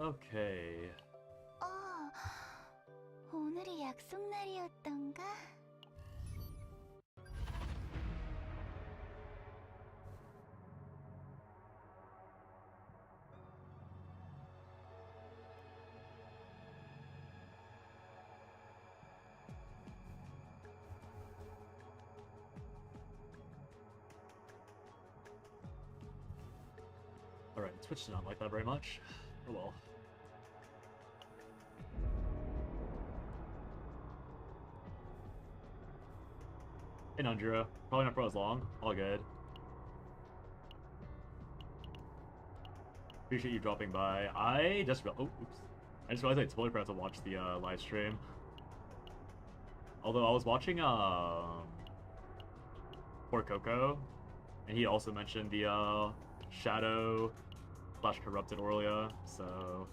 Okay. 오늘이 약속 날이었던가? Alright, Twitch did not like that very much. Oh well. Hey Nundra. Probably not for as long. All good. Appreciate you dropping by. I just oops. I just realized I totally forgot to watch the live stream. Although I was watching Poor Coco, and he also mentioned the Shadow / Corrupted Aurelia, so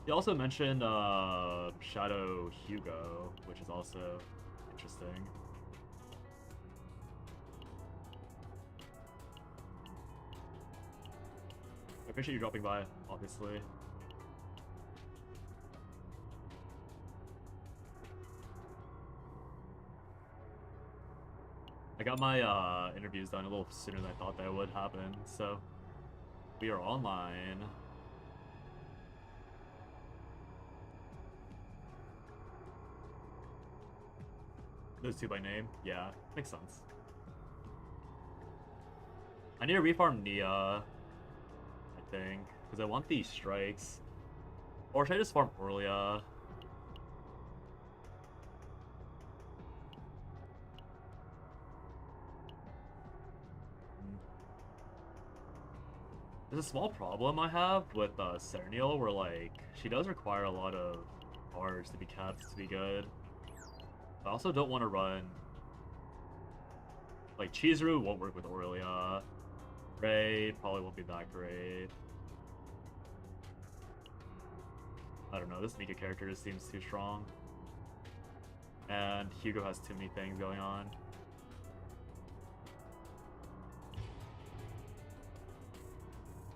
he also mentioned Shadow Hugo, which is also interesting. I appreciate you dropping by, obviously. I got my interviews done a little sooner than I thought that would happen, so we are online. Those two by name? Yeah, makes sense. I need to refarm Nia, I think, because I want these strikes. Or should I just farm Aurelia? There's a small problem I have with Serenial, where like she does require a lot of cards to be kept to be good. I also don't want to run like Chizuru won't work with Aurelia. Ray probably won't be that great. I don't know, this Mika character just seems too strong. And Hugo has too many things going on.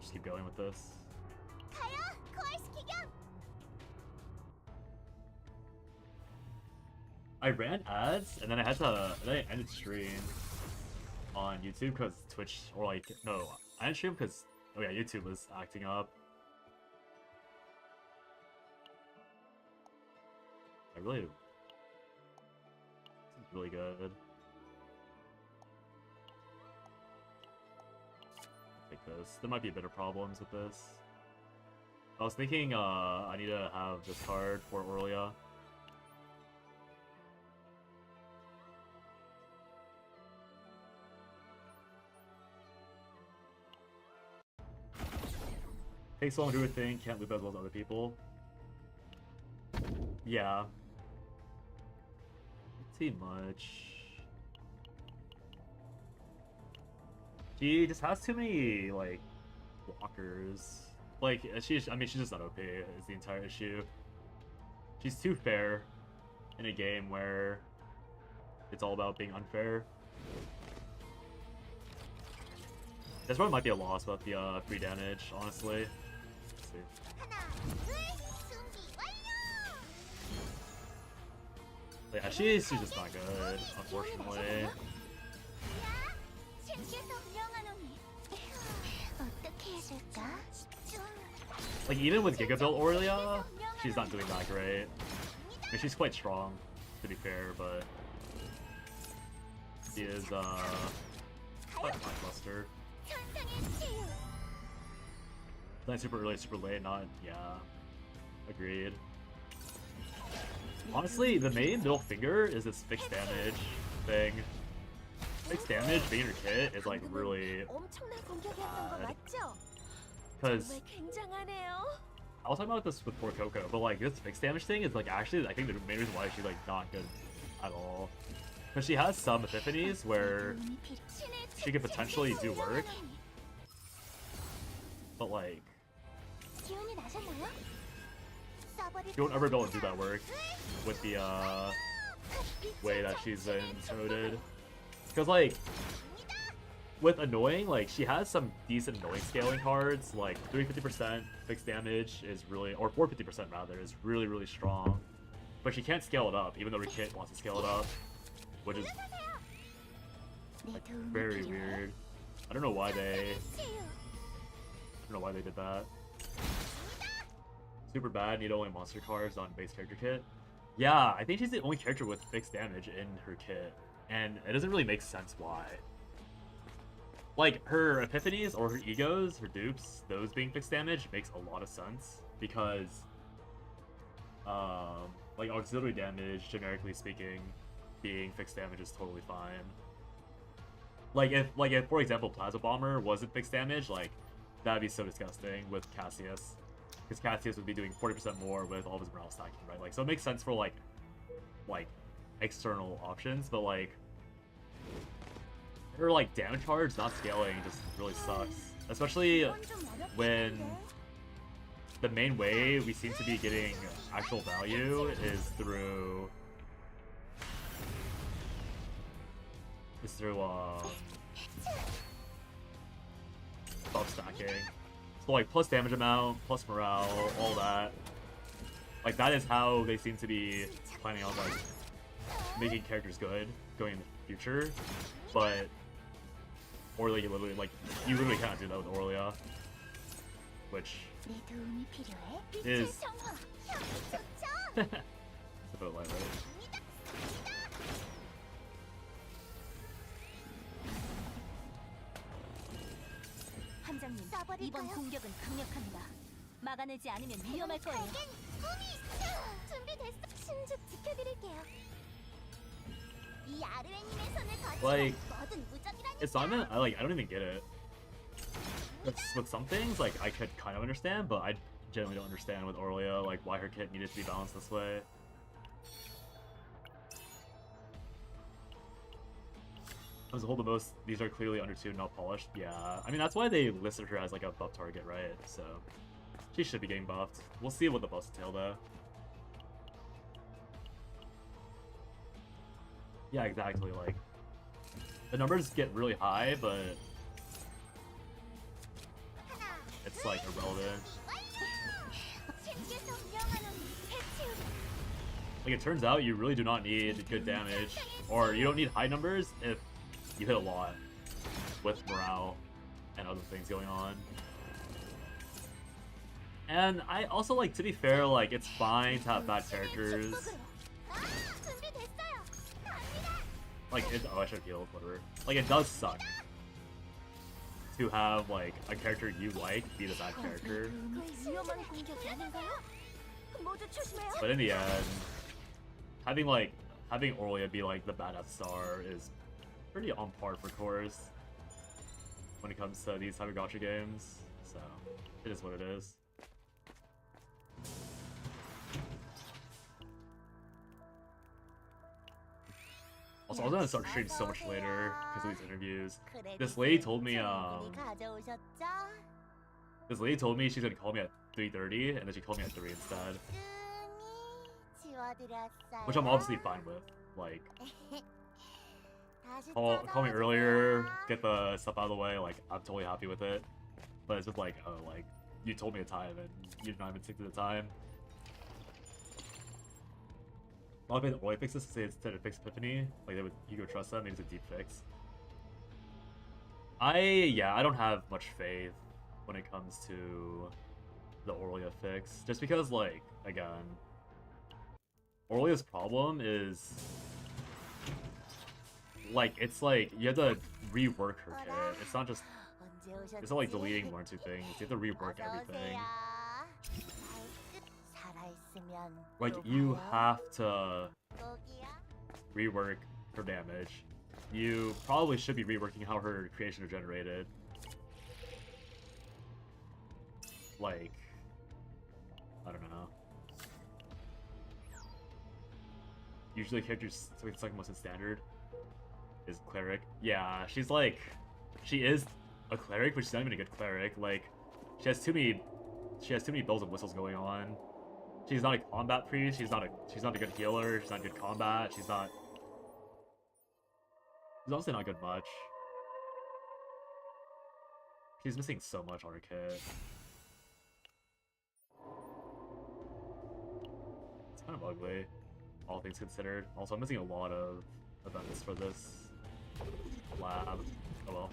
Just keep going with this. I ran ads and then I ended stream on YouTube because Twitch, or like, no, I ended stream because, oh yeah, YouTube was acting up. This is really good. Take this. There might be a bit of problems with this. I was thinking I need to have this card for Aurelia. Takes long to do a thing, can't loop as well as other people. Yeah. Too much. She just has too many, like, blockers. Like, she's just not OP is the entire issue. She's too fair in a game where it's all about being unfair. This one might be a loss without the free damage, honestly. Let's see. Yeah, she's just not good, unfortunately. Like, even with Giga Build Aurelia, she's not doing that great. I mean, she's quite strong, to be fair, but she is, quite lackluster. Playing super early, super late, not, yeah, agreed. Honestly, the main middle finger is this fixed damage thing. Fixed damage being your kit is like really bad. Because I was talking about this with Poor Coco, but like this fixed damage thing is like actually I think the main reason why she's like not good at all. Because she has some epiphanies where she could potentially do work, but like you won't ever be able to do that work with the way that she's been coded. Because like with annoying, like, she has some decent annoying scaling cards, like 350% fixed damage is really, or 450% rather, is really, really strong. But she can't scale it up, even though her kit wants to scale it up, which is like, very weird. I don't know why they did that. Super bad, need only monster cards on base character kit. Yeah, I think she's the only character with fixed damage in her kit, and it doesn't really make sense why. Like, her epiphanies or her egos, her dupes, those being fixed damage makes a lot of sense, because like auxiliary damage, generically speaking, being fixed damage is totally fine. Like if for example Plasma Bomber wasn't fixed damage, like that'd be so disgusting with Cassius, because Cassius would be doing 40% more with all of his morale stacking, right? Like, so it makes sense for like external options, but like her like damage charge not scaling just really sucks, especially when the main way we seem to be getting actual value is through buff stacking. So like plus damage amount, plus morale, all that. Like that is how they seem to be planning on like making characters good going in the future. But Aurelia, you literally cannot do that with Aurelia, which is a bit lightweight. 함장님, 이번 공격은 강력합니다. 막아내지 않으면 위험할 거예요. 준비됐어. 신죽 지켜드릴게요. 이 아르웨님의 손을 Like, 거치면 뭐든 무적이라니까. it's not even, I don't even get it. With some things, like, I could kind of understand, but I generally don't understand with Aurelia, like, why her kit needed to be balanced this way. As a whole, the most, these are clearly undertuned, not polished. Yeah, I mean, that's why they listed her as, like, a buff target, right? So, she should be getting buffed. We'll see what the buffs entail, though. Yeah, exactly, like, the numbers get really high, but it's, like, irrelevant. Like, it turns out you really do not need good damage, or you don't need high numbers if you hit a lot with morale and other things going on. And I also, like, to be fair, like, it's fine to have bad characters. Like, oh, I should have healed, whatever. Like, it does suck to have, like, a character you like be the bad character. But in the end, having Aurelia be, like, the badass star is pretty on par for course when it comes to these type of gacha games. So, it is what it is. Also, I was gonna start streaming so much later because of these interviews. This lady told me she's gonna call me at 3:30, and then she called me at 3 instead. Which I'm obviously fine with. Like, call me earlier, get the stuff out of the way, like, I'm totally happy with it. But it's just like, oh, like, you told me a time and you're not even stick to the time. A lot of the Oi fixes say instead of fix Epiphany, like you go trust them, maybe it's a deep fix. I don't have much faith when it comes to the Aurelia fix, just because, like, again, Aurelia's problem is, like, it's like you have to rework her kit. It's not like deleting one or two things. You have to rework everything. Like, you have to rework her damage. You probably should be reworking how her creations are generated. Like, I don't know. Usually characters second most in standard is cleric. Yeah, she is a cleric, but she's not even a good cleric. Like, she has too many bells and whistles going on. She's not a combat priest. She's not a good healer. She's not good combat. She's honestly not good much. She's missing so much on her kit. It's kind of ugly, all things considered. Also, I'm missing a lot of events for this lab. Oh well.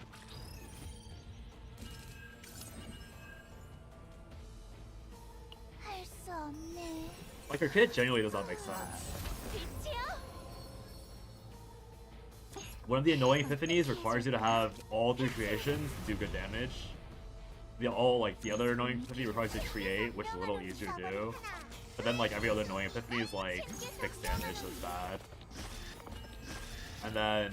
할 수 없네. Like, her kit genuinely does not make sense. 빛이요? One of the annoying epiphanies requires you to have all 3 creations do good damage. The other annoying epiphany requires you to create, which is a little easier to do. But then like every other annoying epiphany is like fixed damage, so it's bad. And then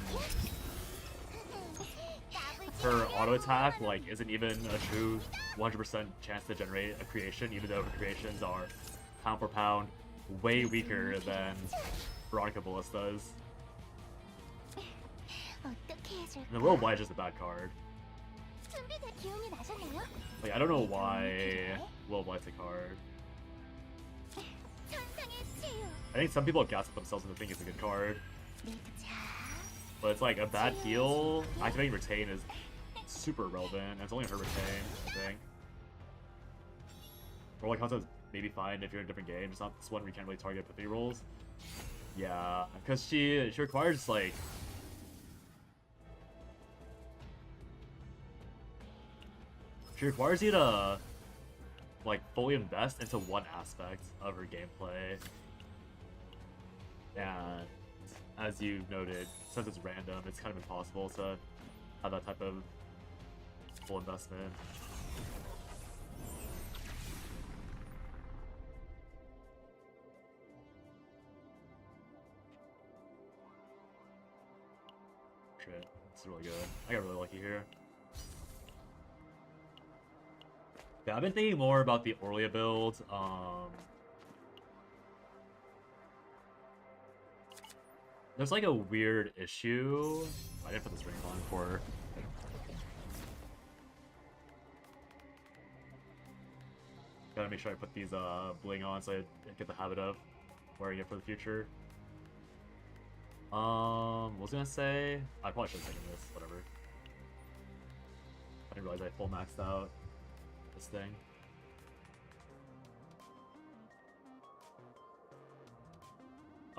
her auto attack like isn't even a true 100% chance to generate a creation, even though her creations are pound for pound way weaker than Veronica Ballista's. 어떻게 해줄까? And the World Wide is just a bad card. 준비된 기운이 나셨나요? Like, I don't know why World Wide's a card. 천상의 치유. I think some people have gassed themselves into thinking it's a good card. 자, But it's like a bad heal. Activating Retain is super relevant, and it's only her Retain, I think. Or like concept is maybe fine if you're in a different game. It's not this one where you can't really target epiphany rolls. Yeah, because she requires like she requires you to like fully invest into one aspect of her gameplay. And as you noted, since it's random, it's kind of impossible to have that type of full investment. Shit, it's really good. I got really lucky here. Yeah, I've been thinking more about the Orlia build. There's like a weird issue. I didn't put this ring on for. Gotta make sure I put these bling on so I get the habit of wearing it for the future. What was I gonna say? I probably should have taken this. Whatever. I didn't realize I full maxed out this thing.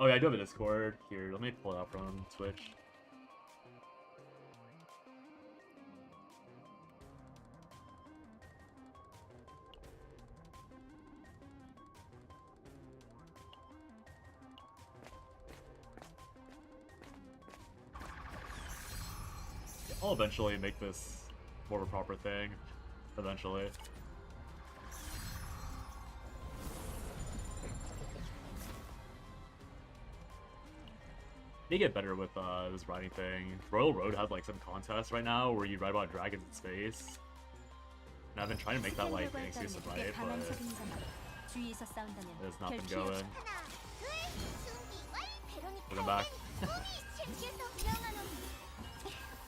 Oh yeah, I do have a Discord. Here, let me pull it out from Twitch. I'll eventually make this more of a proper thing. Eventually. Need to get better with this riding thing. Royal Road has like some contests right now where you ride about dragons in space. And I've been trying to make that like an excuse to ride, but it's not been going. 하나, 둘, 준비 완. Welcome back. 챔피에서 명하노니.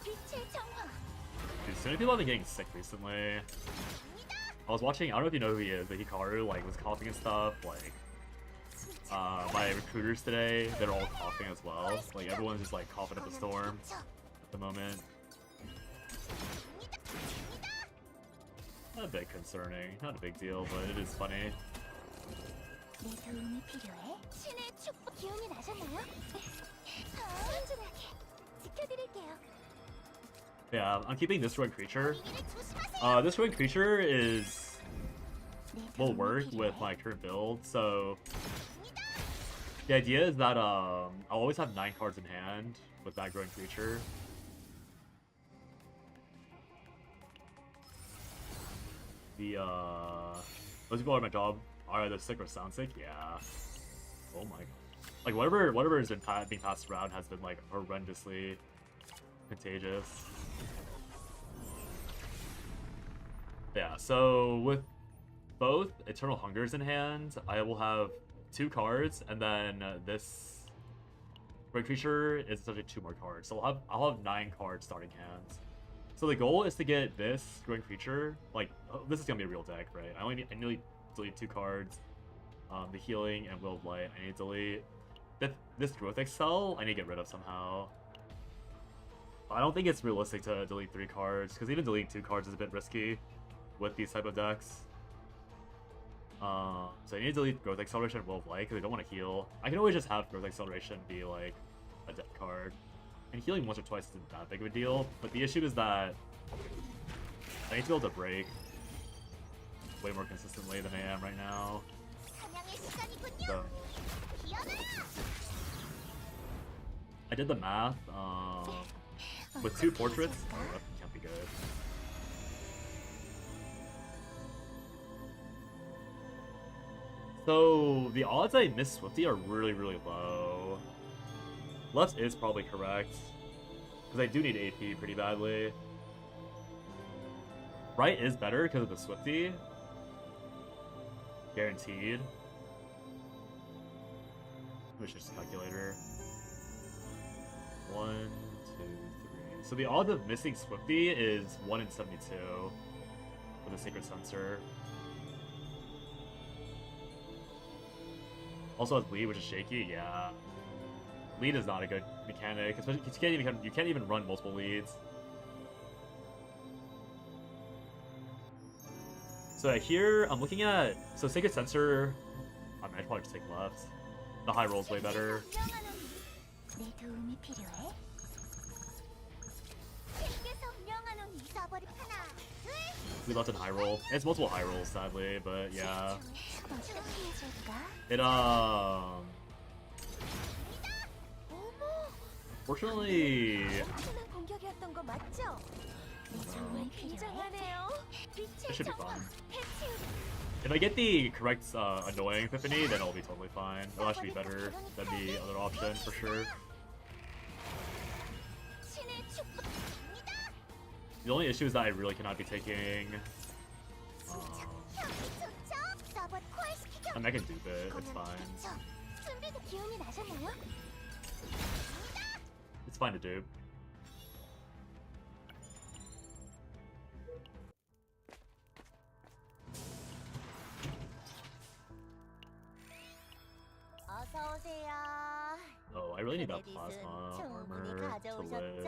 빛의 정화. Dude, so many people have been getting sick recently. I was watching, I don't know if you know who he is, but Hikaru like was coughing and stuff. Like, my recruiters today, they're all coughing as well. Like everyone's just like coughing up a storm at the moment. Not a bit concerning, not a big deal, but it is funny. 내 도움이 필요해? 신의 축복 기운이 나셨나요? 안전하게 지켜드릴게요. Yeah, I'm keeping this rogue creature. 위기를 조심하세요. This rogue creature will work with my current build, so the idea is that I'll always have 9 cards in hand with that growing creature. Those people at my job are either sick or sound sick. Yeah. Oh my. Like whatever has been being passed around has been like horrendously contagious. Yeah. So with both Eternal Hungers in hand, I will have 2 cards, and then this Red Creature is essentially 2 more cards. So I'll have 9 cards starting hands. So the goal is to get this Growing Creature, like, this is gonna be a real deck, right? I need to delete 2 cards. The Healing and Will of Light, I need to delete. This Growth Excel, I need to get rid of somehow. I don't think it's realistic to delete 3 cards, because even deleting 2 cards is a bit risky with these type of decks. So I need to delete Growth Acceleration and Will of Light, because I don't want to heal. I can always just have Growth Acceleration be like a death card. And healing once or twice isn't that big of a deal, but the issue is that I need to be able to break way more consistently than I am right now. So I did the math. With 2 portraits, oh, that can't be good. So the odds I miss Swifty are really, really low. Left is probably correct, because I do need AP pretty badly. Right is better because of the Swifty. Guaranteed. Which is calculator. 1, 2, 3. So the odds of missing Swifty is 1 in 72 with a Sacred Sensor. Also has lead, which is shaky. Yeah, lead is not a good mechanic, especially you can't even run multiple leads. So here I'm looking at Sacred Sensor. I mean, I'd probably just take left. The high roll's way better. We left in high roll. It's multiple high rolls, sadly, but yeah. It fortunately, it should be fun. If I get the correct annoying Epiphany, then I'll be totally fine. It'll actually be better than the other option for sure. The only issue is that I really cannot be taking I mean, I can dupe it, it's fine. It's fine to dupe. Oh, I really need that plasma armor to live.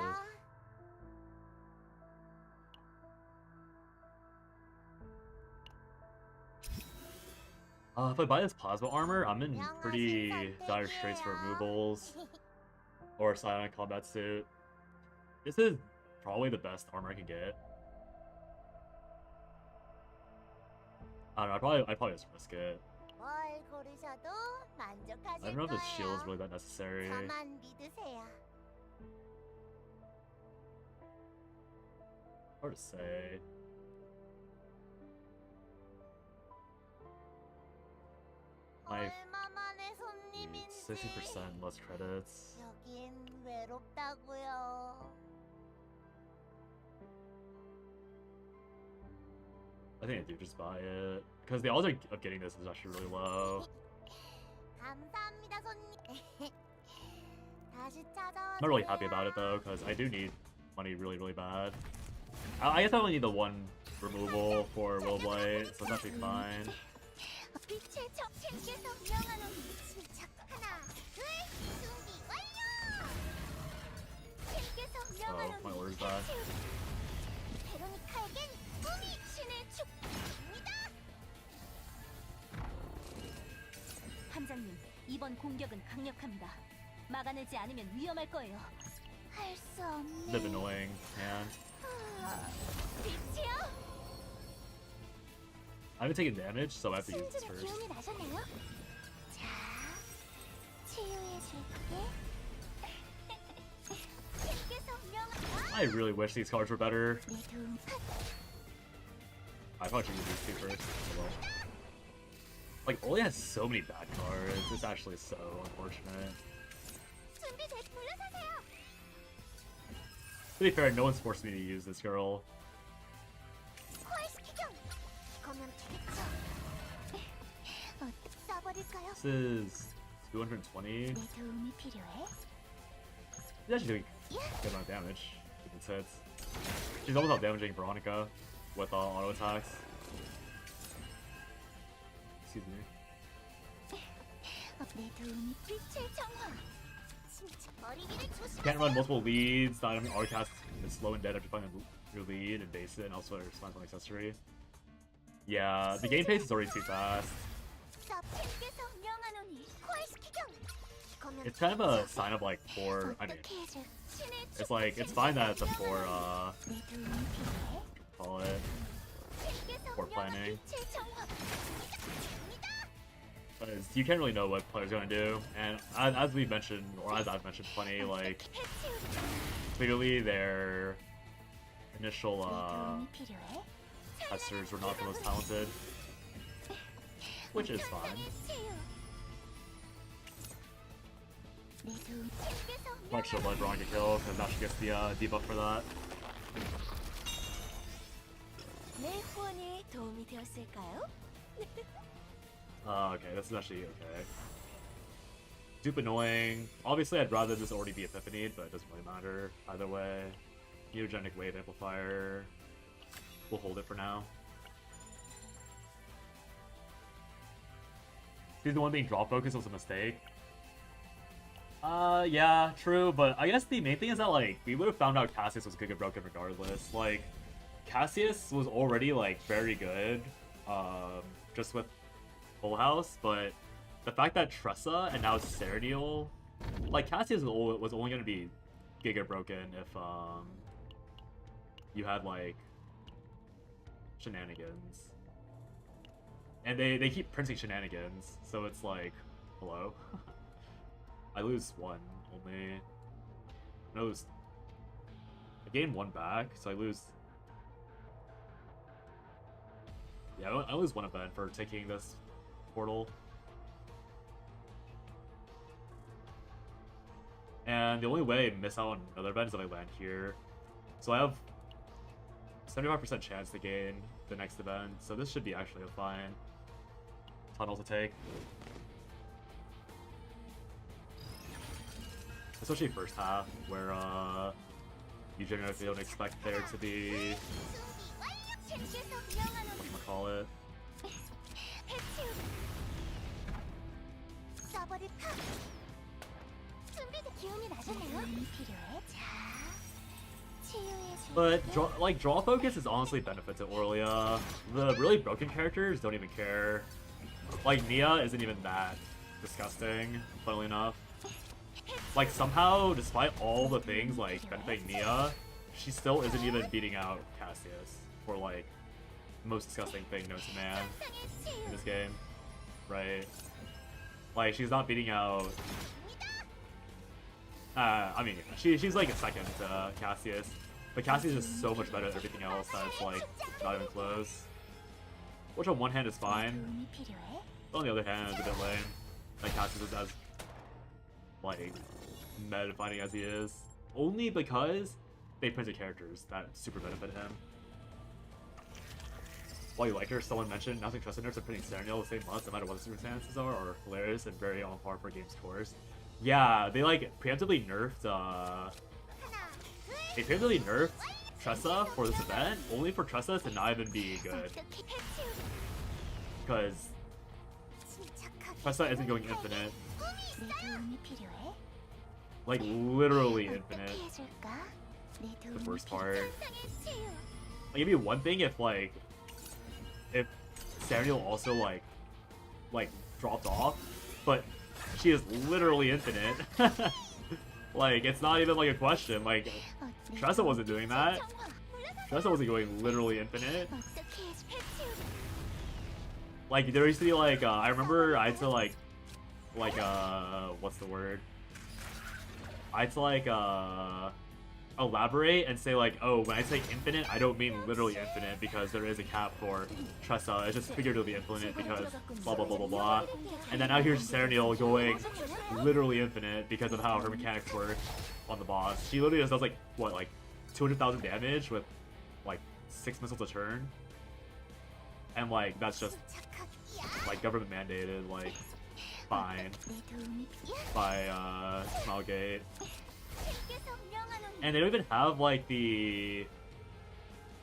If I buy this plasma armor, I'm in pretty dire straits for removals or silent combat suit. This is probably the best armor I can get. I don't know, I'd probably just risk it. I don't know if this shield is really that necessary. Hard to say. I need 60% less credits. I think I do just buy it, because the odds of getting this is actually really low. I'm not really happy about it though, because I do need money really, really bad. I guess I only need the 1 removal for Will of Light, so it's actually fine. Oh, my order's bad. 함장님, 이번 공격은 강력합니다. 막아내지 않으면 위험할 거예요. 할 수 없네. Bit annoying, man. 빛이요? I haven't taken damage, so I have to use this first. 기운이 나셨나요? 자, 치유해줄게. I really wish these cards were better. I probably should use these 2 first. Well. Like, Oli has so many bad cards. It's actually so unfortunate. To be fair, no one's forced me to use this girl. This is 220. He's actually doing a good amount of damage. With hits. She's almost out damaging Veronica with auto attacks. Excuse me. Can't run multiple leads. The item cast is slow and dead after finding your lead and base it, and also responds on accessory. Yeah, the game pace is already too fast. It's kind of a sign of like poor. I mean, it's like it's fine that it's a poor. Call it poor planning. Because you can't really know what players are gonna do, and as we mentioned, or as I've mentioned plenty, like clearly their initial testers were not the most talented, which is fine. Much should let Braun get killed, because now she gets the debuff for that. Okay, this is actually okay. Dupe annoying. Obviously, I'd rather this already be Epiphanied, but it doesn't really matter either way. Mutagenic Wave Amplifier. We'll hold it for now. He's the one being drop focus was a mistake. Yeah, true, but I guess the main thing is that, like, we would have found out Cassius was Giga Broken regardless. Like, Cassius was already, like, very good, just with Full House, but the fact that Tressa and now Serenial, like, Cassius was only gonna be Giga Broken if, you had, like, shenanigans. And they keep printing shenanigans, so it's like, hello? I lose one only. I gain one back, so I lose. Yeah, I lose one event for taking this portal. And the only way I miss out on another event is if I land here. So I have 75% chance to gain the next event, so this should be actually a fine tunnel to take. Especially first half, where you generally don't expect there to be whatchamacallit. But draw focus is honestly benefit to Aurelia. The really broken characters don't even care. Like Nia isn't even that disgusting, funnily enough. Like somehow, despite all the things like benefiting Nia, she still isn't even beating out Cassius for like the most disgusting thing known to man in this game, right? Like she's not beating out. I mean, she's like a second to Cassius, but Cassius is so much better at everything else that it's like not even close. Which on one hand is fine, but on the other hand it's a bit lame. Like Cassius is as like meta fighting as he is, only because they printed characters that super benefit him. While you like her, someone mentioned announcing Tressa nerfs and printing Serenial the same month, no matter what the circumstances are hilarious and very on par for game's course. Yeah, they like preemptively nerfed Tressa for this event, only for Tressa to not even be good. Because Tressa isn't going infinite. Like literally infinite. The worst part. Like it'd be one thing if Serenial also like dropped off, but she is literally infinite. Like it's not even like a question. Like Tressa wasn't doing that. Tressa wasn't going literally infinite. Like there used to be like I remember I had to like what's the word? I had to like elaborate and say like, oh, when I say infinite, I don't mean literally infinite because there is a cap for Tressa. It's just figuratively infinite because blah blah blah blah blah. And then now here's Serenial going literally infinite because of how her mechanics work on the boss. She literally just does like what, like 200,000 damage with like 6 missiles a turn, and like that's just like government mandated, like fine by Smilegate. And they don't even have like they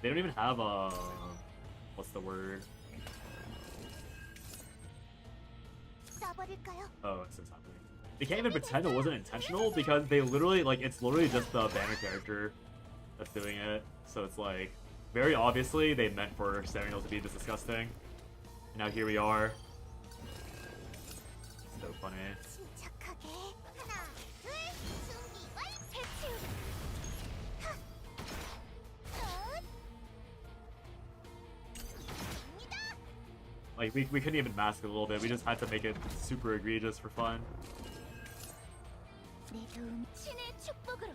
don't even have what's the word? Oh, it's happening. they can't even pretend it wasn't intentional because they literally, like, it's literally just the banner character that's doing it. So it's like, very obviously they meant for Sariel to be this disgusting. And now here we are. So funny. 침착하게 하나 둘 준비 완 해치 하 갑니다. Like, we couldn't even mask it a little bit. We just had to make it super egregious for fun. 내 도움 신의 축복으로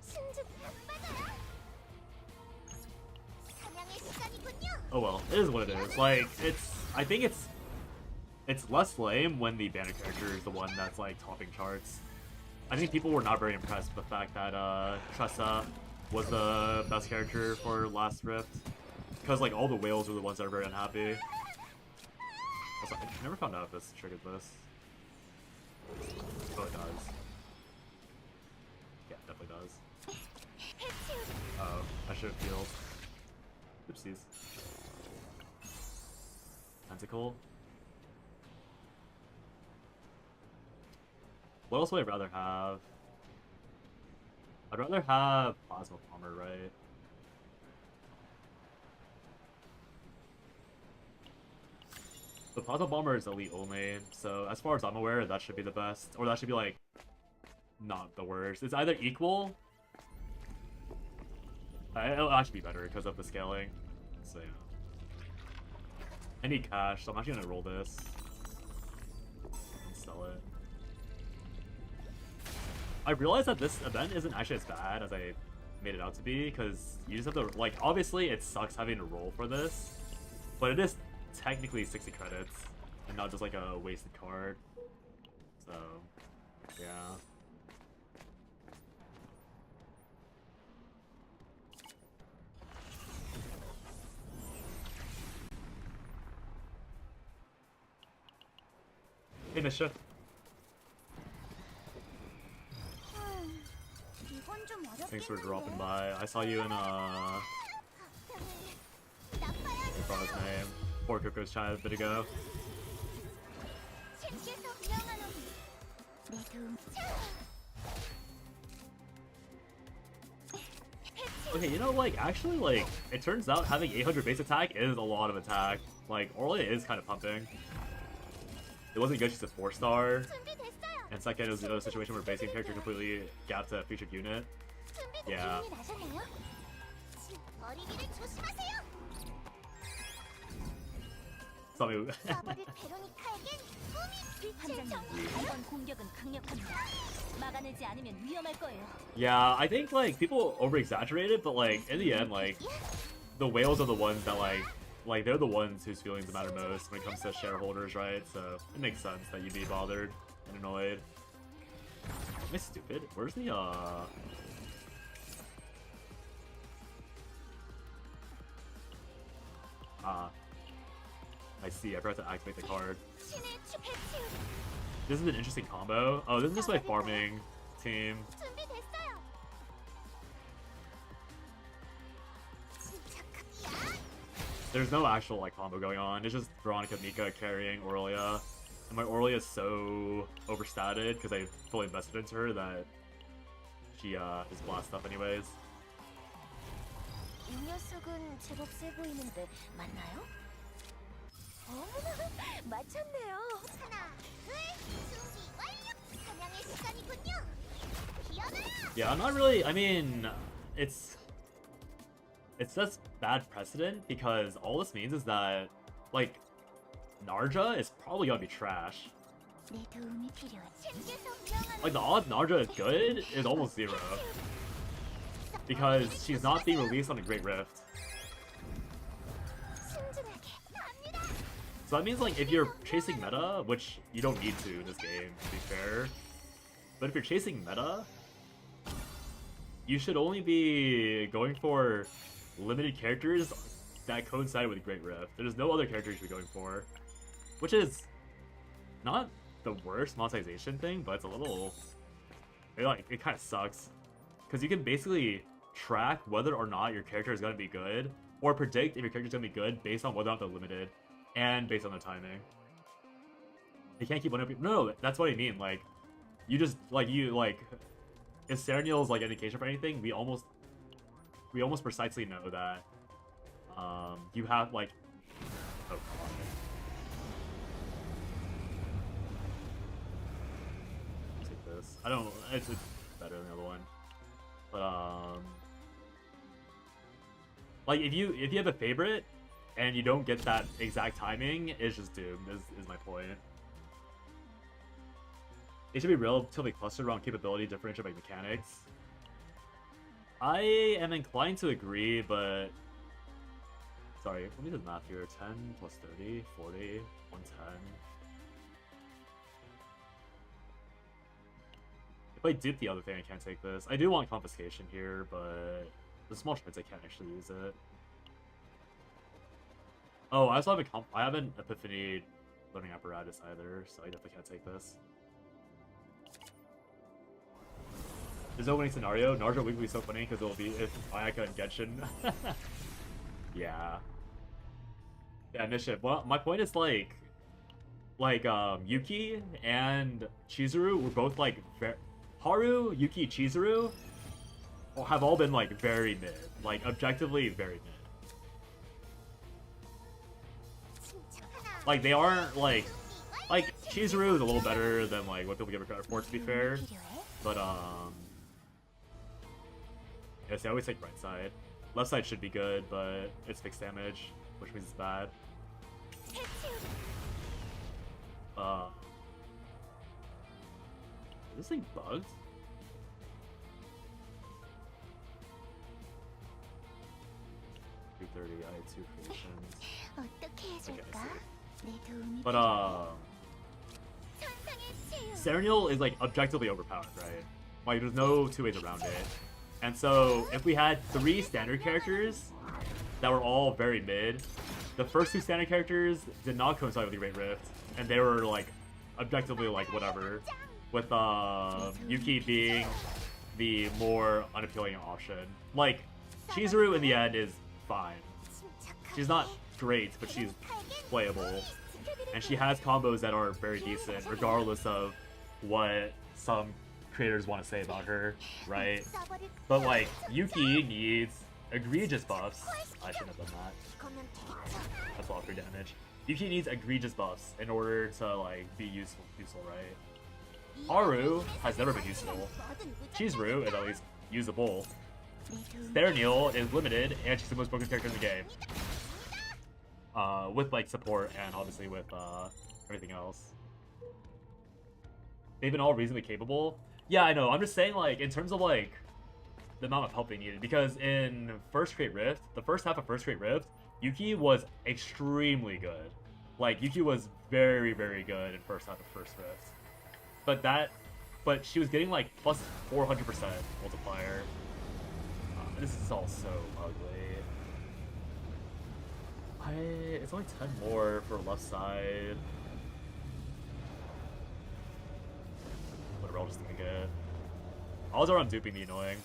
신중 받아라. 사냥의 시간이군요. Oh well, it is what it is. Like, I think it's less lame when the banner character is the one that's like topping charts. I think people were not very impressed with the fact that Tressa was the best character for last Rift, because like all the whales were the ones that are very unhappy. Also, I never found out if this triggered this. Oh, it does. Yeah, it definitely does. Oh, I should have healed. Oopsies. Tentacle. What else would I rather have? I'd rather have Plasma Bomber, right? The Plasma Bomber is elite only, so as far as I'm aware, that should be the best. Or that should be like, not the worst. It's either equal. It'll actually be better because of the scaling. So yeah. I need cash, so I'm actually gonna roll this. And sell it. I realized that this event isn't actually as bad as I made it out to be, because you just have to, like, obviously it sucks having to roll for this, but it is technically 60 credits, and not just like a wasted card. So, yeah. Hey, Misha. 이건 좀 Thanks for 어렵겠는데. dropping by. I saw you in 나빠야 forgot his name. Poor Coco's chat a bit ago. 신께서 명하노니 내 도움 Okay, you know, like, actually, like, it turns out having 800 base attack is a lot of attack. Like, Aurelia is kind of pumping. It wasn't good, she's a 4-star. 준비됐어요. And second, it was another situation where basing character completely gapped a featured unit. 준비된 Yeah. 기운이 나셨나요? 버리기를 조심하세요. Something. 쏴버릴 베로니카에겐 꿈이 빛을 함장님, 정말 이번 공격은 강력합니다. 막아내지 않으면 위험할 거예요. Yeah, I think, like, people over-exaggerate it, but, like, in the end, like, the whales are the ones that, like, they're the ones whose feelings matter most when it comes to shareholders, right? So, it makes sense that you'd be bothered and annoyed. Am I stupid? Where's the, Ah. I see, I forgot to activate the card. 신의 축 해치 This is an interesting combo. Oh, this is just my farming team. 준비됐어요. 침착하게. There's no actual, like, combo going on. It's just Veronica Mika carrying Aurelia. And my Aurelia is so overstated because I fully invested into her that she is blast up anyways. 이 녀석은 제법 세 보이는데 맞나요? 어머나, 맞췄네요. 하나, 둘, 준비 완료. 사냥의 시간이군요. 기어나라. Yeah, I'm not really. I mean, it's just bad precedent because all this means is that, like, Narja is probably gonna be trash. 내 도움이 필요해. 신께서 명하노니 Like, the odds Narja is good is almost zero because she's not being released on a Great Rift. 신중하게 갑니다. So that means, like, if you're chasing meta, which you don't need to in this game, to be fair, but if you're chasing meta, you should only be going for limited characters that coincide with Great Rift. There's no other characters you're going for, which is not the worst monetization thing, but it's a little, it kind of sucks, because you can basically track whether or not your character is going to be good, or predict if your character is going to be good based on whether or not they're limited, and based on the timing. You can't keep one up. No, that's what I mean. Like, you just like if Serenial's like indication for anything, we almost precisely know that you have like oh god. Take this. I don't it's better than the other one. But like if you have a favorite and you don't get that exact timing, it's just doomed is my point. It should be relatively clustered around capability, differentiate by mechanics. I am inclined to agree, but sorry, let me do the math here. 10 plus 30, 40, 110. If I did the other thing, I can't take this. I do want confiscation here, but the small chance I can't actually use it. Oh, I also have I have an Epiphany learning apparatus either, so I definitely can't take this. There's no winning scenario. Naruto Week will be so funny because it'll be if Ayaka and Genshin. Yeah. Yeah, initiative. Well, my point is like Yuki and Chizuru were both like Haru, Yuki, Chizuru have all been like very mid, like objectively very mid. Like they aren't like Chizuru is a little better than like what people give credit for, to be fair, but yes, I always take right side. Left side should be good, but it's fixed damage, which means it's bad. Is this thing bugged? $230, I had 2 creations. Okay, I see. But Serenial is like objectively overpowered, right? Like there's no two ways around it. And so if we had 3 standard characters that were all very mid, the first 2 standard characters did not coincide with the Great Rift, and they were like objectively like whatever, with Yuki being the more unappealing option. Like Chizuru in the end is fine. She's not great, but she's playable, and she has combos that are very decent, regardless of what some creators want to say about her, right? But like Yuki needs egregious buffs. I shouldn't have done that. That's all 3 damage. Yuki needs egregious buffs in order to like be useful, right? Haru has never been useful. Chizuru is at least usable. Serenial is limited, and she's the most broken character in the game. With like support and obviously with everything else. They've been all reasonably capable. Yeah, I know. I'm just saying, like, in terms of, like, the amount of help they needed. Because in First Great Rift, the first half of First Great Rift, Yuki was extremely good. Like, Yuki was very, very good in first half of First Rift. But she was getting, like, plus 400% multiplier. This is all so ugly. It's only 10 more for left side. Whatever, I'll just take it. Odds are on duping the annoying.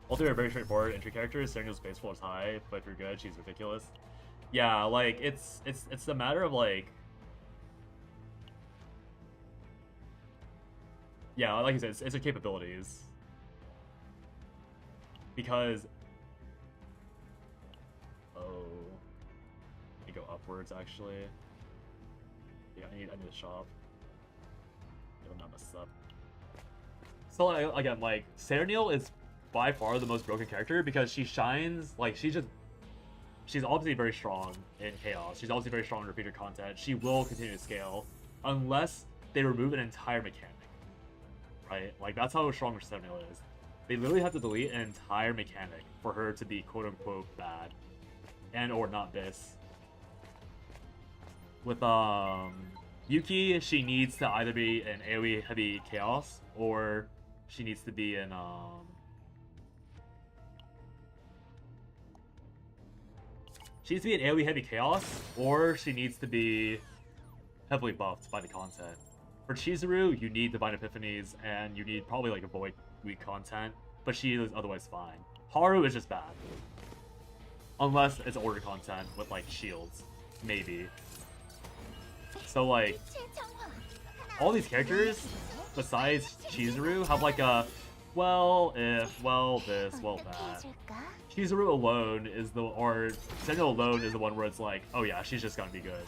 All 3 are very straightforward entry characters. Serenial's base floor is high, but if you're good, she's ridiculous. Yeah, like it's a matter of like, yeah, like you said, it's her capabilities. Because let me go upwards actually. Yeah, I need to shop. I'm not messed up. So again, like Serenial is by far the most broken character because she shines like she's obviously very strong in chaos. She's obviously very strong in repeater content. She will continue to scale unless they remove an entire mechanic, right? Like that's how strong Serenial is. They literally have to delete an entire mechanic for her to be quote unquote bad, and or not this. With Yuki, she needs to either be an AoE heavy chaos, or she needs to be in she needs to be an AoE heavy chaos, or she needs to be heavily buffed by the content. For Chizuru, you need Divine Epiphanies, and you need probably like avoid weak content, but she is otherwise fine. Haru is just bad. Unless it's order content with like shields. Maybe. So like all these characters, besides Chizuru, have like a, well, if, well, this, well, that. Chizuru alone is the, or Senyo alone is the one where it's like, oh yeah, she's just gonna be good.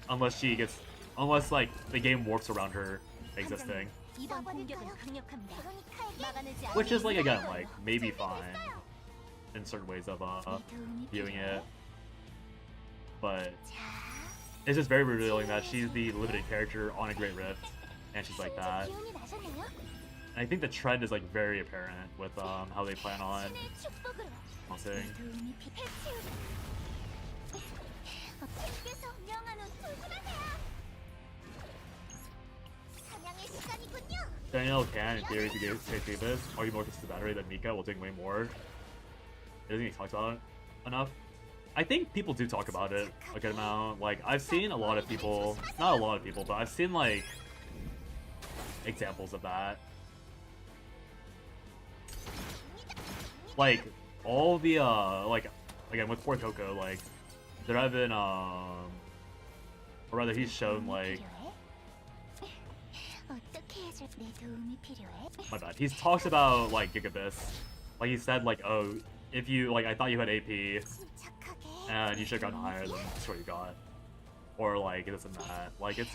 Unless she gets, unless like the game warps around her existing. 이번 공격은 강력합니다. 막아내지 Which is 않으면 like, again, like, maybe fine in certain ways of viewing it. But it's just very revealing that she's the limited character on a Great Rift, and she's like that. And I think the trend is like very apparent with how they plan on balancing. Daniel can, in theory, to take this, argue more against the battery than Mika while doing way more. It doesn't get talked about enough. I think people do talk about it a good amount. Like, I've seen a lot of people, not a lot of people, but I've seen like examples of that. Like, all the, like, again, with Poor Coco, like, there have been, or rather, he's shown, like, my bad. He's talked about, like, Gigabyss. Like, he said, like, oh, if you, like, I thought you had AP, and you should have gotten higher than what you got. Or, like, this and that. Like, it's,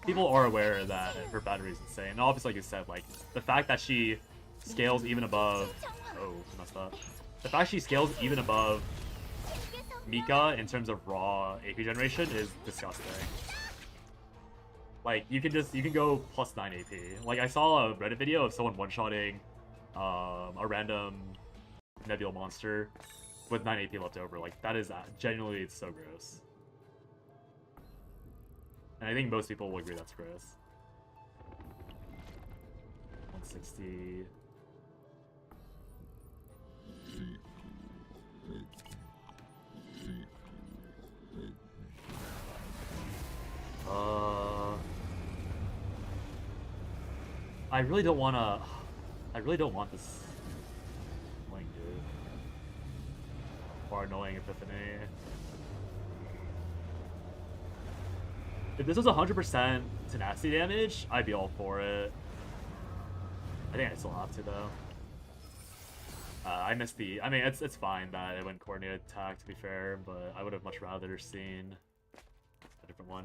people are aware that her battery is insane. And obviously, like you said, like, the fact that she scales even above... Oh, messed up. The fact she scales even above Mika in terms of raw AP generation is disgusting. Like, you can go plus 9 AP. Like, I saw a Reddit video of someone one-shotting a random Nebula monster with 9 AP left over. Like, that is genuinely, it's so gross. And I think most people will agree that's gross. 160. I really don't wanna. I really don't want this annoying dude. Or annoying Epiphany. If this was 100% tenacity damage, I'd be all for it. I think I still have to though. I missed the. I mean, it's fine that it went coordinated attack, to be fair, but I would have much rather seen a different one.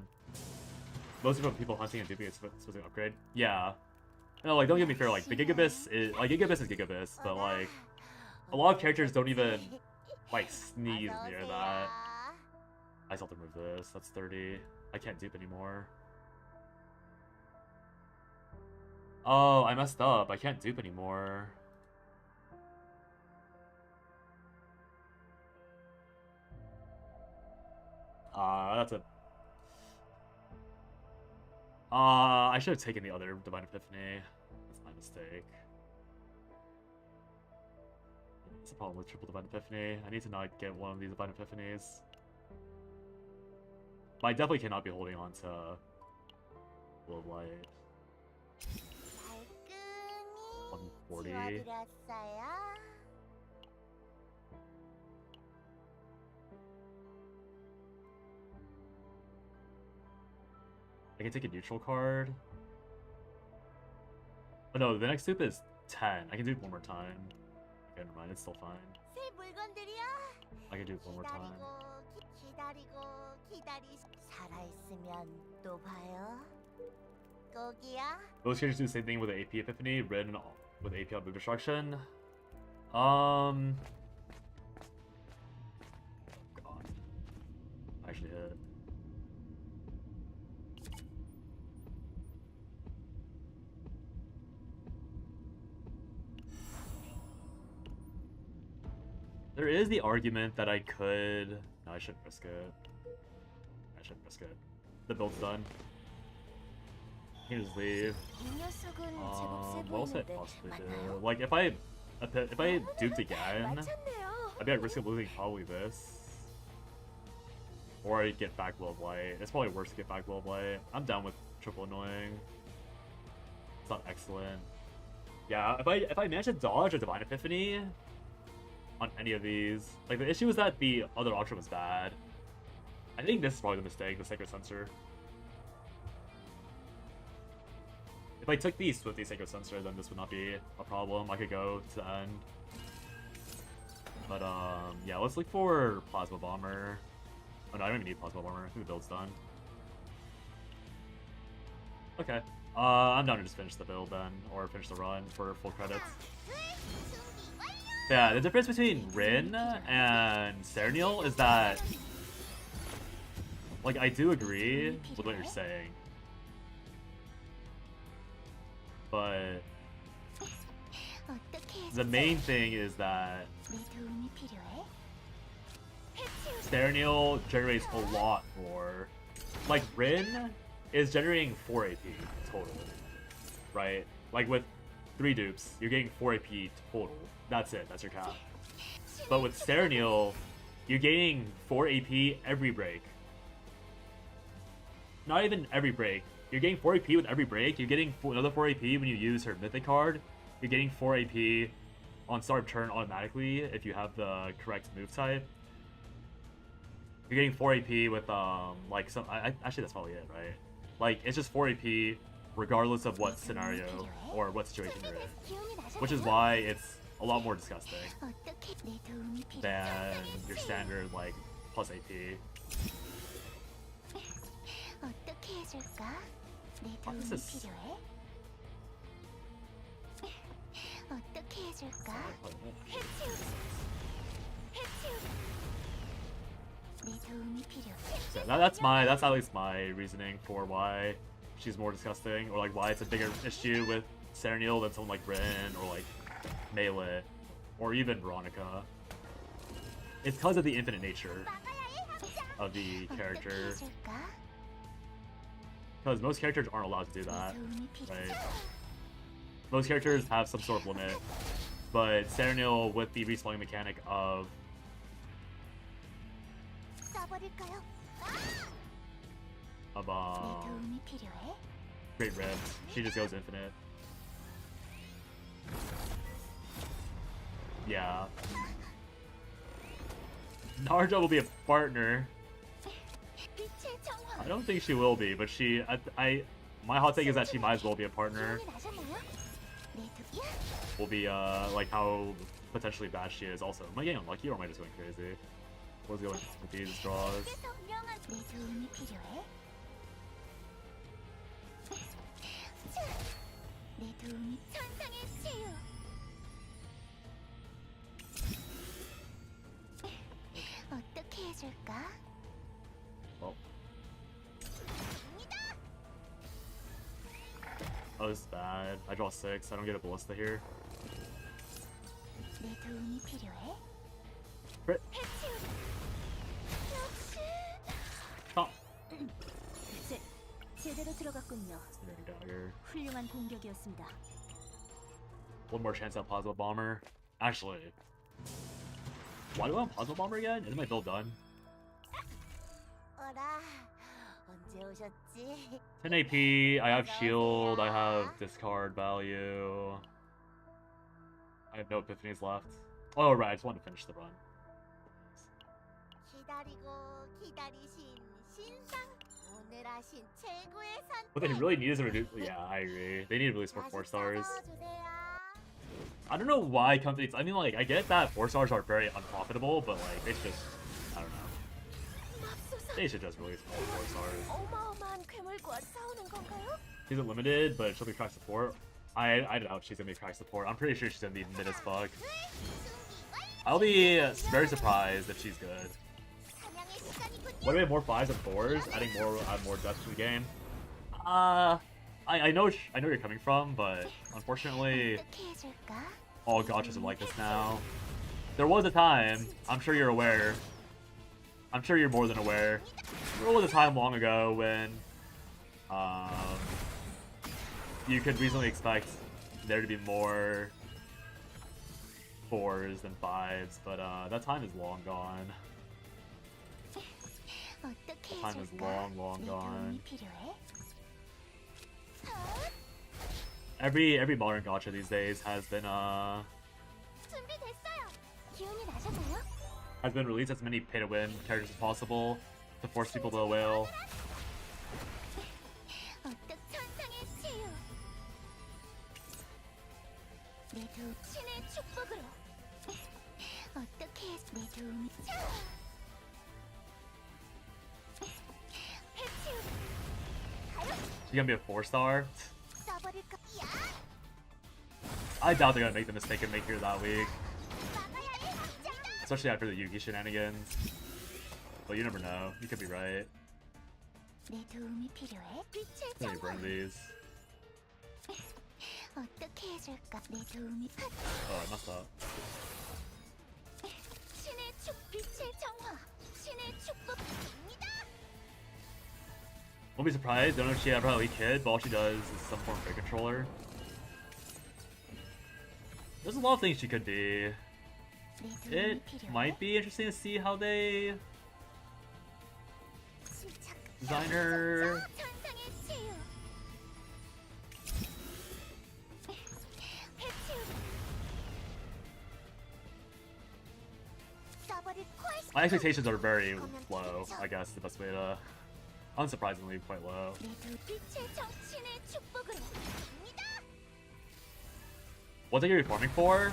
Most of people hunting and duping is supposed to upgrade. Yeah. No, like, don't get me fair. Like, the Gigabyss is Gigabyss, but like, a lot of characters don't even like sneeze near that. I still have to remove this. That's 30. I can't dupe anymore. Oh, I messed up. I can't dupe anymore. That's a... I should have taken the other Divine Epiphany. That's my mistake. That's the problem with triple Divine Epiphany. I need to not get one of these Divine Epiphanies. But I definitely cannot be holding on to Will of Light. 140. I can take a neutral card. Oh no, the next soup is 10. I can do it one more time. Okay, never mind, it's still fine. I can do it one more time. Those characters do the same thing with the AP Epiphany, red and with AP on move destruction. Oh god. I actually hit. There is the argument that I could... No, I shouldn't risk it. I shouldn't risk it. The build's done. I can just leave. What else could I possibly do? Like, if I duped again, I'd be at risk of losing probably this. Or I'd get back Will of Light. It's probably worse to get back Will of Light. I'm down with triple annoying. It's not excellent. Yeah, if I manage to dodge a Divine Epiphany on any of these, like, the issue is that the other option was bad. I think this is probably the mistake, the Sacred Sensor. If I took these with the Sacred Sensor, then this would not be a problem. I could go to the end. But, yeah, let's look for Plasma Bomber. Oh no, I don't even need Plasma Bomber. I think the build's done. Okay. I'm down to just finish the build then, or finish the run for full credits. Yeah, the difference between Rin and Serenial is that, like, I do agree with what you're saying, but the main thing is that Serenial generates a lot more. Like, Rin is generating 4 AP total, right? Like, with 3 dupes, you're getting 4 AP total. That's it, that's your cap. But with Serenial, you're gaining 4 AP every break. Not even every break. You're getting 4 AP with every break. You're getting another 4 AP when you use her Mythic card. You're getting 4 AP on start of turn automatically if you have the correct move type. You're getting 4 AP with, like, some... actually, that's probably it, right? Like, it's just 4 AP regardless of what scenario or what situation you're in. Which is why it's a lot more disgusting than your standard, like, plus AP. What is this? Yeah, that's at least my reasoning for why she's more disgusting, or like why it's a bigger issue with Serenial than someone like Rin or like Melee or even Veronica. It's because of the infinite nature of the character. Because most characters aren't allowed to do that, right? Most characters have some sort of limit, but Serenial, with the respawning mechanic of Great Ribs, she just goes infinite. Yeah. Naruto will be a partner. I don't think she will be, but my hot take is that she might as well be a partner. Will be, like, how potentially bad she is also. Am I getting unlucky or am I just going crazy? What's going with these draws? Well. Oh, this is bad. I draw 6. I don't get a Ballista here. Crit. Stop. 제대로 들어갔군요. Dagger. 훌륭한 공격이었습니다. One more chance at Plasma Bomber. Actually, why do I want Plasma Bomber again? Isn't my build done? 10 AP, I have shield, I have discard value. I have no epiphanies left. Oh right, I just wanted to finish the run. What they really need is a reduce. Yeah, I agree. They need to release more 4 stars. I don't know why companies. I mean, like, I get that 4 stars are very unprofitable, but like, they should just. I don't know. They should just release more 4 stars. She's a limited, but she'll be crack support. I doubt she's gonna be crack support. I'm pretty sure she's gonna be mid as fuck. I'll be very surprised if she's good. What do we have, more 5s and 4s? Adding more depth to the game. I know you're coming from, but unfortunately, all gachas are like this now. There was a time, I'm sure you're aware. I'm sure you're more than aware. There was a time long ago when you could reasonably expect there to be more 4s than 5s, but that time is long gone. That time is long gone. Every modern gacha these days has been released as many pay to win characters as possible. to force people to wail. 어떤 천상의 치유. 내 도움 신의 축복으로. 어떻게 내 도움이 해치우. She's gonna be a 4-star. 써버릴까? 야! I doubt they're gonna make the mistake and make her that weak, 막아야 해. especially after the Yugi shenanigans. But you never know. You could be right. 내 도움이 필요해? 빛의 Let me burn 정화. these. 어떻게 해줄까? 내 도움이 Oh, I messed up. 신의 축 빛의 정화. 신의 축복입니다. Won't be surprised. Don't know if she ever had a weak kid, but all she does is some form of break controller. There's a lot of things she could be. 내 도움이 It 필요해? might be interesting to see how they 침착. design her. 천상의 치유. 해치우. 써버릴 콜스. My expectations are very low, I guess the best way to... Unsurprisingly, quite low. 내 도 빛의 정신의 축복으로. 입니다. What's I gonna be farming for?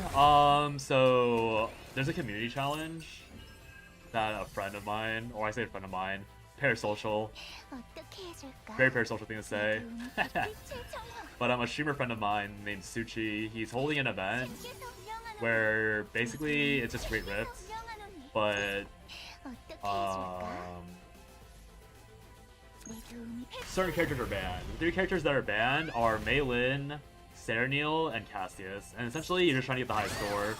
So there's a community challenge that a friend of mine, or I say a friend of mine, parasocial, 어떻게 해줄까? very parasocial thing to 내 say. 도움이 빛의 정화. But a streamer friend of mine named Suchi, he's holding an event 신께서 명하노니. where basically it's just Great Rift, 신께서 명하노니. but 어떻게 해줄까? 내 도움이 certain characters are banned. The 3 characters that are banned are Mei Lin, Serenial, and Cassius. And essentially, you're just trying to get the high score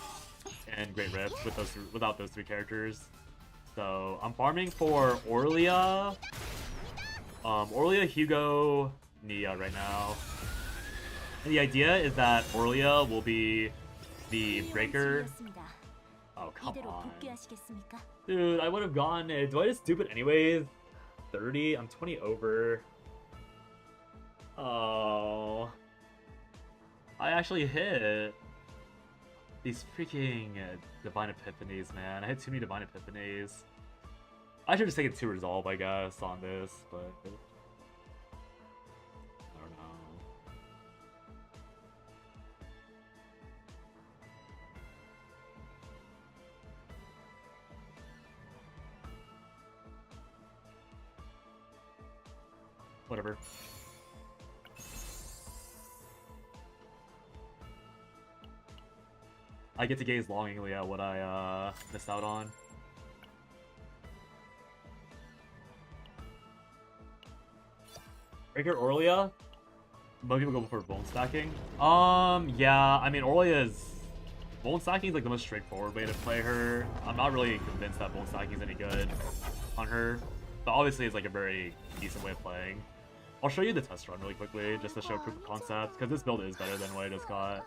in Great Rift with without those 3 characters. So I'm farming for Orlia, Orlia, Hugo, Nia right now. And the idea is that Orlia will be the breaker. Oh, come 이대로 on. 복귀하시겠습니까? Dude, I would have gone it. Do I just do it anyways? 30? I'm 20 over. Oh. I actually hit these freaking Divine Epiphanies, man. I hit too many Divine Epiphanies. I should just take it to Resolve, I guess, on this, but... I don't know. Whatever. I get to gaze longingly at what I missed out on. Breaker Orlia? Most people go for bone stacking. Yeah, I mean Orlia is... Bone stacking is like the most straightforward way to play her. I'm not really convinced that bone stacking is any good on her. But obviously it's like a very decent way of playing. I'll show you the test run really quickly, just to show proof of concept, because this build is better than what I just got.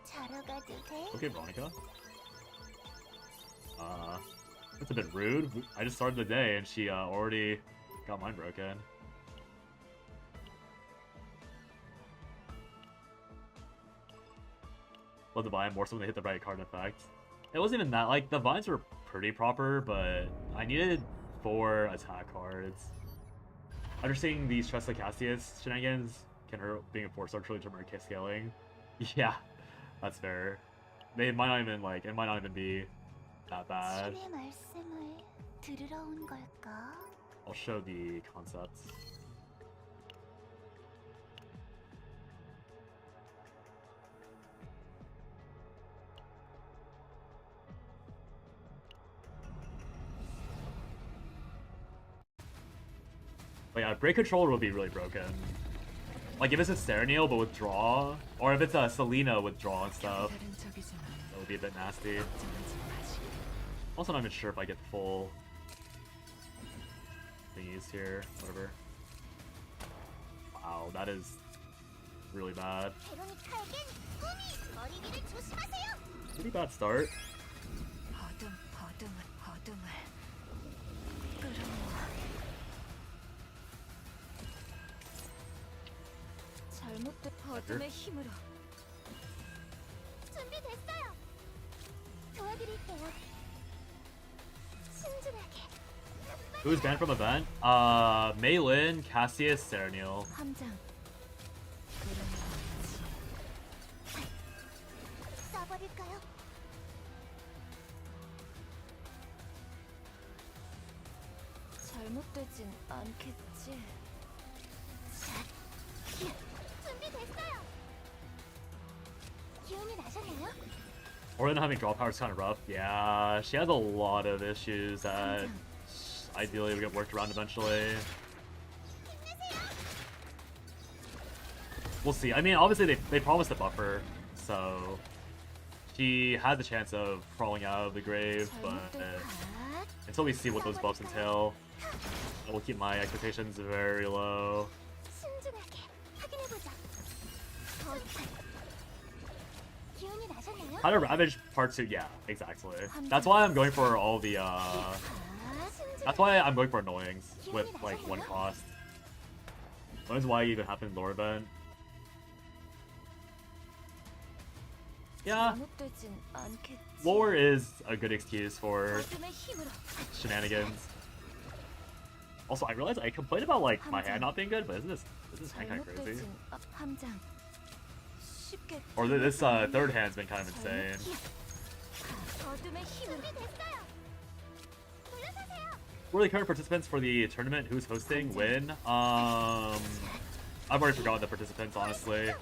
자러 가도 돼? Okay, Veronica. That's a bit rude. I just started the day and she already got mine broken. Love the Vine more so when they hit the right card effect. It wasn't even that, like, the Vines were pretty proper, but I needed 4 attack cards. After seeing these Tressa Cassius shenanigans, can her being a 4-star truly determine her scaling? Yeah, that's fair. They might not even, like, it might not even be that bad. 신의 말씀을 들으러 온 걸까? I'll show the concepts. But yeah, break controller will be really broken. Like if it's a Serenial but with draw, or if it's a Selena with draw and stuff, that would be a bit nasty. Also not even sure if I get full thingies here, whatever. Wow, that is really bad. 베로니카에겐 꿈이 머리 위를 조심하세요. Pretty bad start. 어둠을 끌어모아. 잘못된 어둠의 힘으로. 준비됐어요. 도와드릴게요. 신중하게. Who's banned from event? Mei Lin, Cassius, Serenial. 함장. 써버릴까요? 잘못되진 않겠지. 준비됐어요. 기운이 나셨나요? Or then having draw power is kind of rough. Yeah, she has a lot of issues that ideally would get worked around eventually. We'll see. I mean, obviously they promised a buffer, so she had the chance of crawling out of the grave, but until we see what those buffs entail, I will keep my expectations very low. 신중하게 확인해보자. 기운이 나셨나요? How to Ravage Part 2, yeah, exactly. That's why I'm going for all the, that's why I'm going for Annoyings with, like, one cost. That is why it even happened in lore event. Yeah, 잘못되진 않겠지. lore is a good excuse for 어둠의 힘으로. shenanigans. Also, I realize I complained about, like, my hand not being good, but this is kind of crazy. 잘못되진 함장. 쉽게. Or this third hand's been kind of insane. 어둠의 힘으로. 준비됐어요. 물러서세요. Who are the current participants for the tournament? Who's hosting? When? I've already forgotten the participants, honestly.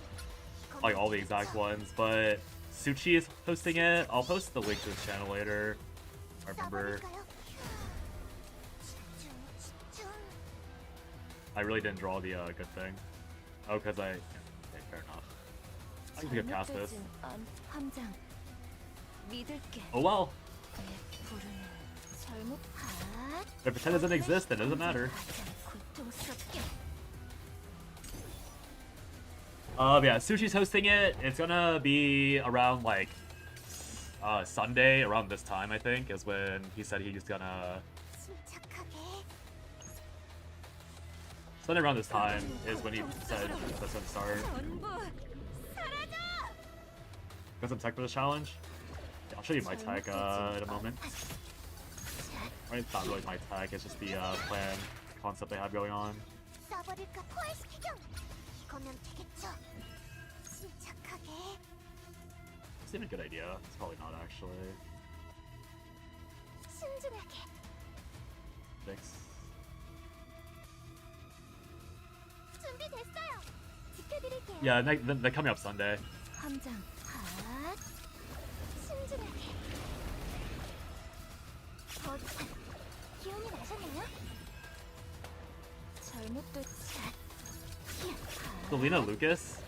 Like, all the exact ones, but Suchi is hosting it. I'll post the link to his channel later. I remember. 써버릴까요? 집중. I really didn't draw the good thing. Oh, because okay, fair enough. I can get past this. 잘못되진 함장. 믿을게. Oh well. 내 부르는 잘못. If pretend doesn't exist, then it doesn't matter. 고통스럽게. Yeah, Sushi's hosting it. It's gonna be around like Sunday, around this time, I think, is when he said he's gonna. 침착하게. Sunday around this time is when he said that's gonna start. 전부 사라져. Got some tech for this challenge? Yeah, I'll show you my tech in a moment. Right, it's not really my tech, it's just the plan concept they have going on. 써버릴까 포획시켜. 이거면 되겠죠. 침착하게. It's even a good idea. It's probably not actually. 신중하게. Thanks. 준비됐어요. 지켜드릴게요. Yeah, they're coming up Sunday. 함장. 신중하게. 기운이 나셨나요? 잘못됐지. Selena Lucas?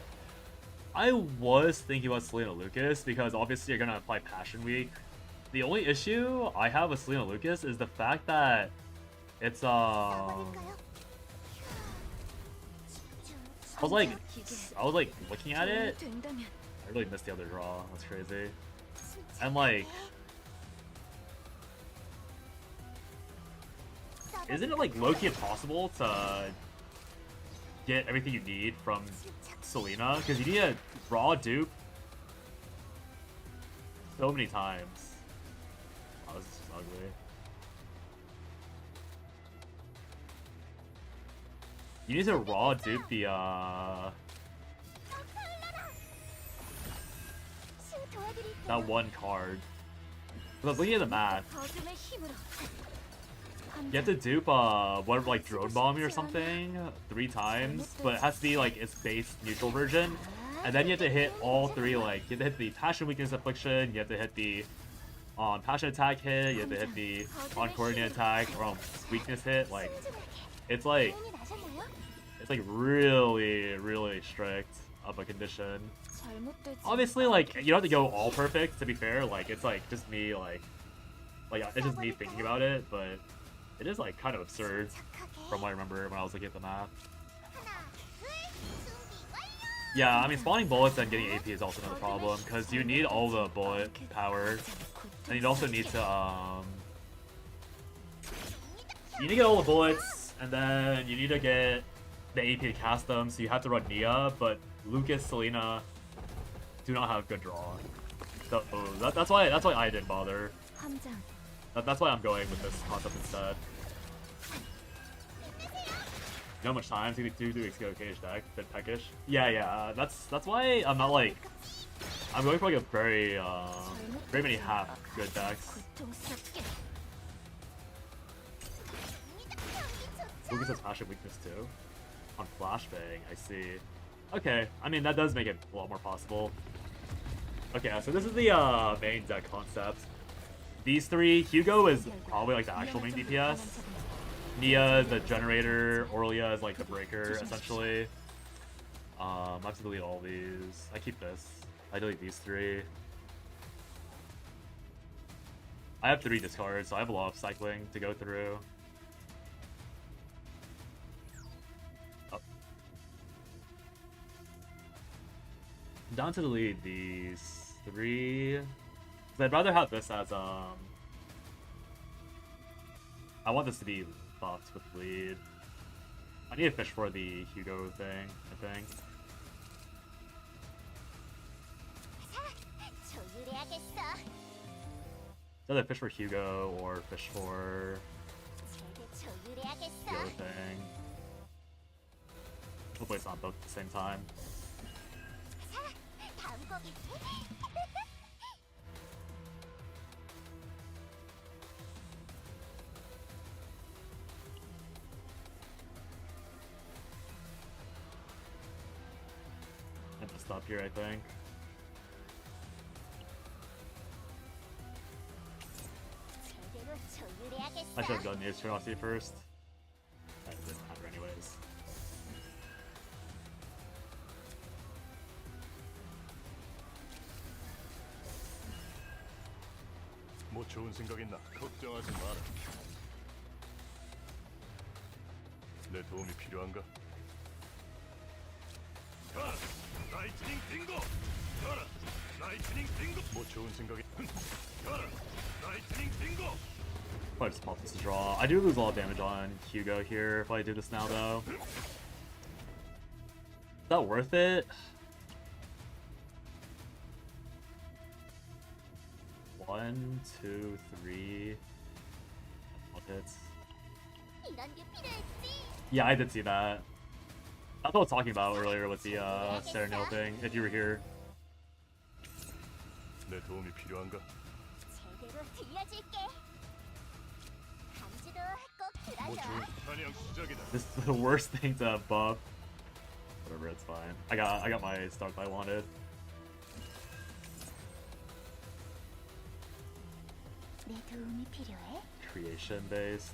I was thinking about Selena Lucas because obviously you're gonna apply Passion Week. The only issue I have with Selena Lucas is the fact that it's 써버릴까요? 집중. I was like looking at it. 된다면 I really missed the other draw. That's crazy. And like, isn't it like low-key impossible to get everything you need from Selena? Because you need a raw dupe so many times. Oh, this is just ugly. You need to raw dupe the that one card. Because I was looking at the math. 어둠의 힘으로. You have to dupe what, like drone bombing or something 3 times, but it has to be like its base neutral version, and then you have to hit all 3. Like you have to hit the passion weakness affliction, you have to hit the passion attack hit, you have to hit the on coordinate attack or weakness hit. Like it's like really strict of a condition. 잘못됐지. Obviously, like you don't have to go all perfect. To be fair, like it's like just me like it's just me thinking about it, but it is like kind of absurd from what I remember when I was looking at the map. Yeah, I mean spawning bullets and getting AP is also another problem because you need all the bullet power, and you also need to you need to get all the bullets, and then you need to get the AP to cast them. So you have to run Nia, but Lucas, Selena do not have good draw. So that's why I didn't bother. 함장. That's why I'm going with this concept instead. know how much time to do the Exo Cage deck, bit peckish. Yeah, that's why I'm not like I'm going for like a very many half good decks. Lucas has passion weakness too. On flashbang, I see. Okay, I mean that does make it a lot more possible. Okay, so this is the main deck concept. These three, Hugo is probably like the actual main DPS. Nia is the generator, Aurelia is like the breaker, essentially. I have to delete all these. I keep this. I delete these three. I have 3 discards, so I have a lot of cycling to go through. Oh. I'm down to delete these 3. 'Cause I'd rather have this as I want this to be buffed with bleed. I need to fish for the Hugo thing, I think. Either fish for Hugo or fish for the other thing. Hopefully it's not both at the same time. I messed up here, I think. I should have done Neo's Curiosity first. That didn't matter anyways. 뭐 좋은 생각 있나? 걱정하지 마라. 내 도움이 필요한가? 가라! 라이트닝 빙고! 가라! 라이트닝 빙고! 뭐 좋은 생각이... 가라! 라이트닝 빙고! Probably just pop this to draw. I do lose a lot of damage on Hugo here if I do this now, though. Is that worth it? One, two, three. Hits. Yeah, I did see that. That's what I was talking about earlier with the Serenil thing, if you were here. 내 도움이 필요한가? 뭐 좋은 사냥 시작이다. This is the worst thing to buff. Whatever, it's fine. I got my start that I wanted. Creation based.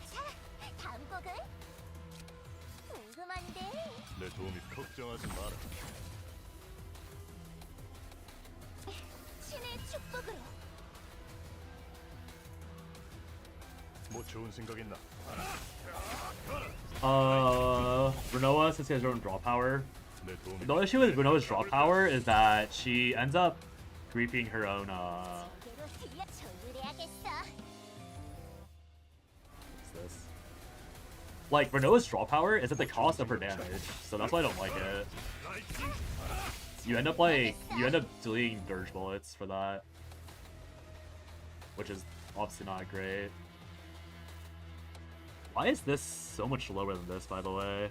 내 도움이 걱정하지 마라. 뭐 좋은 생각 있나? Renoa, since he has her own draw power. 내 도움이 The issue with Renoa's draw power is that she ends up creeping her own what's this? Like Renoa's draw power is at the cost of her damage, so that's why I don't like it. You end up deleting Dirge bullets for that, which is obviously not great. Why is this so much lower than this, by the way?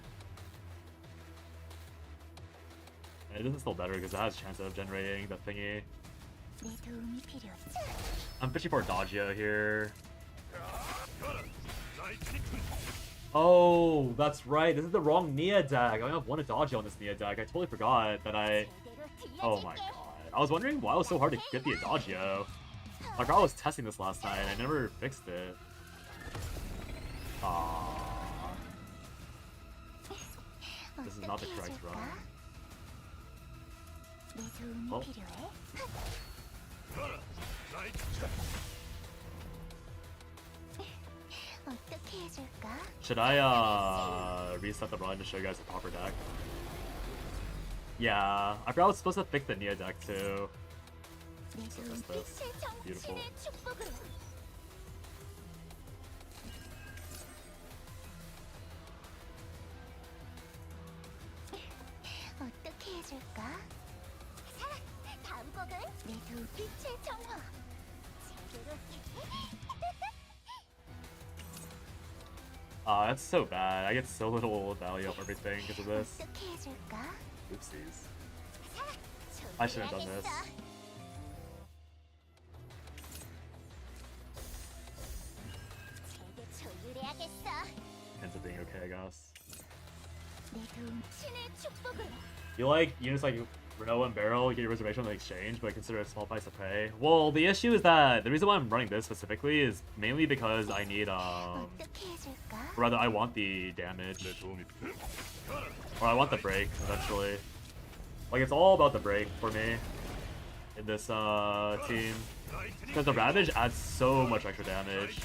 It isn't still better because it has a chance of generating the thingy. I'm fishing for Adagio here. Oh, that's right. This is the wrong Nia deck. I only have one Adagio on this Nia deck. I totally forgot that I... Oh my god. I was wondering why it was so hard to get the Adagio. Like, I was testing this last night and I never fixed it. Aww. This is not the correct run. Oh. Should I reset the run to show you guys the proper deck? Yeah, I forgot I was supposed to pick the Nia deck too. So that's this. Beautiful. That's so bad. I get so little value of everything because of this. 어떻게 해줄까? Oopsies. I shouldn't have done this. 제게 조율해야겠어. Ends up being okay, I guess. 내 도움 신의 축복을. You just like Renault and Barrel, you get your reservation on the exchange, but consider it a small price to pay. Well, the issue is that the reason why I'm running this specifically is mainly because I need 어떻게 해줄까? rather I want the damage, 내 도움이 필요해. 가라. or I want the break eventually. Like it's all about the break for me in this team, because the Ravage adds so much extra damage.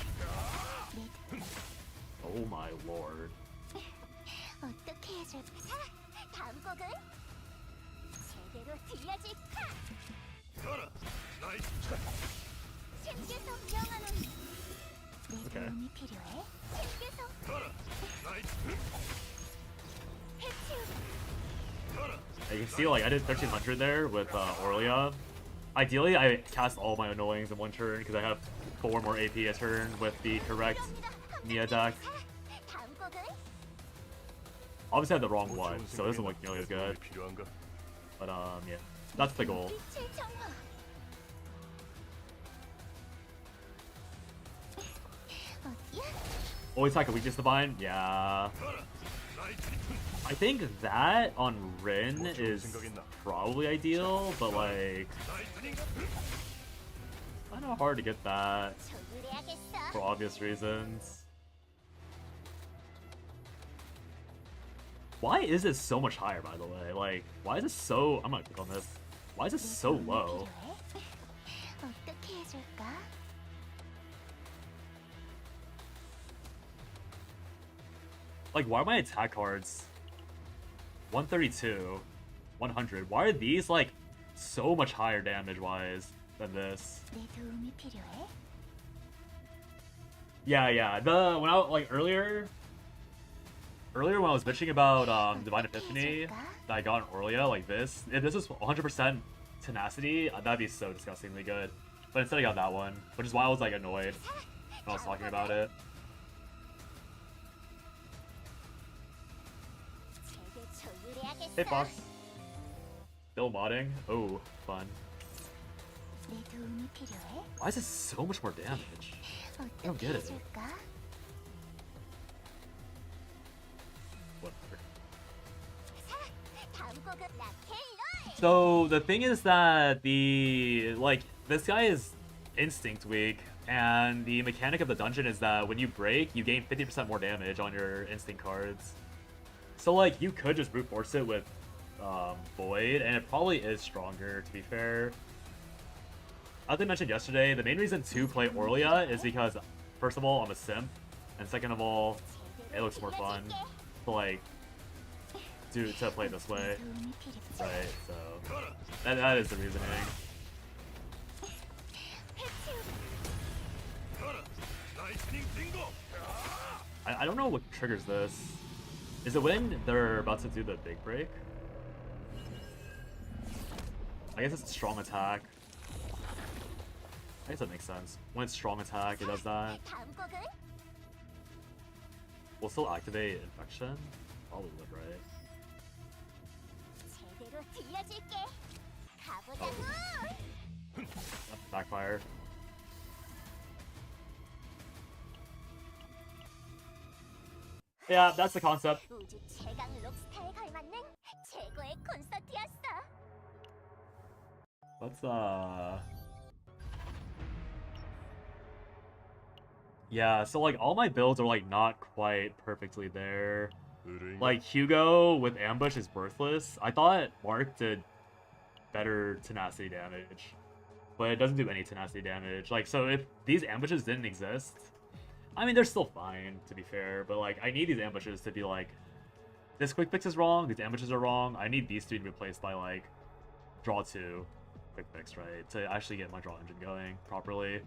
Oh my lord. 어떻게 해줄까? 다음 곡은 제대로 들려줄까? 가라. 나이스. 신께서 명하노니. 내 오케이. 도움이 필요해? 신께서 가라. 나이스. 해치우. 가라. You can see like I did 1300 there with Aurelia. Ideally, I cast all my annoyings in one turn because I have 4 more AP a turn with the correct Mia deck. 다음 곡은 Obviously, I had the wrong 뭐 one, 좋은 so it doesn't look 생각이나 nearly as 내 good. 도움이 필요한가? But yeah, that's the goal. 빛의 정화. 어디야? Always attack a weakness divine. Yeah, 가라. 나이스. I think that on Rin is probably ideal, but like 나이스닝. kind of hard to get that 조율해야겠어. for obvious reasons. Why is it so much higher, by the way? Like, why is it so... I'm gonna click on this. Why is it so low? 어떻게 해줄까? Like, why are my attack cards 132, 100? Why are these, like, so much higher damage-wise than this? 내 도움이 필요해? Yeah. When I, like, earlier when I was bitching about Divine Epiphany that I got in Aurelia, like this, if this was 100% tenacity, that'd be so disgustingly good. But instead I got that one, which is why I was, like, annoyed when I was talking about it. 제게 조율해야겠어. Hey, Fox. Still modding? Oh, fun. 내 도움이 필요해? Why is it so much more damage? don't 어떻게 get it. 해줄까? Whatever. 다음 곡은 락앤롤. So the thing is that this guy is instinct weak, and the mechanic of the dungeon is that when you break, you gain 50% more damage on your instinct cards. So like you could just brute force it with Void, and it probably is stronger to be fair. As I mentioned yesterday, the main reason to play Aurelia is because first of all I'm a simp, and second of all it looks more fun to like to play this way. 도움이 필요해. Right, so 가라. that is the reasoning. 해치우. 가라. 나이스닝 빙고. I don't know what triggers this. Is it when they're about to do the big break? I guess it's strong attack. I guess that makes sense. When it's strong attack, it does that. 다음 곡은 We'll still activate infection? Probably would, right? 제대로 들려줄게. 가보자고. Backfire. Yeah, that's the concept. 우주 최강 록스타에 걸맞는 최고의 콘서트였어. Let's yeah, so like all my builds are like not quite perfectly there. 의뢰인가? Like Hugo with ambush is worthless. I thought Mark did better tenacity damage, but it doesn't do any tenacity damage. Like, so if these ambushes didn't exist, I mean, they're still fine to be fair, but like I need these ambushes to be like, this quick fix is wrong, these ambushes are wrong. I need these two to be replaced by like draw 2 quick fix, right, to actually get my draw engine going properly.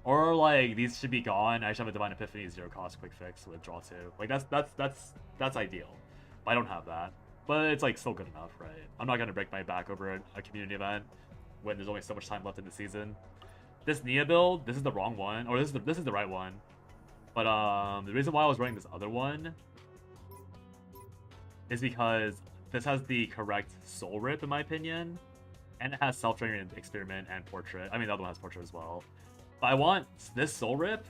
Or like these should be gone. I should have a Divine Epiphany 0 cost quick fix with draw 2. Like that's ideal. But I don't have that. But it's like still good enough, right? I'm not gonna break my back over a community event when there's only so much time left in the season. This Nia build, this is the wrong one, or this is the right one. But the reason why I was running this other one is because this has the correct Soul Rip in my opinion, and it has Self-Draining Experiment and Portrait. I mean, the other one has Portrait as well. But I want this Soul Rip,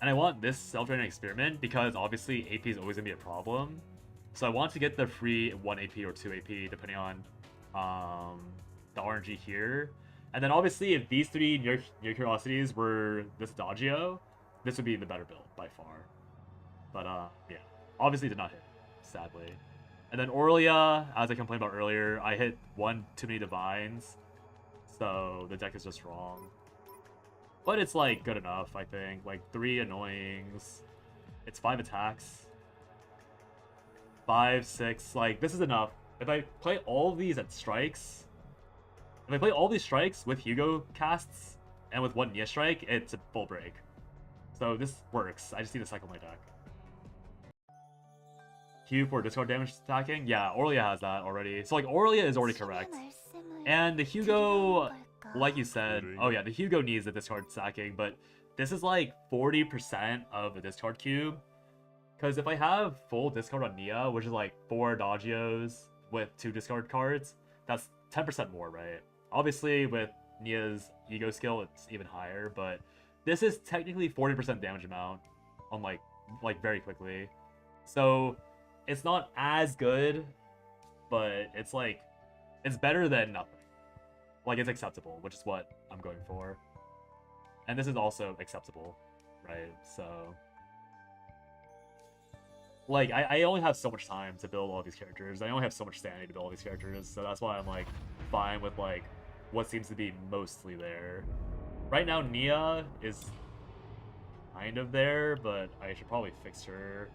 and I want this Self-Draining Experiment because obviously AP is always gonna be a problem. So I want to get the free 1 AP or 2 AP depending on the RNG here. And then obviously if these three Near Curiosities were this Adagio, this would be the better build by far. But yeah, obviously did not hit, sadly. And then Aurelia, as I complained about earlier, I hit one too many Divines, so the deck is just wrong. But it's like good enough, I think. Like 3 Annoyings, it's 5 attacks, 5, 6. Like this is enough. If I play all of these at strikes, if I play all these strikes with Hugo casts and with 1 Nia strike, it's a full break. So this works. I just need to cycle my deck. Q for discard damage stacking? Yeah, Aurelia has that already. So like Aurelia is already correct. And the Hugo, like you said, oh yeah, the Hugo needs the discard stacking, but this is like 40% of the discard cube. Because if I have full discard on Nia, which is like 4 Adagios with 2 discard cards, that's 10% more, right? Obviously with Nia's ego skill, it's even higher, but this is technically 40% damage amount on like very quickly. So it's not as good, but it's like, it's better than nothing. Like it's acceptable, which is what I'm going for. And this is also acceptable, right? So like I only have so much time to build all these characters. I only have so much sanity to build all these characters, so that's why I'm like fine with like what seems to be mostly there. Right now Nia is kind of there, but I should probably fix her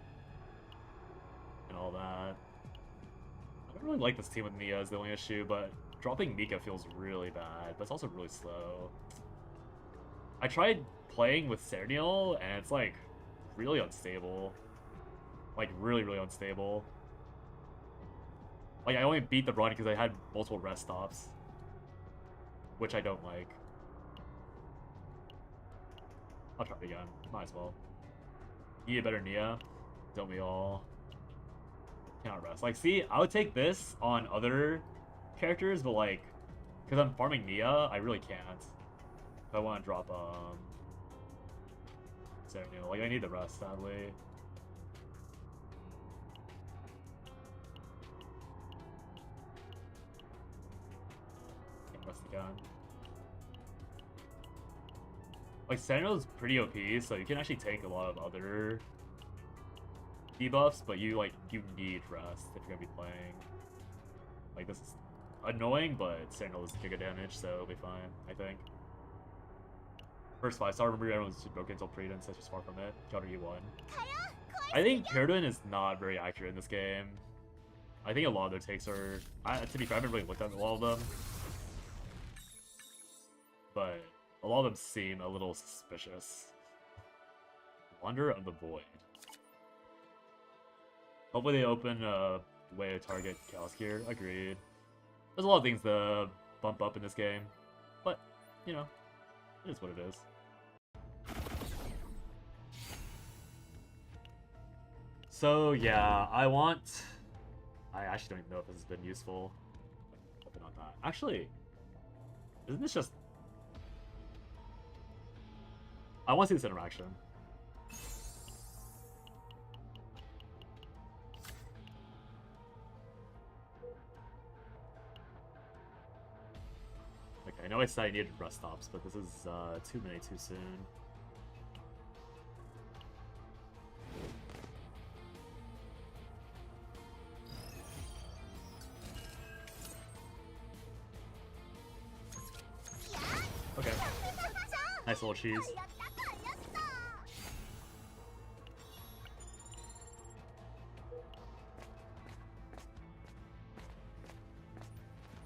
and all that. I don't really like this team with Nia is the only issue, but dropping Mika feels really bad, but it's also really slow. I tried playing with Serniel, and it's like really unstable. Like really, really unstable. Like I only beat the run because I had multiple rest stops, which I don't like. I'll try it again. Might as well. Need a better Nia. Don't we all? Cannot rest. Like, see, I would take this on other characters, but like, because I'm farming Nia, I really can't. If I want to drop Serniel, like I need the rest, sadly. Can't rest again. Like Serniel is pretty OP, so you can actually take a lot of other debuffs, but you need rest if you're gonna be playing. Like this is annoying, but Serniel is giga damage, so it'll be fine, I think. First 5-star, remember everyone's broken until Predence, that's just far from it. Counter E1. I think Pyridon is not very accurate in this game. I think a lot of their takes are, to be fair, I haven't really looked at a lot of them. But a lot of them seem a little suspicious. Wanderer of the Void. Hopefully they open a way to target Chaos Gear. Agreed. There's a lot of things to bump up in this game. But, you know, it is what it is. So yeah, I actually don't even know if this has been useful. Hoping on that. Actually, isn't this just... I want to see this interaction. Okay, I know I said I needed rest stops, but this is too many too soon. Okay. Nice little cheese.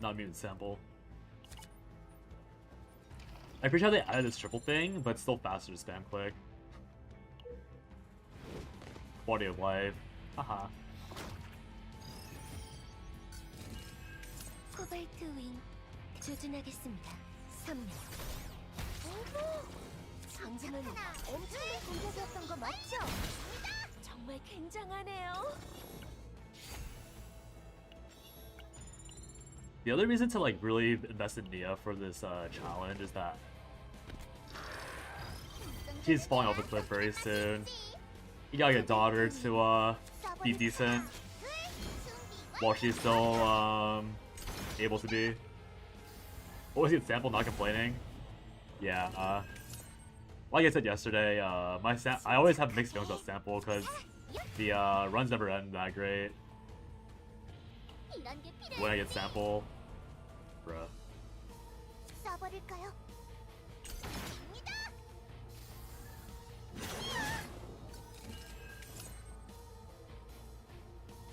Not mutant sample. I appreciate how they added this triple thing, but it's still faster to spam click. Quality of life. Haha. 코발트 윙 조준하겠습니다. 3명. 어머, 방금은 엄청난 공격이었던 거 맞죠? 정말 굉장하네요. The other reason to like really invest in Nia for this challenge is that she's falling off the cliff very soon. You gotta get daughter to be decent while she's still able to be. What was the example? Not complaining. Yeah. Like I said yesterday, I always have mixed feelings about sample because the runs never end that great when I get sample. Bruh. 써버릴까요?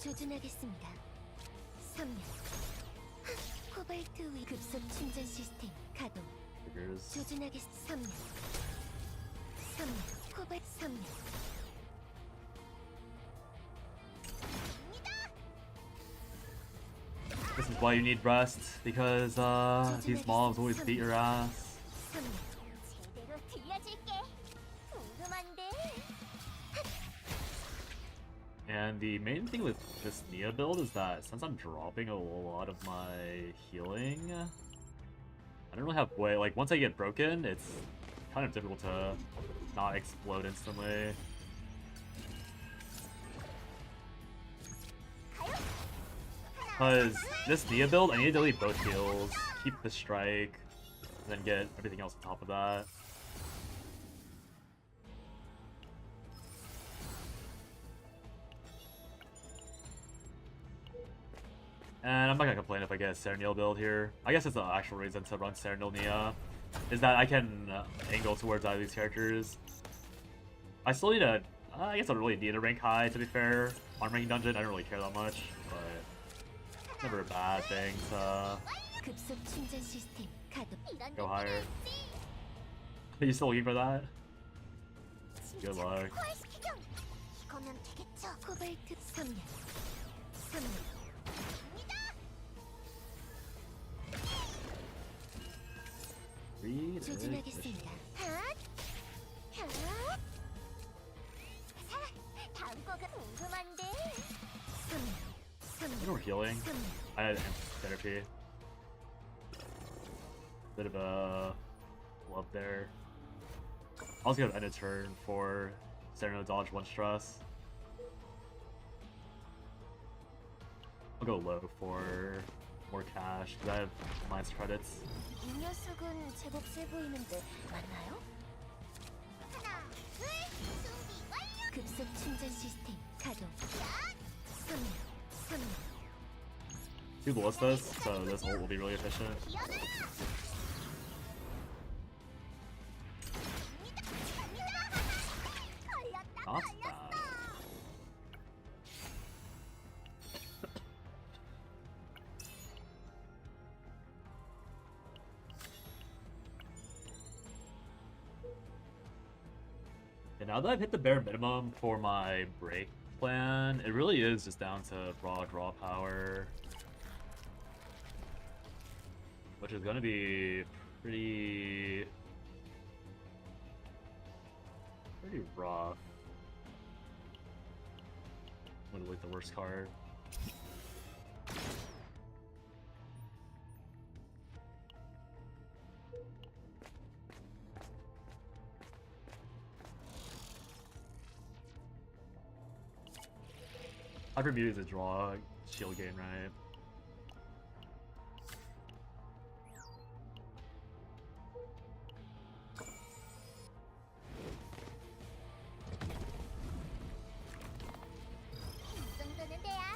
조준하겠습니다. 3명. 코발트 위 급속 충전 시스템 가동. Figures. 조준하겠습니다. 3명. 3명. 코발 3명. This is why you need rest, because these mobs always beat your ass. 3명. 제대로 들려줄게. 궁금한데. And the main thing with this Nia build is that since I'm dropping a lot of my healing, I don't really have way. Like once I get broken, it's kind of difficult to not explode instantly. Because this Nia build, I need to delete both heals, keep the strike, and then get everything else on top of that. And I'm not gonna complain if I get a Serenil build here. I guess it's the actual reason to run Serenil Nia, is that I can angle towards either of these characters. I still need a, I guess I don't really need a rank high to be fair. On ranking dungeon, I don't really care that much, but it's never a bad thing to 급속 충전 시스템 가동. go higher. Are you still looking for that? Good luck. 이거면 되겠죠? 코발트 3명. 3명. Read it. 조준하겠습니다. 다음 거가 궁금한데. 3명. 3명. You were healing. 3명. I had therapy. Bit of a love there. I was gonna end a turn for Serenil dodge one stress. I'll go low for more cash because I have minus credits. 이 녀석은 제법 세 보이는데 맞나요? 하나, 둘, 준비 완료. 급속 충전 시스템 가동. 3명. 3명. 2 ballistas, so this ult will be really efficient. Not bad. And now that I've hit the bare minimum for my break plan, it really is just down to raw draw power, which is gonna be pretty rough. I'm gonna look the worst card. Hyper Mute is a draw shield gain, right?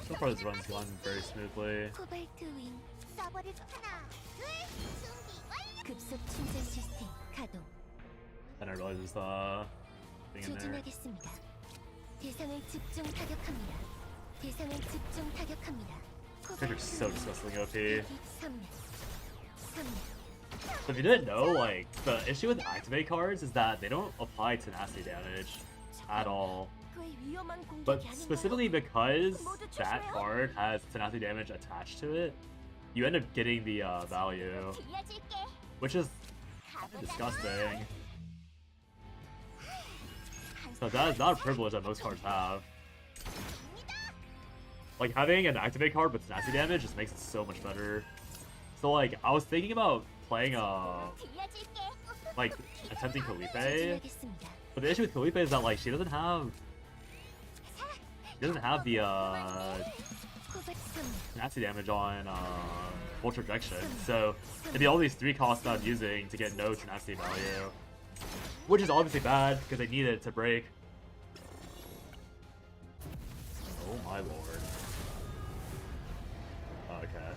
So far this run's gone very smoothly. 코발트 윙. 써버릴 하나, 둘, 준비 완료. 급속 충전 시스템 가동. And I realize there's the thing in there. 조준하겠습니다. 대상을 집중 타격합니다. 대상을 집중 타격합니다. They're so disgustingly OP. 3명. 3명. So if you didn't know, like, the issue with activate cards is that they don't apply tenacity damage at all. But specifically because that card has tenacity damage attached to it, you end up getting the value, which is disgusting. So that is not a privilege that most cards have. Like, having an activate card with tenacity damage just makes it so much better. So, like, I was thinking about playing, like, attempting Khalife. But the issue with Khalife is that, like, she doesn't have the, tenacity damage on, Vulture Injection. So, it'd be all these 3 costs that I'm using to get no tenacity value. Which is obviously bad, because I need it to break. Oh my lord. Okay.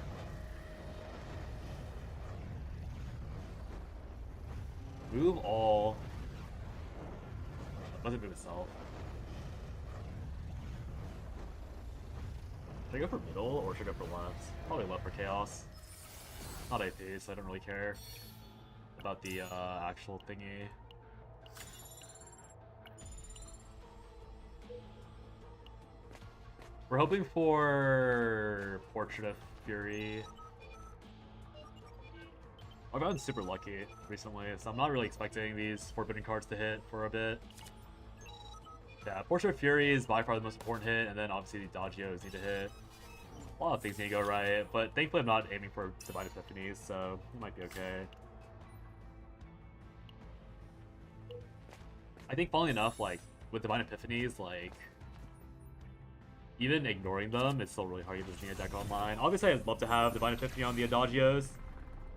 Move all. Doesn't move itself. Should I go for middle or should I go for left? Probably left for chaos. Not AP, so I don't really care about the actual thingy. We're hoping for Portrait of Fury. I've gotten super lucky recently, so I'm not really expecting these Forbidden cards to hit for a bit. Yeah, Portrait of Fury is by far the most important hit, and then obviously the Dagios need to hit. A lot of things need to go right, but thankfully I'm not aiming for Divine Epiphanies, so it might be okay. I think funnily enough, like, with Divine Epiphanies, like, even ignoring them, it's still really hard to get this Nia deck online. Obviously, I'd love to have Divine Epiphany on the Adagios,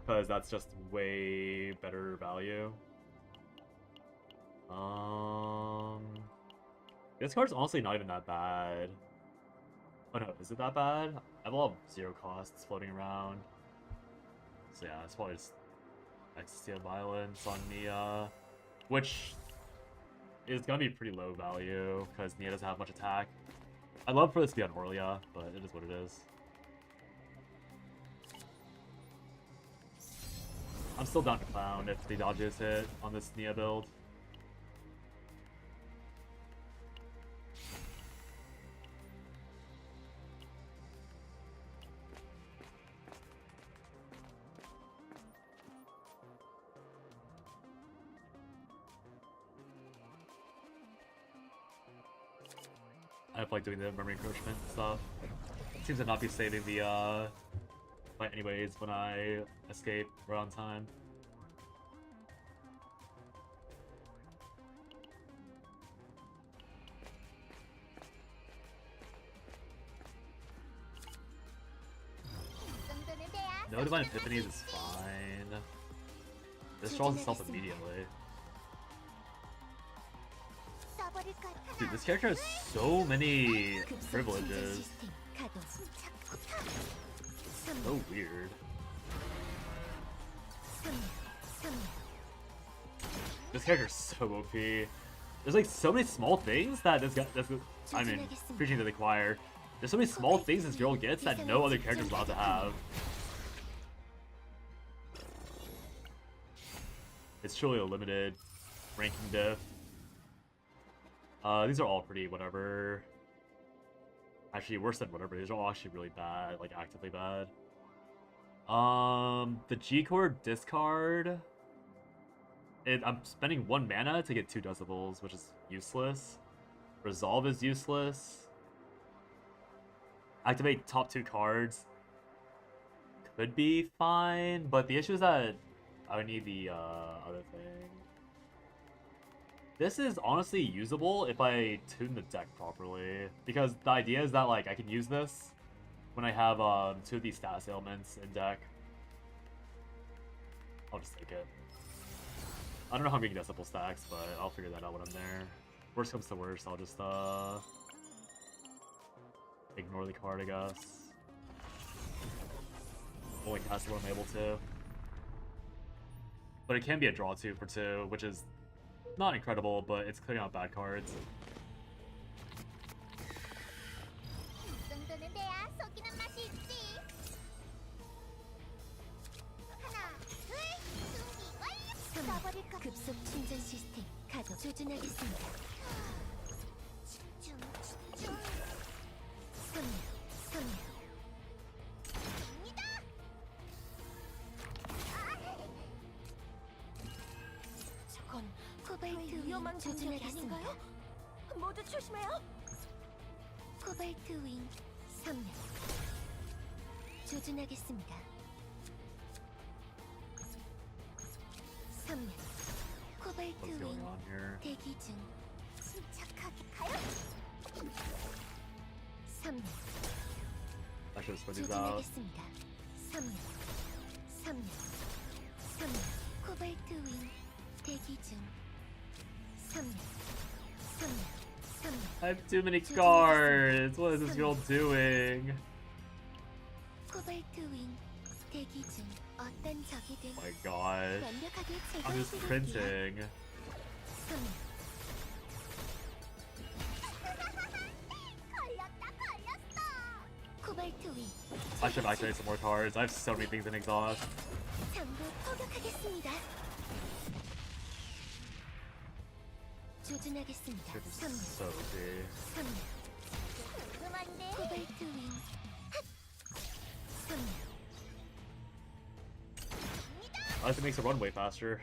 because that's just way better value. This card's honestly not even that bad. Oh no, is it that bad? I have a lot of 0 costs floating around. So yeah, it's probably just Ecstasy of Violence on Nia, which is gonna be pretty low value, because Nia doesn't have much attack. I'd love for this to be on Aurelia, but it is what it is. I'm still down to clown if the dodges hit on this Nia build. I like doing the memory encroachment stuff. Seems to not be saving the fight anyways when I escape right on time. No Divine Epiphanies is fine. This draws itself immediately. Dude, this character has so many privileges. So weird. This character's so OP. There's like so many small things that this guy, I mean, preaching to the choir. There's so many small things this girl gets that no other character's allowed to have. It's truly a limited ranking diff. These are all pretty whatever. Actually, worse than whatever. These are all actually really bad, like actively bad. The G-Core discard. I'm spending 1 mana to get 2 Decibels, which is useless. Resolve is useless. Activate top 2 cards. Could be fine, but the issue is that I would need the other thing. This is honestly usable if I tune the deck properly, because the idea is that like I can use this when I have 2 of these status ailments in deck. I'll just take it. I don't know how I'm getting decibel stacks, but I'll figure that out when I'm there. Worst comes to worst, I'll just ignore the card, I guess. Only cast it when I'm able to. But it can be a draw 2 for 2, which is not incredible, but it's clearing out bad cards. 급속 충전 시스템 가동. 조준하겠습니다. 집중. 선멸. 저건 코바이트 위험한 공격 아닌가요? 모두 조심해요. 코발트 윙 3명. 조준하겠습니다. 3명. 코발트 What's going 윙 on here? 대기 중. 침착하게 가요. 3명. I should switch these out. 조준하겠습니다. 3명. 3명. 3명. 코발트 윙 대기 중. 3명. 3명. 3명. I have too many cards. What is this girl doing? 코발트 윙 대기 중. 어떤 적이든 Oh my god. 완벽하게 I'm just 제거해드릴게요. printing. 3명. 걸렸다 걸렸어. 코발트 윙. I should activate some more cards. I have so many things in exhaust. 전부 포격하겠습니다. 조준하겠습니다. This is 3명. so OP. 3명. 궁금한데. 코발트 윙. 3명. I guess it makes the run way faster.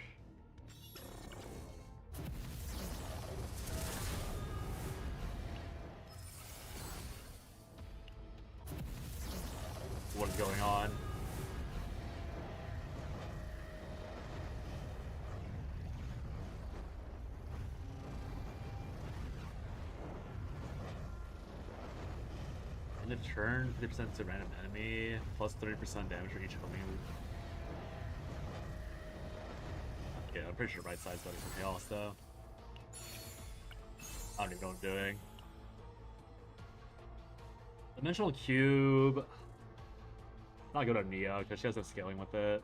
What is going on? In a turn, 50% to random enemy, plus 30% damage for each homing. Yeah, I'm pretty sure right side's better for chaos though. I don't even know what I'm doing. Dimensional Cube. Not good on Nia because she has no scaling with it.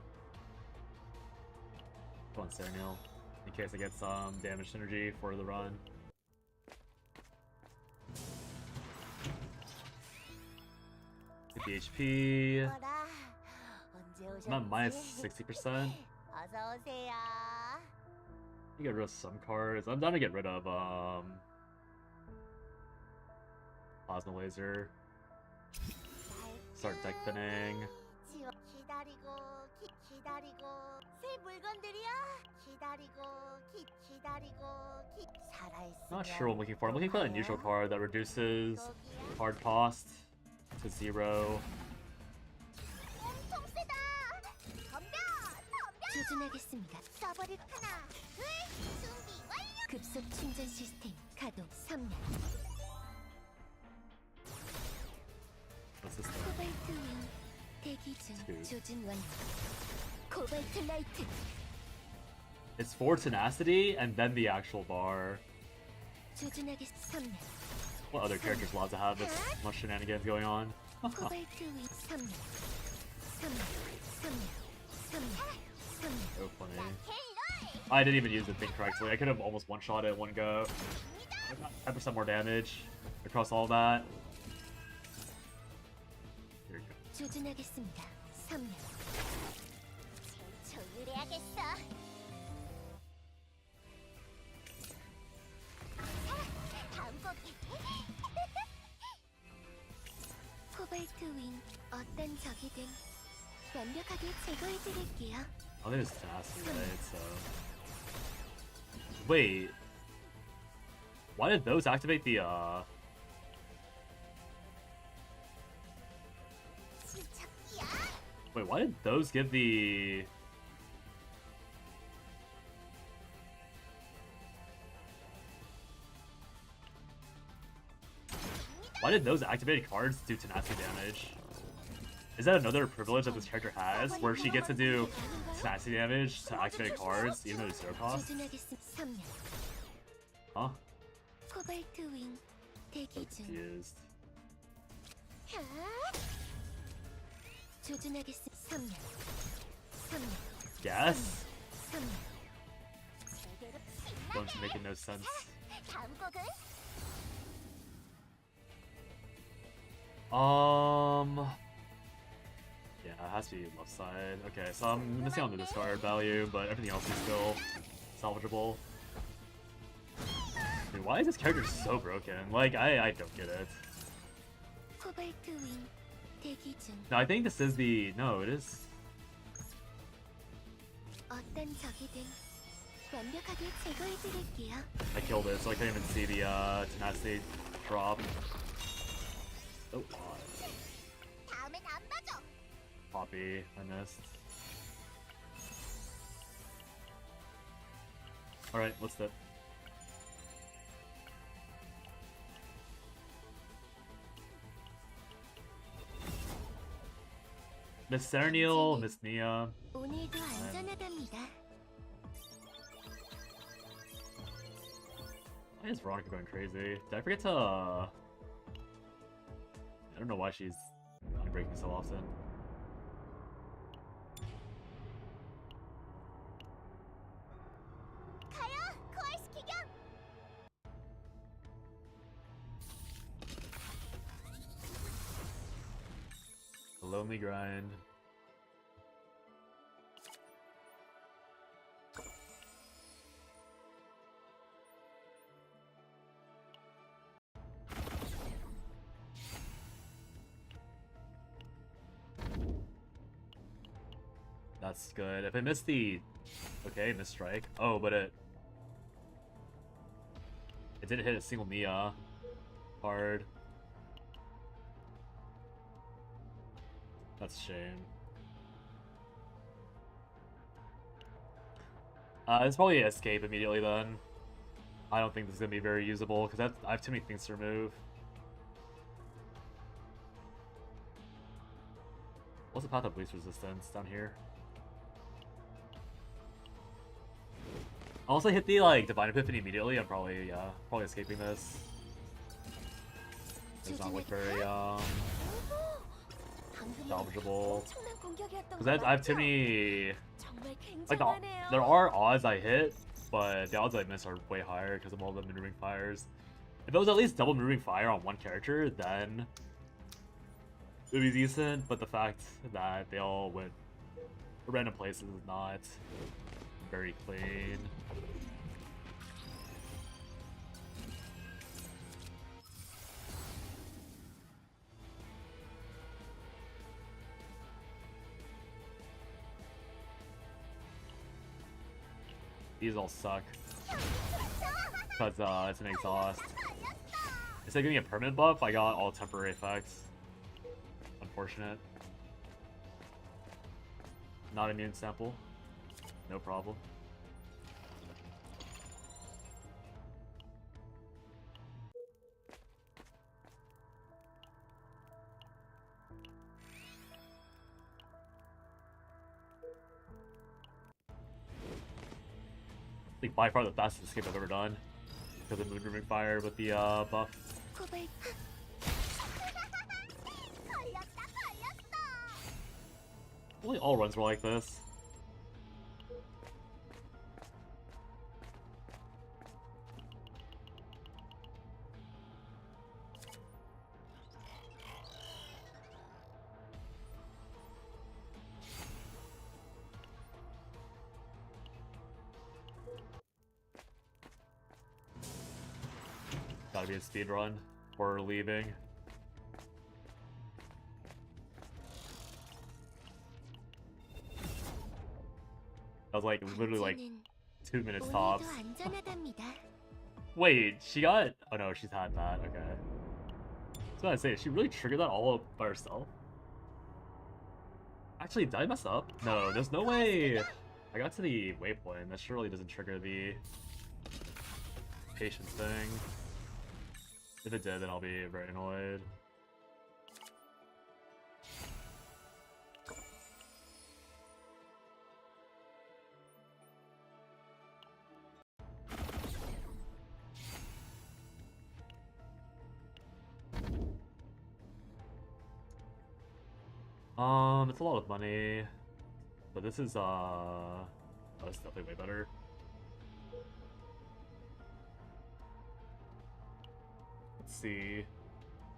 Go on Samuel, in case I get some damage synergy for the run. Get the HP. 어라. 언제 오셨지? I'm at minus 60%. 어서 오세요. You get rid of some cards. I'm down to get rid of Plasma Laser. Start deck thinning. 기다리고 기다리고 새 물건들이야. 기다리고 기다리고 살아있으면 Not sure what I'm looking for. I'm looking for that neutral card that reduces 여기야. card cost to 0. 엄청 세다. 덤벼 덤벼. 조준하겠습니다. 써버릴 하나 둘 준비 완료. 급속 충전 시스템 가동 3명. What's this thing? 코발트 윙 대기 중. Two. 조준 완료. 코발트 라이트. It's for tenacity and then the actual bar. 조준하겠 3명. What other characters allowed to have this much shenanigans going on? 코발트 윙 3명. 3명. 3명. 3명. 3명. So funny. I didn't even use the thing correctly. I could have almost one-shot it in one go. 10% more damage across all that. Here we go. 조준하겠습니다. 3명. 조율해야겠어. 다음 곡. 코발트 윙 어떤 적이든 완벽하게 제거해드릴게요. I think it's tenacity, right? So. Wait. Why did those activate the 침착이야. Wait, why did those give the Why did those activated cards do tenacity damage? Is that another privilege that this character has, where she gets to do tenacity damage to activated cards, even though it's zero cost? 조준하겠습니다. 3명. Huh? 코발트 윙 대기 중. Confused. 조준하겠습니다. 3명. 3명. Yes? 3명. Don't make no sense. 다음 곡은 Yeah, it has to be left side. Okay, so I'm missing on the discard value, but everything else is still salvageable. Dude, why is this character so broken? Like, I don't get it. 코발트 윙 대기 중. No, I think this is the... No, it is... 어떤 적이든 완벽하게 제거해드릴게요. I killed it, so I couldn't even see the tenacity drop. Oh, 다음엔 안 봐줘. Poppy, I missed. Alright, what's that? Miss Cernial, Miss Nia. 오늘도 안전하답니다. Why is Veronica going crazy? Did I forget to... I don't know why she's breaking so often. 가요, 코알스키경. The lonely grind. That's good. If I missed the... Okay, missed strike. Oh, but it didn't hit a single Nia. Hard. That's a shame. It's probably escape immediately then. I don't think this is gonna be very usable because I have too many things to remove. What's the path of least resistance down here? Also hit the like Divine Epiphany immediately. I'm probably escaping this. It's not like very salvageable. Because I have too many. Like there are odds I hit, but the odds I miss are way higher because of all the maneuvering fires. If it was at least double maneuvering fire on one character, then it would be decent. But the fact that they all went random places is not very clean. These all suck. Because it's an exhaust. Instead of getting a permanent buff, I got all temporary effects. Unfortunate. Not immune sample. No problem. I think by far the fastest escape I've ever done. Because of Moon Ring Fire with the buff. 코발. Really all runs were like this. Gotta be a speed run for leaving. That was like literally like 2 minutes tops. 오늘도 안전하답니다. Wait, she got... Oh no, she's had that, okay. So I say, she really triggered that all by herself? Actually, did I mess up? No, there's no way. I got to the waypoint. That surely doesn't trigger the patience thing. If it did, then I'll be very annoyed. It's a lot of money, but this is oh, it's definitely way better. Let's see.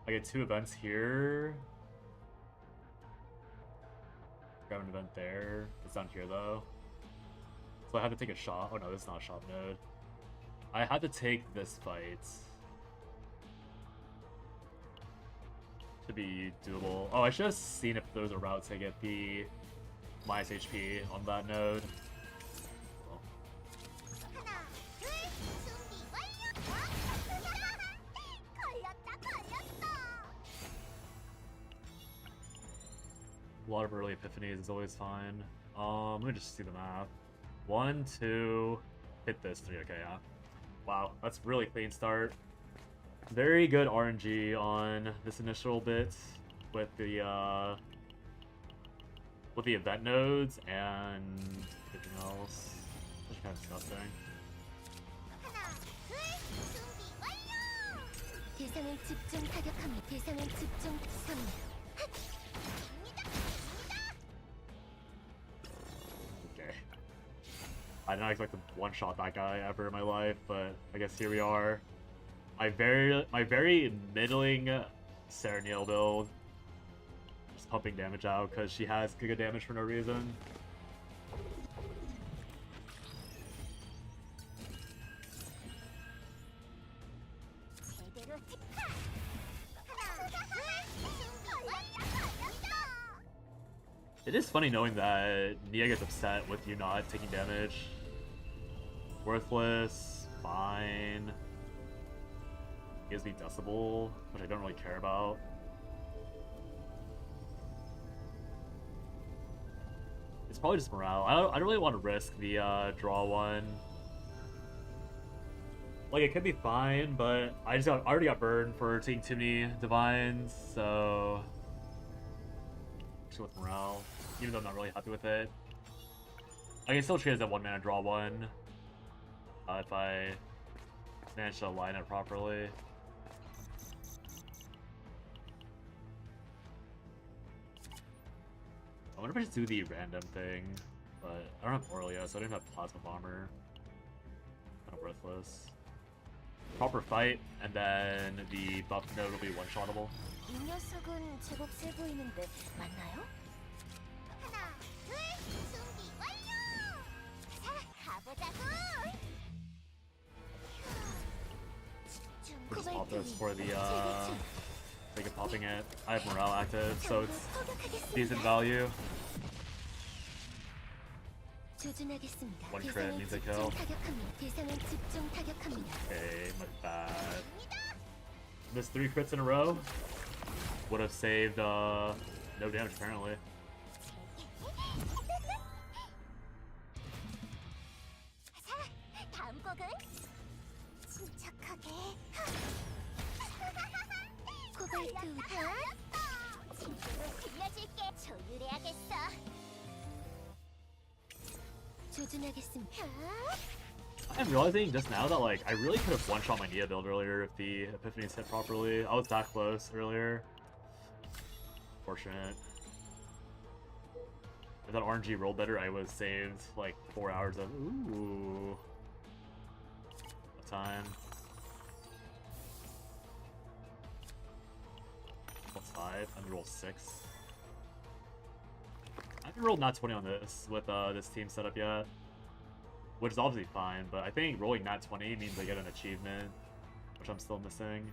I get 2 events here. Grab an event there. It's down here though. So I had to take a shot. Oh no, this is not a shot node. I had to take this fight to be doable. Oh, I should have seen if there was a route to get the minus HP on that node. Well, A lot of early epiphanies is always fine. Let me just see the math. 1, 2, hit this 3. Okay, yeah. Wow, that's really clean start. Very good RNG on this initial bit with the event nodes and everything else. That's kind of disgusting. 대상을 집중 타격합니다. 대상을 집중 삼. Okay. I did not expect to one-shot that guy ever in my life, but I guess here we are. My very middling Serenial build. Just pumping damage out because she has Giga damage for no reason. It is funny knowing that Nia gets upset with you not taking damage. Worthless, fine. Gives me Decibel, which I don't really care about. It's probably just morale. I don't really want to risk the draw one. Like, it could be fine, but I already got burned for taking too many divines, so just with morale. Even though I'm not really happy with it. I can still treat it as a 1-mana draw one. If I manage to align it properly. I wonder if I just do the random thing, but I don't have Aurelia, so I didn't have Plasma Bomber. Kind of worthless. Proper fight, and then the buff node will be one-shottable. 이 녀석은 제법 세 보이는데 맞나요? 하나, 둘, 준비 완료! 자, 가보자고! We'll just pop this for the sake of popping it. I have morale active, so it's decent value. 조준하겠습니다. One crit means a kill. 대상을 집중 타격합니다. Okay, my bad. Missed 3 crits in a row. Would have saved no damage apparently. 자, 다음 곡은 침착하게. 코발트 우타. 진짜로 들려줄게. 조율해야겠어. 조준하겠습니다. I'm realizing just now that like I really could have one-shot my Nia build earlier if the Epiphanies hit properly. I was that close earlier. Fortunate. If that RNG rolled better, I would have saved like 4 hours of time. Plus 5. I'm gonna roll 6. I haven't rolled nat 20 on this with this team setup yet. Which is obviously fine, but I think rolling nat 20 means I get an achievement, which I'm still missing.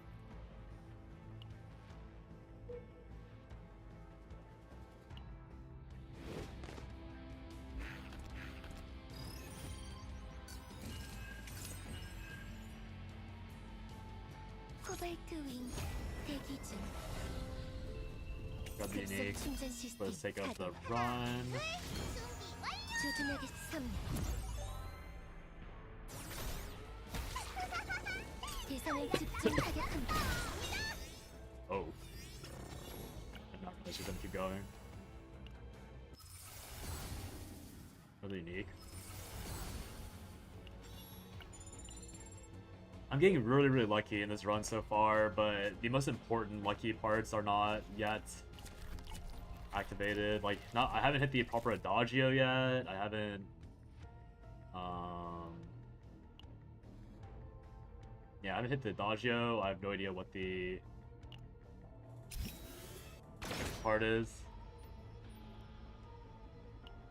코발트 윙 대기 중. Grab the unique 충전 for the 시스템 sake of the 가동. run. 조준하겠습니다. 대상을 집중 타격합니다. Oh. I'm not really sure them keep going. Really unique. I'm getting really lucky in this run so far, but the most important lucky parts are not yet activated. Like, I haven't hit the proper Adagio yet. I haven't yeah, I haven't hit the Adagio. I have no idea what the next part is.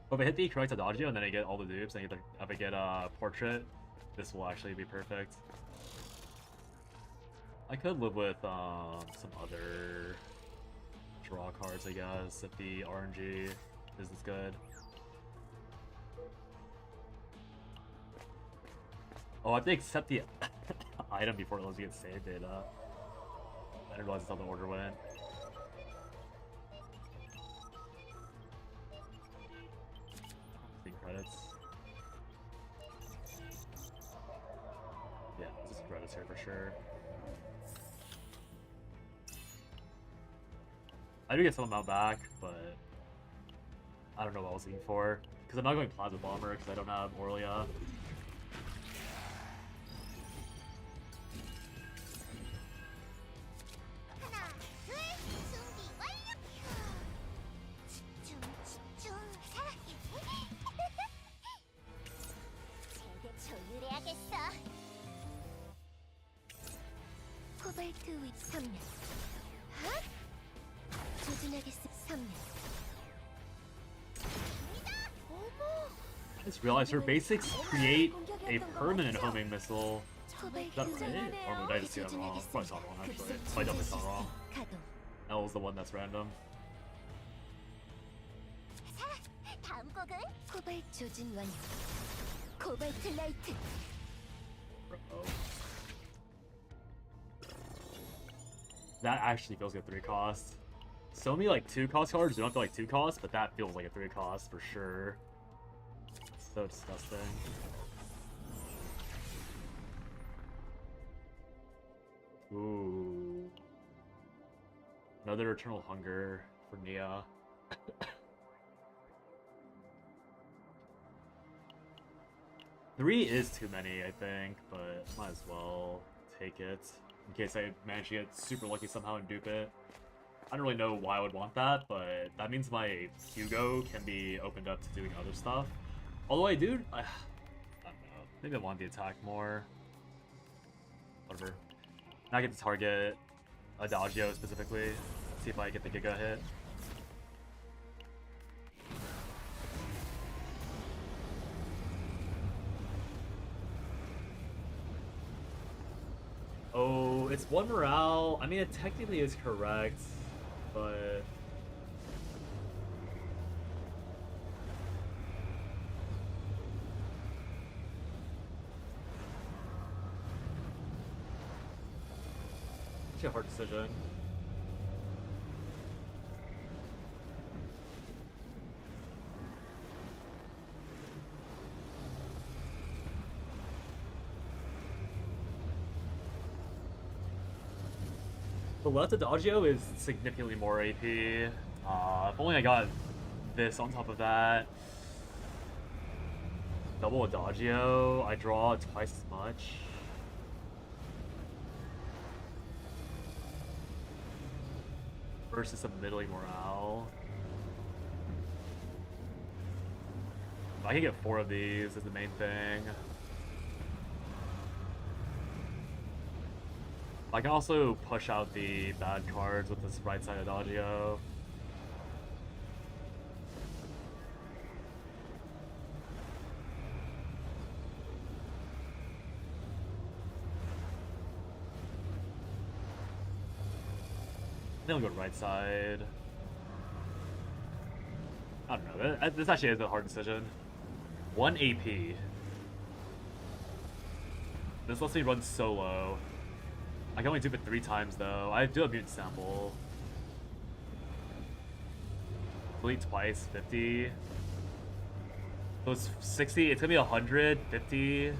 But if I hit the correct Adagio and then I get all the dupes, and if I get a Portrait, this will actually be perfect. I could live with some other draw cards, I guess, if the RNG is this good. Oh, I have to accept the item before it lets you get save data. I didn't realize that's how the order went. credits. Yeah, this is credits here for sure. I do get some amount back, but I don't know what I was looking for. Because I'm not going Plasma Bomber because I don't have Aurelia. 코발트 윗 3면 조준하겠습니다. 3면 I just realized her basics create a permanent homing missile. 코발트 That's it? Or did I just see that wrong? Probably saw it wrong actually. I definitely saw it wrong. 가동. That was the one that's random. 다음 곡은 코발트 조준 완료. 코발트 라이트. Uh-oh. That actually feels like a 3 cost. So many like 2 cost cards don't feel like 2 costs, but that feels like a 3 cost for sure. So disgusting. Ooh. Another Eternal Hunger for Nia. Three is too many, I think, but might as well take it in case I manage to get super lucky somehow and dupe it. I don't really know why I would want that, but that means my Hugo can be opened up to doing other stuff. Although I don't know. Maybe I want the attack more. Whatever. Now I get to target Adagio specifically. See if I get the Giga hit. Oh, it's 1 morale. I mean, it technically is correct, but... It's a hard decision. The left Adagio is significantly more AP. If only I got this on top of that. Double Adagio, I draw twice as much. Versus a middling morale. I can get 4 of these is the main thing. I can also push out the bad cards with this right side Adagio. Then we'll go right side. I don't know. This actually is a hard decision. 1 AP. This lets me run solo. I can only dupe it 3 times though. I do a mutant sample. Delete twice, 50. So it's 60, it's gonna be 100, 50.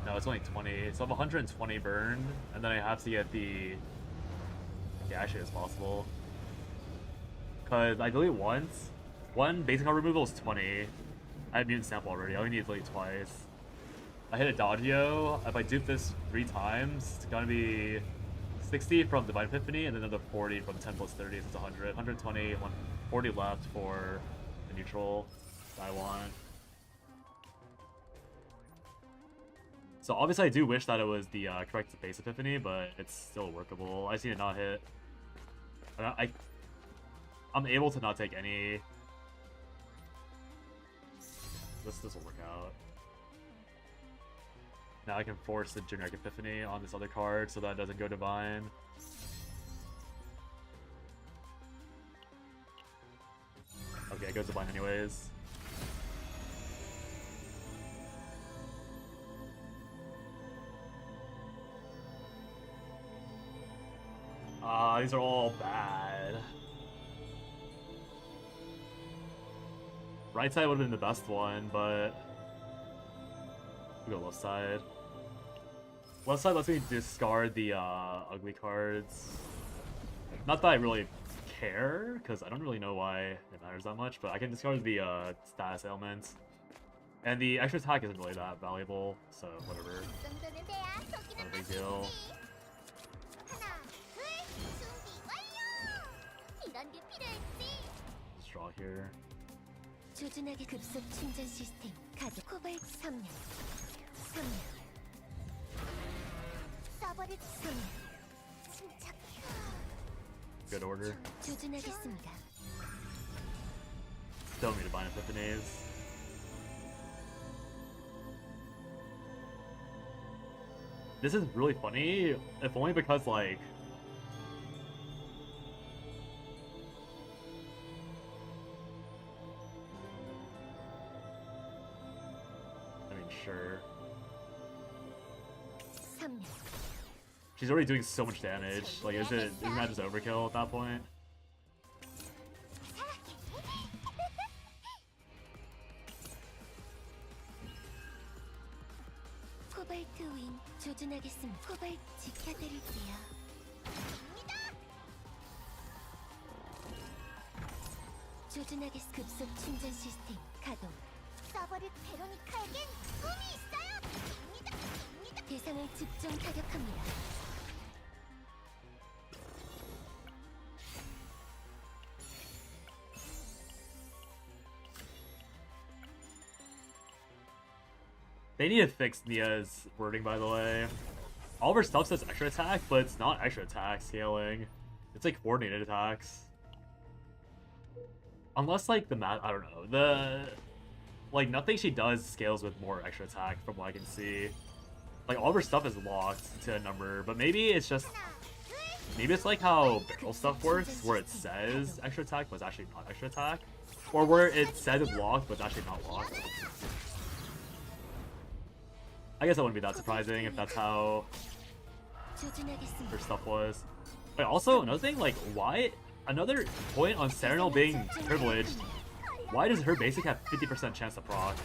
No, it's only 20. So I have 120 burned, and then I have to get the... Yeah, actually it's possible. Cause I delete once. 1 basic card removal is 20. I have mutant sample already, I only need to delete twice. I hit Adagio. If I dupe this 3 times, it's gonna be 60 from Divine Epiphany and then another 40 from 10 plus 30, so it's 100. 120, 140 left for the neutral that I want. So obviously I do wish that it was the correct base Epiphany, but it's still workable. I just need to not hit. I'm able to not take any. This will work out. Now I can force the generic Epiphany on this other card so that it doesn't go Divine. Okay, it goes Divine anyways. These are all bad. Right side would have been the best one, but we'll go left side. Left side lets me discard the ugly cards. Not that I really care, because I don't really know why it matters that much, but I can discard the status ailments. And the extra attack isn't really that valuable, so whatever. Not a big deal. Just draw here. 조준하게 급속 충전 시스템 가동. 코발트 섬유. 섬유. 서버릿 섬유. 침착해. Good order. 조준하겠습니다. Don't need to bind Epiphanies. This is really funny, if only because, like... I mean, sure. 섬유. She's already doing so much damage. Like, isn't that just overkill at that point? 코발트 윈 조준하겠습니다. 코발트 지켜드릴게요. 조준하게 급속 충전 시스템 가동. 서버릿 베로니카에겐 꿈이 있어요. 대상을 집중 타격합니다. They need to fix Nia's wording, by the way. All of her stuff says extra attack, but it's not extra attack scaling. It's like coordinated attacks. Unless, like, I don't know. Like, nothing she does scales with more extra attack from what I can see. Like, all of her stuff is locked to a number, but maybe it's just... Maybe it's like how barrel stuff works, where it says extra attack, but it's actually not extra attack. Or where it says it's locked, but it's actually not locked. I guess that wouldn't be that surprising if that's how her stuff was. But also, another thing, like, why... Another point on Serenal being privileged, why does her basic have 50% chance to proc?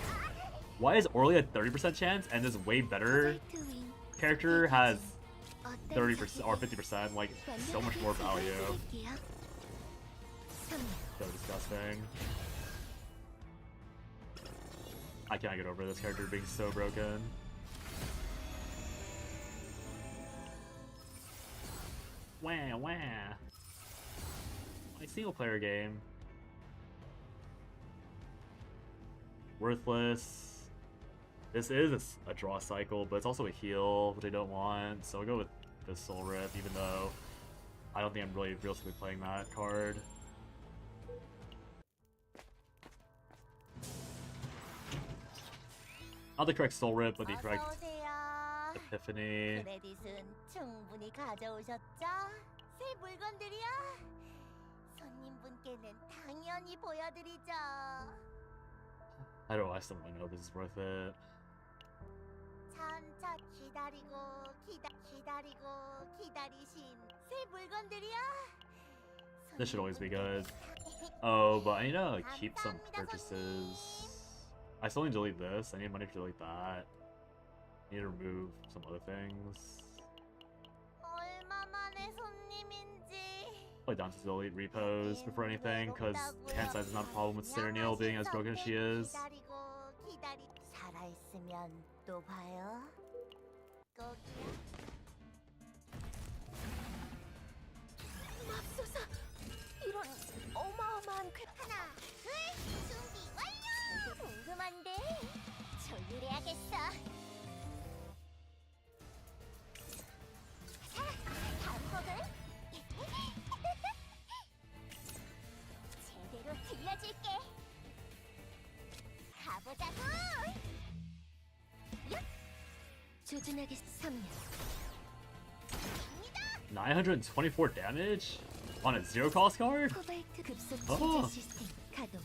Why is Orly at 30% chance and this way better character has 30% or 50%? Like, so much more value. So disgusting. I cannot get over this character being so broken. Wah wah. My single player game. Worthless. This is a draw cycle, but it's also a heal, which I don't want. So I'll go with the Soul Rip, even though I don't think I'm really realistically playing that card. Not the correct Soul Rip, but the correct Epiphany. 크레딧은 충분히 가져오셨죠? 새 물건들이요? 손님분께는 당연히 보여드리죠. I don't know, I still don't know if this is worth it. 천천 기다리신 새 물건들이요? This should always be good. Oh, but I need to keep some purchases. I still need to delete this. I need money to delete that. I need to remove some other things. 얼마만의 손님인지. Probably down to delete repos before anything, because hand size is not a problem with Serenil being as broken as she is. 살아있으면 또 봐요. 꼭이요. 맙소사! 이런 어마어마한 하나, 둘, 준비 완료! 궁금한데? 조율해야겠어. 자, 다음 곡은? 제대로 들려줄게. 가보자고! 조준하게 섬유. 924 damage? On a zero cost card? 코발트 급속 어. 충전 시스템 가동.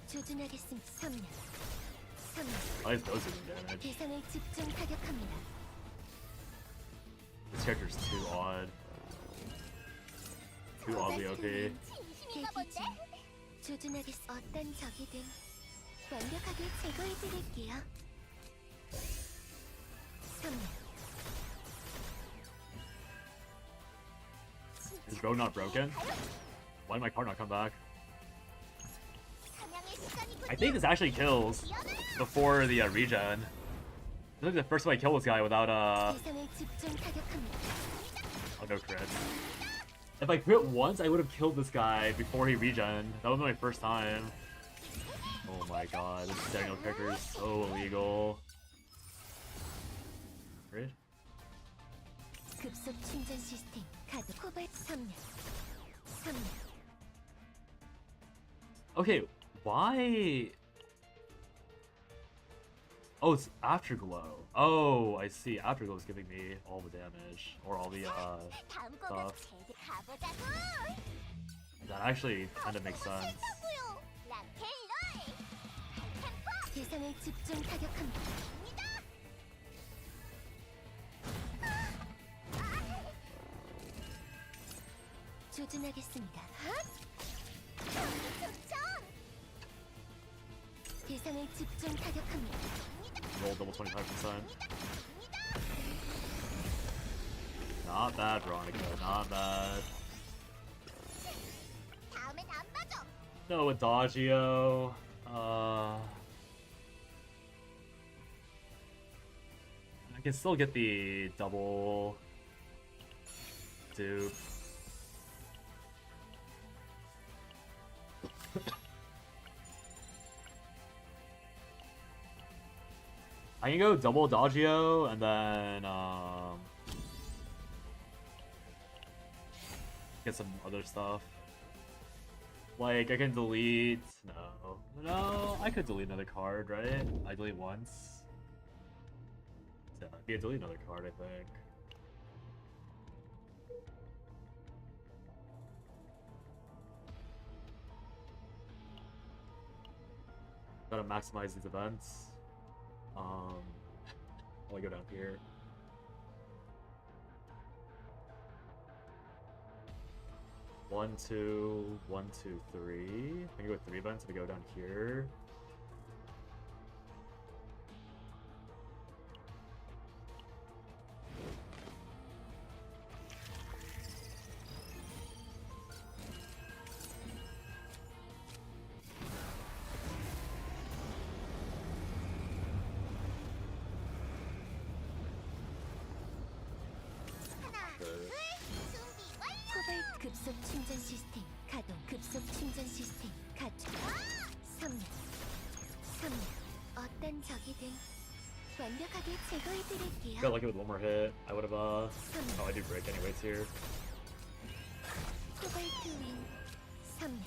조준하겠습니다. 섬유. 섬유. At least those are doing damage. 대상을 집중 타격합니다. This character's too odd. Too oddly OP. 대기 중. 조준하겠 어떤 적이든 완벽하게 제거해드릴게요. 3명. Is Bro not broken? Why did my card not come back? I think this actually kills before the regen. This is the first time I kill this guy without 대상을 집중 타격합니다. oh, no crit. If I crit once, I would have killed this guy before he regen. That was my first time. Oh my god, this Daniel character is so illegal. Right? 급속 충전 시스템 가동. 코발 3명. 3명. Okay, why? Oh, it's Afterglow. Oh, I see. Afterglow is giving me all the damage or all the 다음 거가 stuff. 제대 가보자고. That actually kind of makes sense. 대상을 집중 타격합니다. 조준하겠습니다. 대상을 집중 타격합니다. Roll double 25%. Not bad, Veronica. Not bad. 다음엔 안 맞아. No Adagio. I can still get the double dupe. I can go double Adagio and then get some other stuff. Like I can delete no, I could delete another card, right? I delete once. Yeah, delete another card, I think. Gotta maximize these events. I'll go down here. One, two, 1, 2, 3. I can go with 3 events if we go down here. 코발트 급속 충전 시스템 가동. 급속 충전 시스템 가동. 3명. 3명. 어떤 적이든 완벽하게 제거해드릴게요. Got lucky with one more hit. I would have oh, I do break anyways here. 코발트 윙. 3명.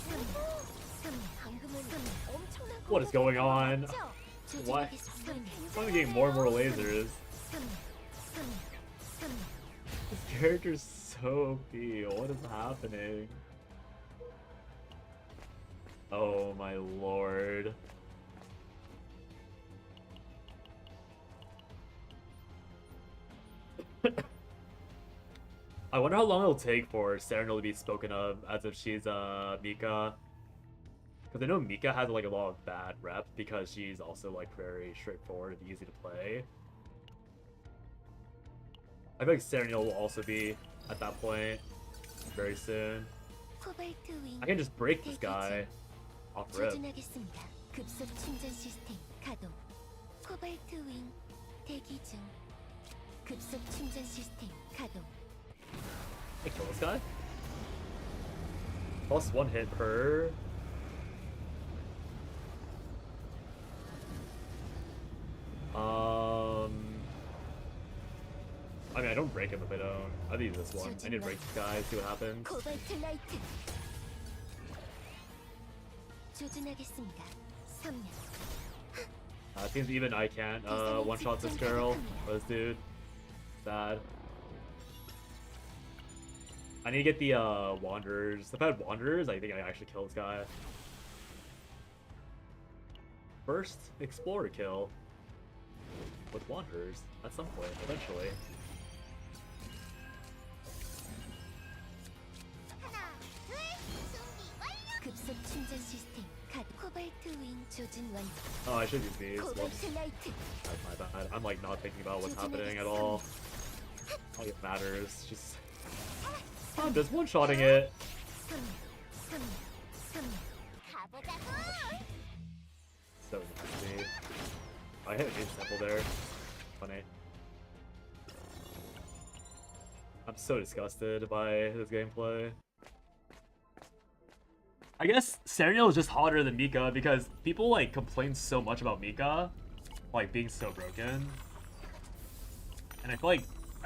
3명. 3명. 방금은 3명. 엄청난 What is going on? 공격이었죠? What? 조준하겠습니다. I'm getting more and more lasers. 3명. 3명. 3명. This character's so OP. What is happening? Oh my lord. I wonder how long it'll take for Serenal to be spoken of as if she's Mika. Because I know Mika has like a lot of bad rep because she's also like very straightforward and easy to play. I feel like Serenal will also be at that point very soon. 코발트 윙. I can just break this guy off rip. 조준하겠습니다. 급속 충전 시스템 가동. 코발트 윙 대기 중. 급속 충전 시스템 가동. I kill this guy? Plus 1 hit per. I mean, I don't break him if I don't. I'll use this one. I need to break this guy, see what happens. 코발트 라이트. 조준하겠습니다. 3년. It seems even I can't one-shot this girl or this dude. Sad. I need to get the Wanderers. If I had Wanderers, I think I actually kill this guy. First, Explorer kill. With Wanderers, at some point, eventually. 하나, 둘, 준비 완료. 충전 시스템 가동. 코발트 윙 조준 완료. Oh, I should use these. Whoops. 코발트 라이트. That's my bad. I'm like not thinking about what's happening at all. All it matters. Just I'm just one-shotting it. So nasty. I hit an simple there. Funny. I'm so disgusted by this gameplay. I guess Serenial is just hotter than Mika because people like complain so much about Mika, like being so broken. And I feel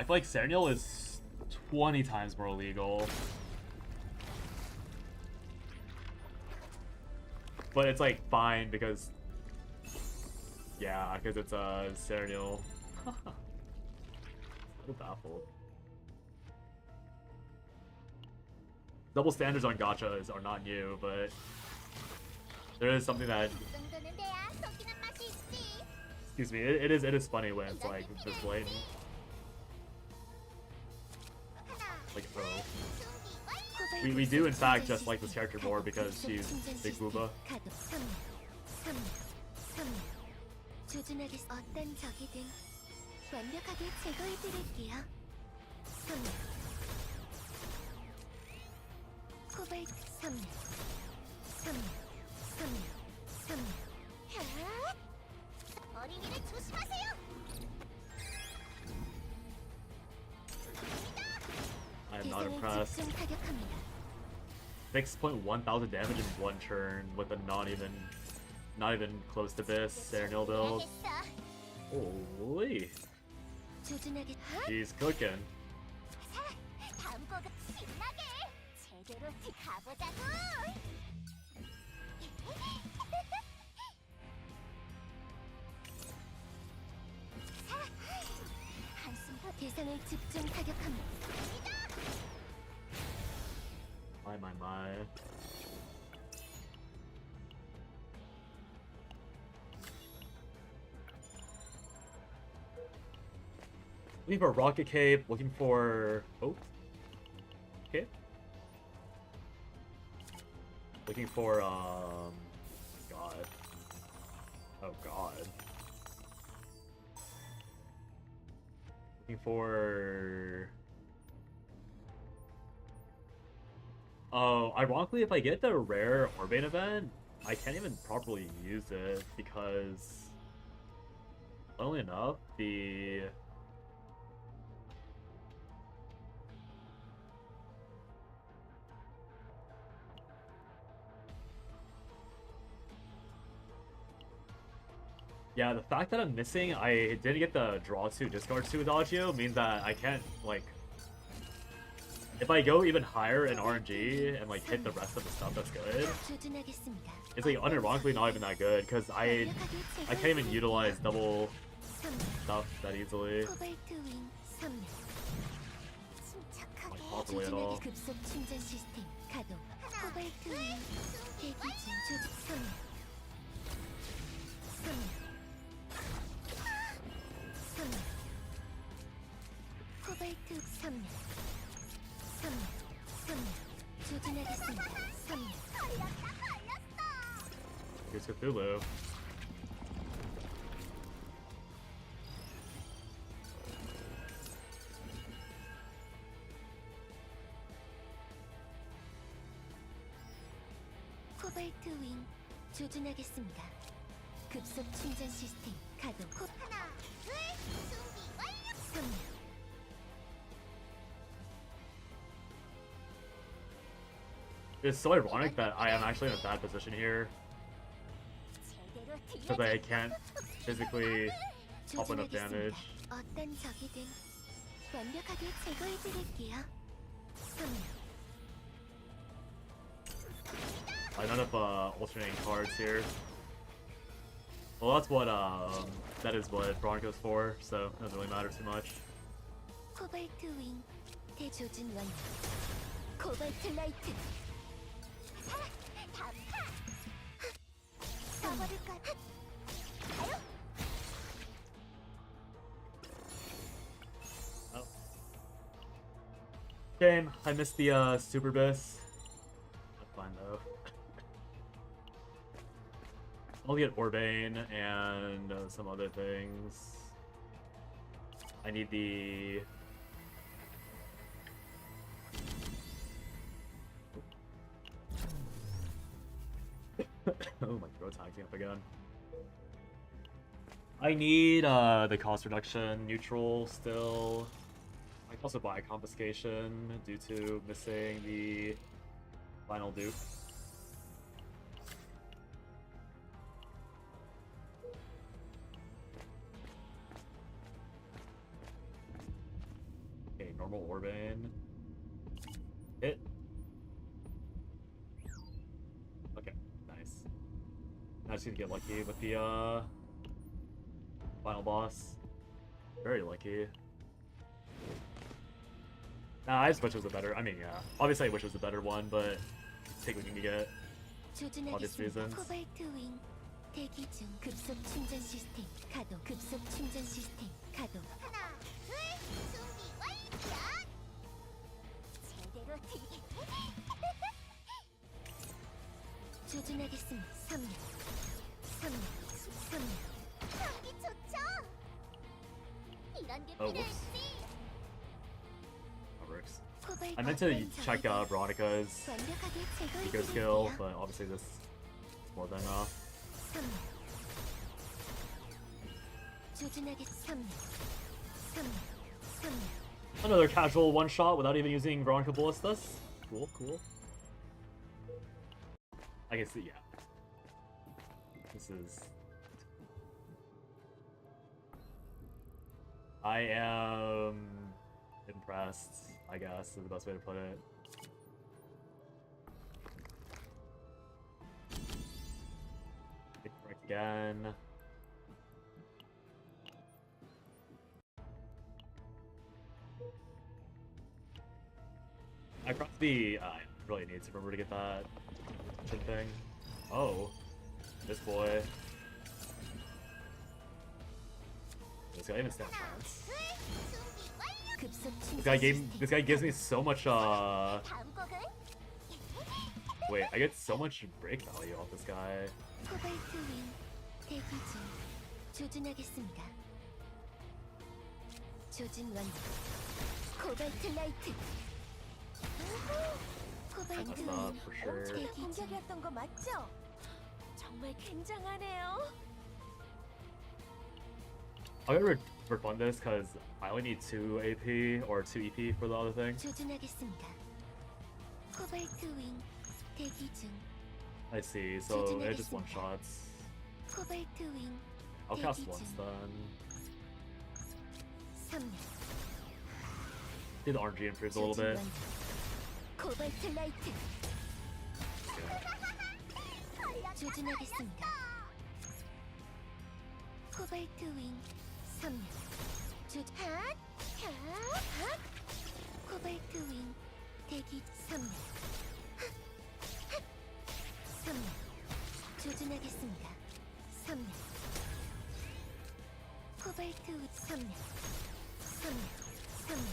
like Serenial is 20 times more legal. But it's like fine because yeah, because it's Serenial. I'm baffled. Double standards on gachas are not new, but there is something that, excuse me, it is funny when it's like this blatant. Like, oh. We do in fact just like this character more because she's Big Booba. 조준하겠 어떤 적이든 완벽하게 제거해드릴게요. 코발트 3명. 어린이를 조심하세요. I am not impressed. 집중 타격합니다. 6.1 thousand damage in one turn with a not even close to this Serenial build. Holy, 조준하겠. he's cooking. 다음 거가 신나게 제대로 가보자고. 한숨 대상을 집중 타격합니다. My. Looking for a rocket cape, looking for okay. Looking for god. Oh god. Looking for oh, ironically, if I get the rare Orbane event, I can't even properly use it because, funnily enough, yeah, the fact that I'm missing, I didn't get the draw 2, discard 2 Adagio means that I can't, like, if I go even higher in RNG and like hit the rest of the stuff that's good, it's like unironically not even that good because I can't even utilize double stuff that easily. Like properly at all. Here's Cthulhu. 코발트 윙 조준하겠습니다. 급속 충전 시스템 가동. 하나, 둘, 준비 완료. 3명. It's so ironic that I am actually in a bad position here because I can't physically up enough damage. 어떤 적이든 완벽하게 제거해드릴게요. 3명. I don't have alternating cards here. Well, that's what that is what Bronco's for, so it doesn't really matter too much. 코발트 윙 대조준 완료. 코발트 라이트. Oh. Shame, I missed the super bis. That's fine though. I'll get Urbane and some other things. I need the... oh, my throat's acting up again. I need the cost reduction neutral still. I can also buy confiscation due to missing the final dupe. Okay, normal Urbane. Hit. Okay, nice. Now I just need to get lucky with the final boss. Very lucky. Nah, I just wish it was a better. I mean, yeah. Obviously, I wish it was a better one, but take what you can get. Obvious reasons. 코발트 윙 대기 중. 급속 충전 시스템 가동. 급속 충전 시스템 가동. 하나, 둘, 준비 완료. 제대로 튀기. 조준하겠습니다. 3명, 3명, 3명. 경기 좋죠? 이런 게 Oh, 필요했지. That works. 코발트 I meant to check Veronica's 완벽하게 eco skill, 제거해드릴게요. but obviously this is more than enough. 3명. 조준하겠 3명, 3명, 3명. Another casual one shot without even using Veronica Ballistas. Cool, cool. I can see, yeah. This is. I am impressed, I guess, is the best way to put it. Correct again. I probably really need to remember to get that thing. Oh, this boy. This guy even stands a chance. 급속 This guy gives me so much 다음 곡은 wait, I get so much break value off this guy. 코발트 윙 대기 중. 조준하겠습니다. 조준 완료. 코발트 라이트. 코발트 That's not 윙 for sure. 대기 중. 공격이었던 거 맞죠? 정말 굉장하네요. I'll get refund this because I only need 2 AP or 2 EP for the other thing. 조준하겠습니다. 코발트 윙 대기 중. I see, so they're just one shots. 코발트 윙 I'll cast 대기 once 중. then. 3명. See the RNG improves a little bit. 코발트 라이트. 조준하겠습니다. 코발트 윙 3명. 핫! 핫! 코발트 윙 대기 3명. 3명. 조준하겠습니다. 3명. 코발트 윙 3명. 3명. 3명.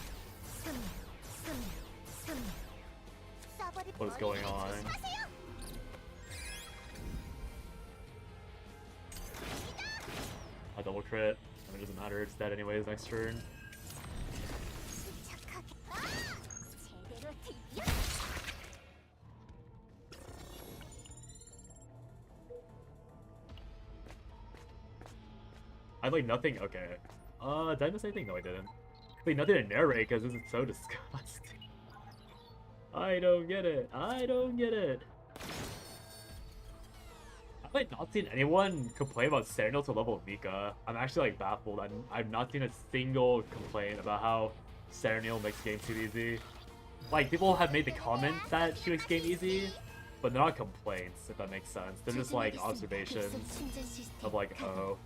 3명. 3명. 3명. What is going on? A double crit. I mean, it doesn't matter, it's dead anyways next turn. 제대로 튀겨. I have like nothing. Okay. Did I miss anything? No, I didn't. Wait, nothing to narrate because this is so disgusting. I don't get it. I don't get it. I've like not seen anyone complain about Serenil to level of Mika. I'm actually like baffled. I've not seen a single complaint about how Serenil makes game too easy. Like people have made the comment that she makes game easy, but they're not complaints if that makes sense. They're just like observations of like, oh,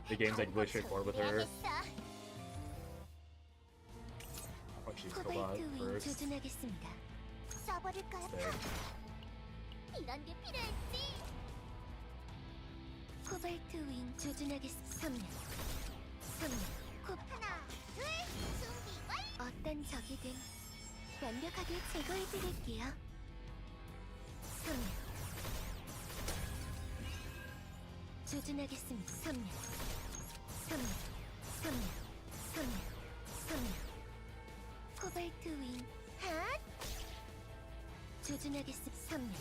the game's like really straightforward with her. Oh, she's killed that 코발트 윙 first. 조준하겠습니다. 써버릴까요? Sick. 이런 게 필요했지. 코발트 윙 조준하겠습니다. 3명. 3명. 코 하나, 둘, 준비 완료. 어떤 적이든 완벽하게 제거해드릴게요. 3명. 조준하겠습니다. 3명, 3명, 3명, 3명, 3명. 코발트 윙. 핫! 조준하겠습니다. 3명,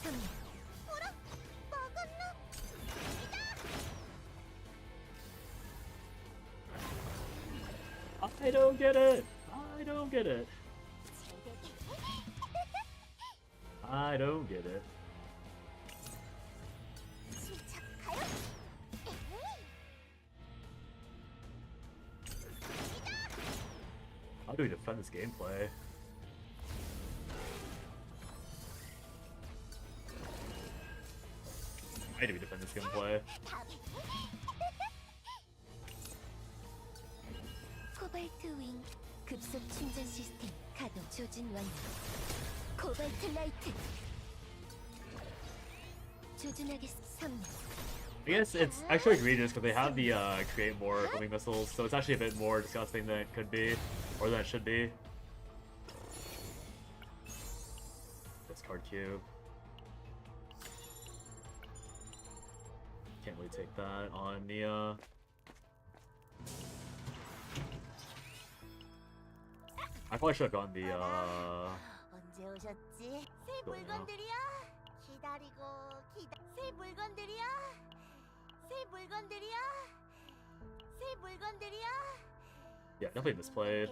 3명. 어라? 막았나? I don't get it. I don't get it. I don't get it. 시작하여. How do we defend this gameplay? How do we defend this gameplay? 코발트 윙. 급속 충전 시스템 가동. 조준 완료. 코발트 라이트. 조준하겠습니다. 3명. I guess it's actually egregious because they have the create more homing missiles, so it's actually a bit more disgusting than it could be, or than it should be. Discard cube. Can't really take that on Nia. I probably should have gotten the 언제 오셨지? 새 뭐야? 물건들이야. 기다리고 새 물건들이야. 새 물건들이야. 새 물건들이야. yeah, definitely misplayed.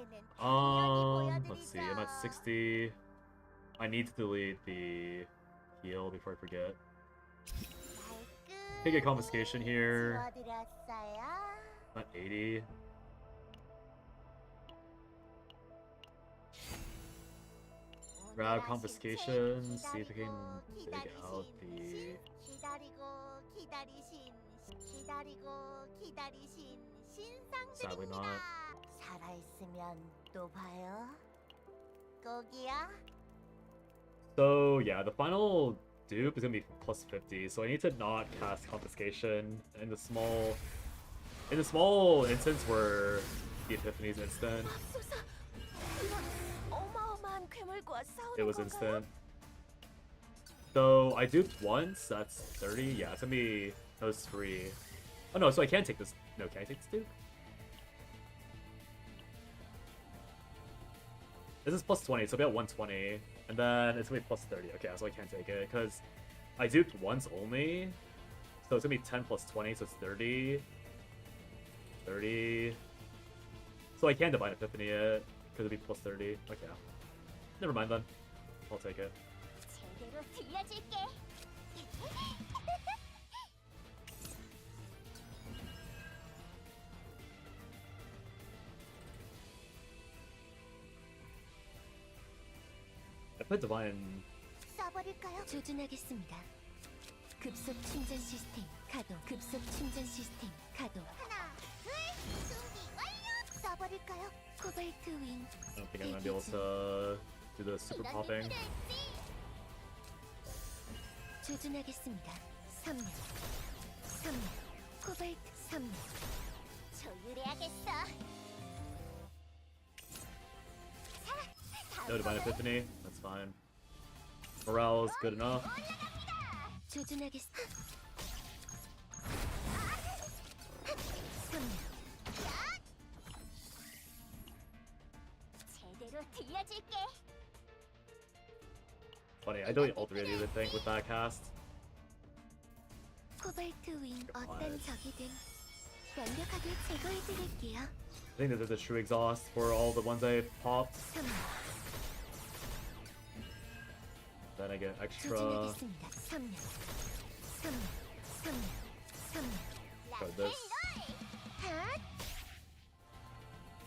Let's see, I'm at 60. I need to delete the heal before I forget. Take a confiscation here. 도와드렸어요. I'm at 80. Grab confiscation, see if we can dig out the... Sadly not. 살아있으면 또 봐요. 거기야. So yeah, the final dupe is gonna be plus 50, so I need to not cast confiscation in the small instance where the epiphany is instant. 맙소사. 이런 어마어마한 괴물과 싸우는 It was 건가요? instant. So I duped once, that's 30. Yeah, it's gonna be those three. Oh no, so I can't take this. No, can I take this dupe? This is plus 20, so it'll be at 120. And then it's gonna be plus 30. Okay, so I can't take it because I duped once only. So it's gonna be 10 plus 20, so it's 30. 30. So I can't Divine Epiphany it because it'll be plus 30. Okay. Never mind then. I'll take it. 제대로 들려줄게. I put Divine. 써버릴까요? 조준하겠습니다. 급속 충전 시스템 가동. 급속 충전 시스템 가동. 하나, 둘, 준비 완료. 써버릴까요? 코발트 윙. I don't think I'm gonna be able to do the super popping. 조준하겠습니다. 3명, 3명, 코발트 3명. 조율해야겠어. No Divine Epiphany. That's fine. Morale is good enough. 조준하겠습니다. 3명. 제대로 들려줄게. Funny, I don't ult really the thing with that cast. 코발트 윙 어떤 적이든 완벽하게 제거해드릴게요. I think this is the true exhaust for all the ones I popped. 3명. Then I get extra. 조준하겠습니다. 3명, 3명, 3명, 3명. For this. 핫!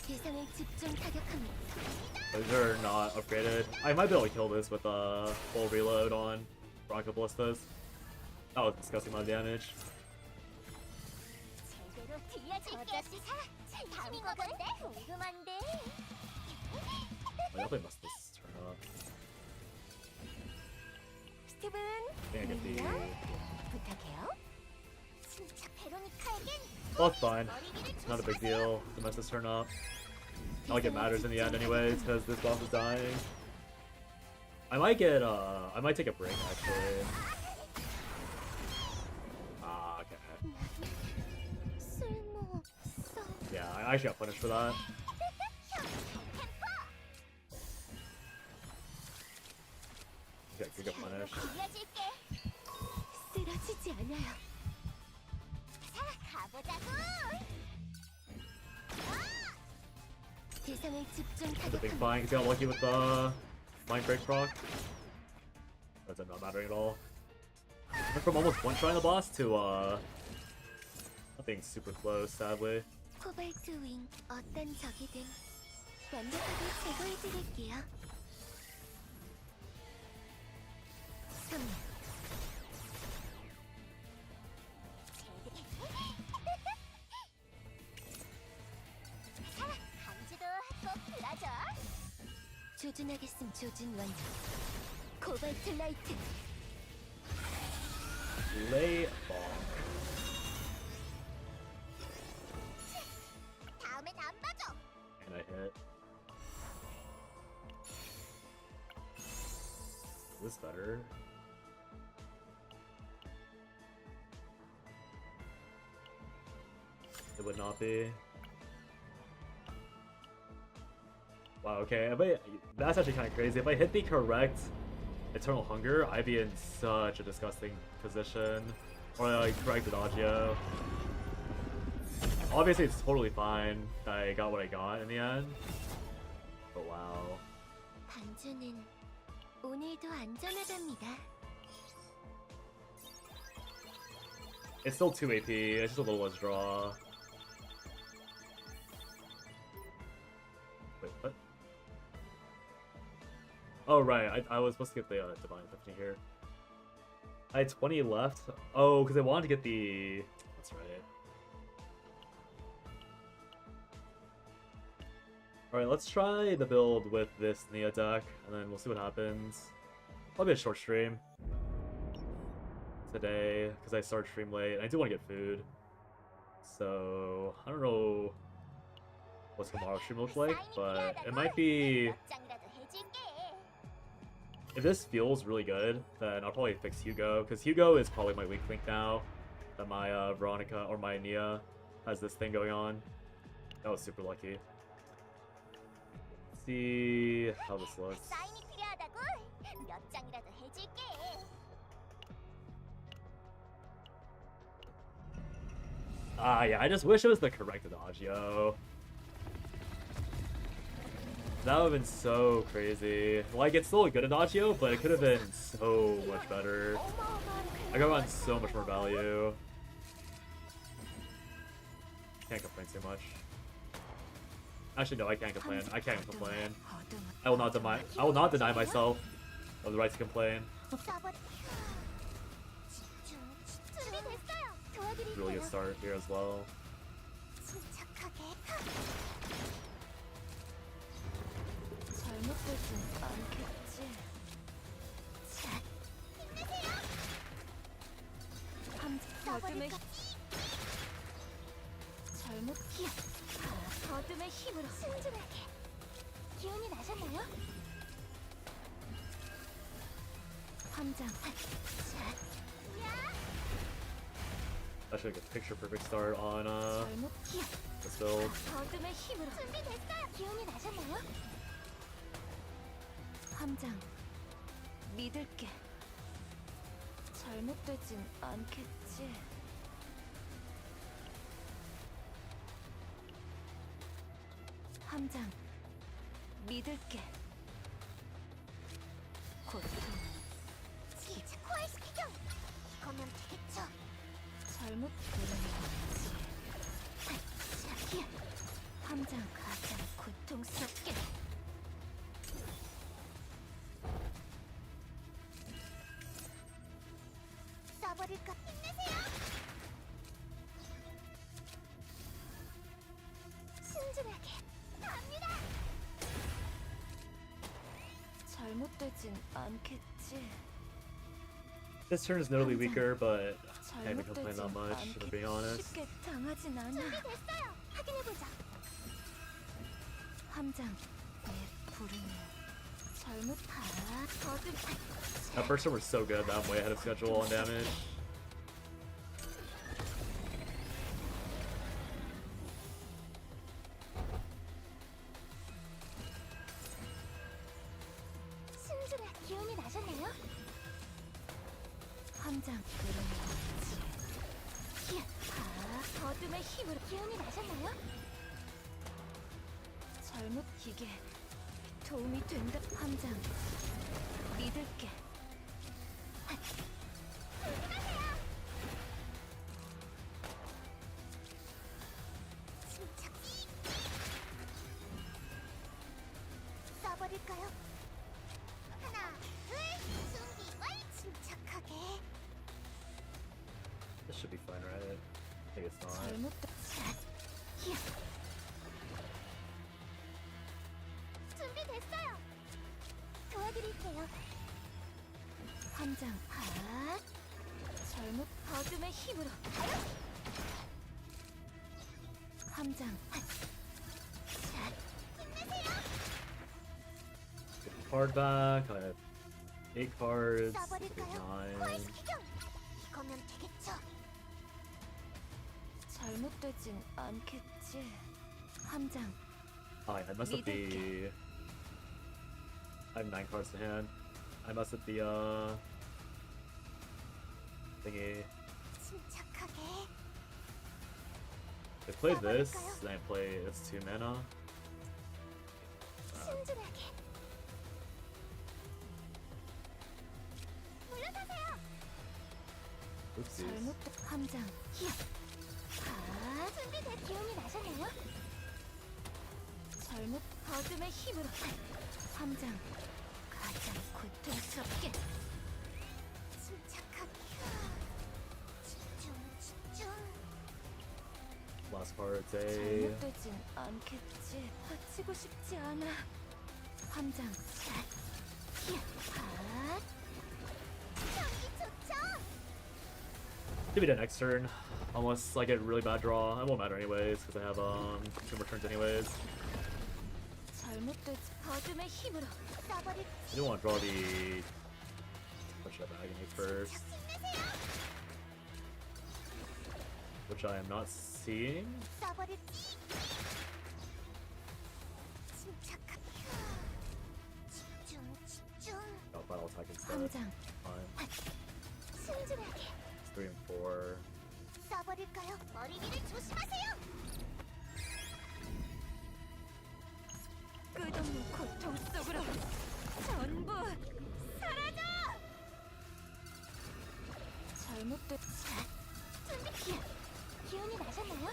대상을 집중 타격합니다. Those are not upgraded. I might be able to kill this with a full reload on Bronco Ballistas. That was disgusting amount of damage. 제대로 들려줄게. 진심이거든. 궁금한데. I definitely messed this turn up. 스티븐. I think I get the. 부탁해요. 진짜 베로니카에겐 Well, it's fine. Not a big deal to mess this turn up. Not like it matters in the end, anyways, because this boss is dying. I might get I might take a break actually. Ah, I actually got punished for that. Yeah, you got punished. 빌려줄게. 쓰러지지 않아요. 자, 가보자고. 대상을 집중 The big 타격합니다. flying, he got lucky with the mind break proc. That's not mattering at all. Went from almost one-trying the boss to nothing super close, sadly. 코발트 윙, 어떤 적이든 완벽하게 제거해드릴게요. 3. 감지도 꼭 들어줘. 조준하겠음. 조준 완료. 코발트 라이트. Lay bomb. 다음엔 안 봐줘. And I hit. Is this better? It would not be. Wow, okay, that's actually kind of crazy. If I hit the correct Eternal Hunger, I'd be in such a disgusting position. Or like correct Adagio. Obviously it's totally fine that I got what I got in the end. But wow. 반주는 오늘도 안전하답니다. It's still 2 AP, it's just a little less draw. Wait, what? Oh right, I was supposed to get the Divine Epiphany here. I had 20 left. Oh, because I wanted to get the... That's right. Alright, let's try the build with this Nia deck, and then we'll see what happens. Probably a short stream today, because I started stream late, and I do want to get food. So, I don't know what's tomorrow's stream looks like, but it might be... If this feels really good, then I'll probably fix Hugo, because Hugo is probably my weak link now, that my Veronica, or my Nia, has this thing going on. That was super lucky. Let's see how this looks. 사인이 필요하다고? 몇 장이라도 해줄게. Ah, yeah, I just wish it was the correct Adagio. That would have been so crazy. Like, it's still a good Adagio, but it could have been so much better. I could have gotten so much more value. Can't complain too much. Actually, no, I can't complain. I can't complain. I will not deny myself of the right to complain. Really good start here as well. 잘못되진 않겠지. 자, 힘내세요. 어둠의 잘못 기억. 어둠의 힘으로 순진하게. 기운이 나셨나요? 함장. 자, That's like a picture perfect start on 잘못 기억. this build. 어둠의 힘으로 준비됐어요. 기운이 나셨나요? 함장, 믿을게. 잘못되진 않겠지. 함장, 믿을게. 고통. 진짜 코알스키경. 이거면 되겠죠. 잘못 들은 거지. 자기야. 함장 가장 고통스럽게. 써버릴까? 힘내세요. 순진하게 갑니다. 잘못되진 않겠지. This turn is notably weaker, but I can't even complain that much, if I'm being honest. 쉽게 당하진 않아. 준비됐어요. 확인해보자. 함장, 내 부름이 잘못하라. 거듭. That first turn was so good that I'm way ahead of schedule on damage. 나셨나요? 함장 그러지. 히야, 어둠의 힘으로 기운이 나셨나요? 잘못 기계 도움이 된다. 함장 믿을게. 침착히 써버릴까요? 하나, 둘, 준비 완. 침착하게. This should be fine, right? I think it's not. 잘못 히야. 준비됐어요. 도와드릴게요. 함장 핫. 잘못 어둠의 힘으로 가요. 함장 핫. 샷. 힘내세요. Get the card back. I have 8 cards. This is 써버릴까요? 9. 포획시키죠. 이거면 되겠죠. 잘못되진 않겠지. 함장 Oh, I messed up the. I have 9 cards to hand. I messed up the thingy. 침착하게. I played this, then I play it's 2 mana. 신중하게. 물러서세요. Oopsies. 잘못 함장 히야. 준비된 기운이 나셨나요? 잘못 어둠의 힘으로 함장 가장 고통스럽게. 침착하게. 집중. Last card's a. 잘못되진 않겠지. 다치고 싶지 않아. 함장 샷. 히야. 경기 좋죠? Give it an next turn. Unless I get a really bad draw. It won't matter anyways, because I have 2 more turns anyways. 잘못되지 어둠의 힘으로 써버릴. I do want to draw the. What should I have agony first? 힘내세요. Which I am not seeing. 써버릴지. 침착하게. 집중. Oh, but I'll attack instead. 함장 Fine. 신중하게. It's 3 and 4. 써버릴까요? 머리 위를 조심하세요. 끝없는 고통 속으로 전부 사라져. 잘못된 준비. 기운이 나셨나요?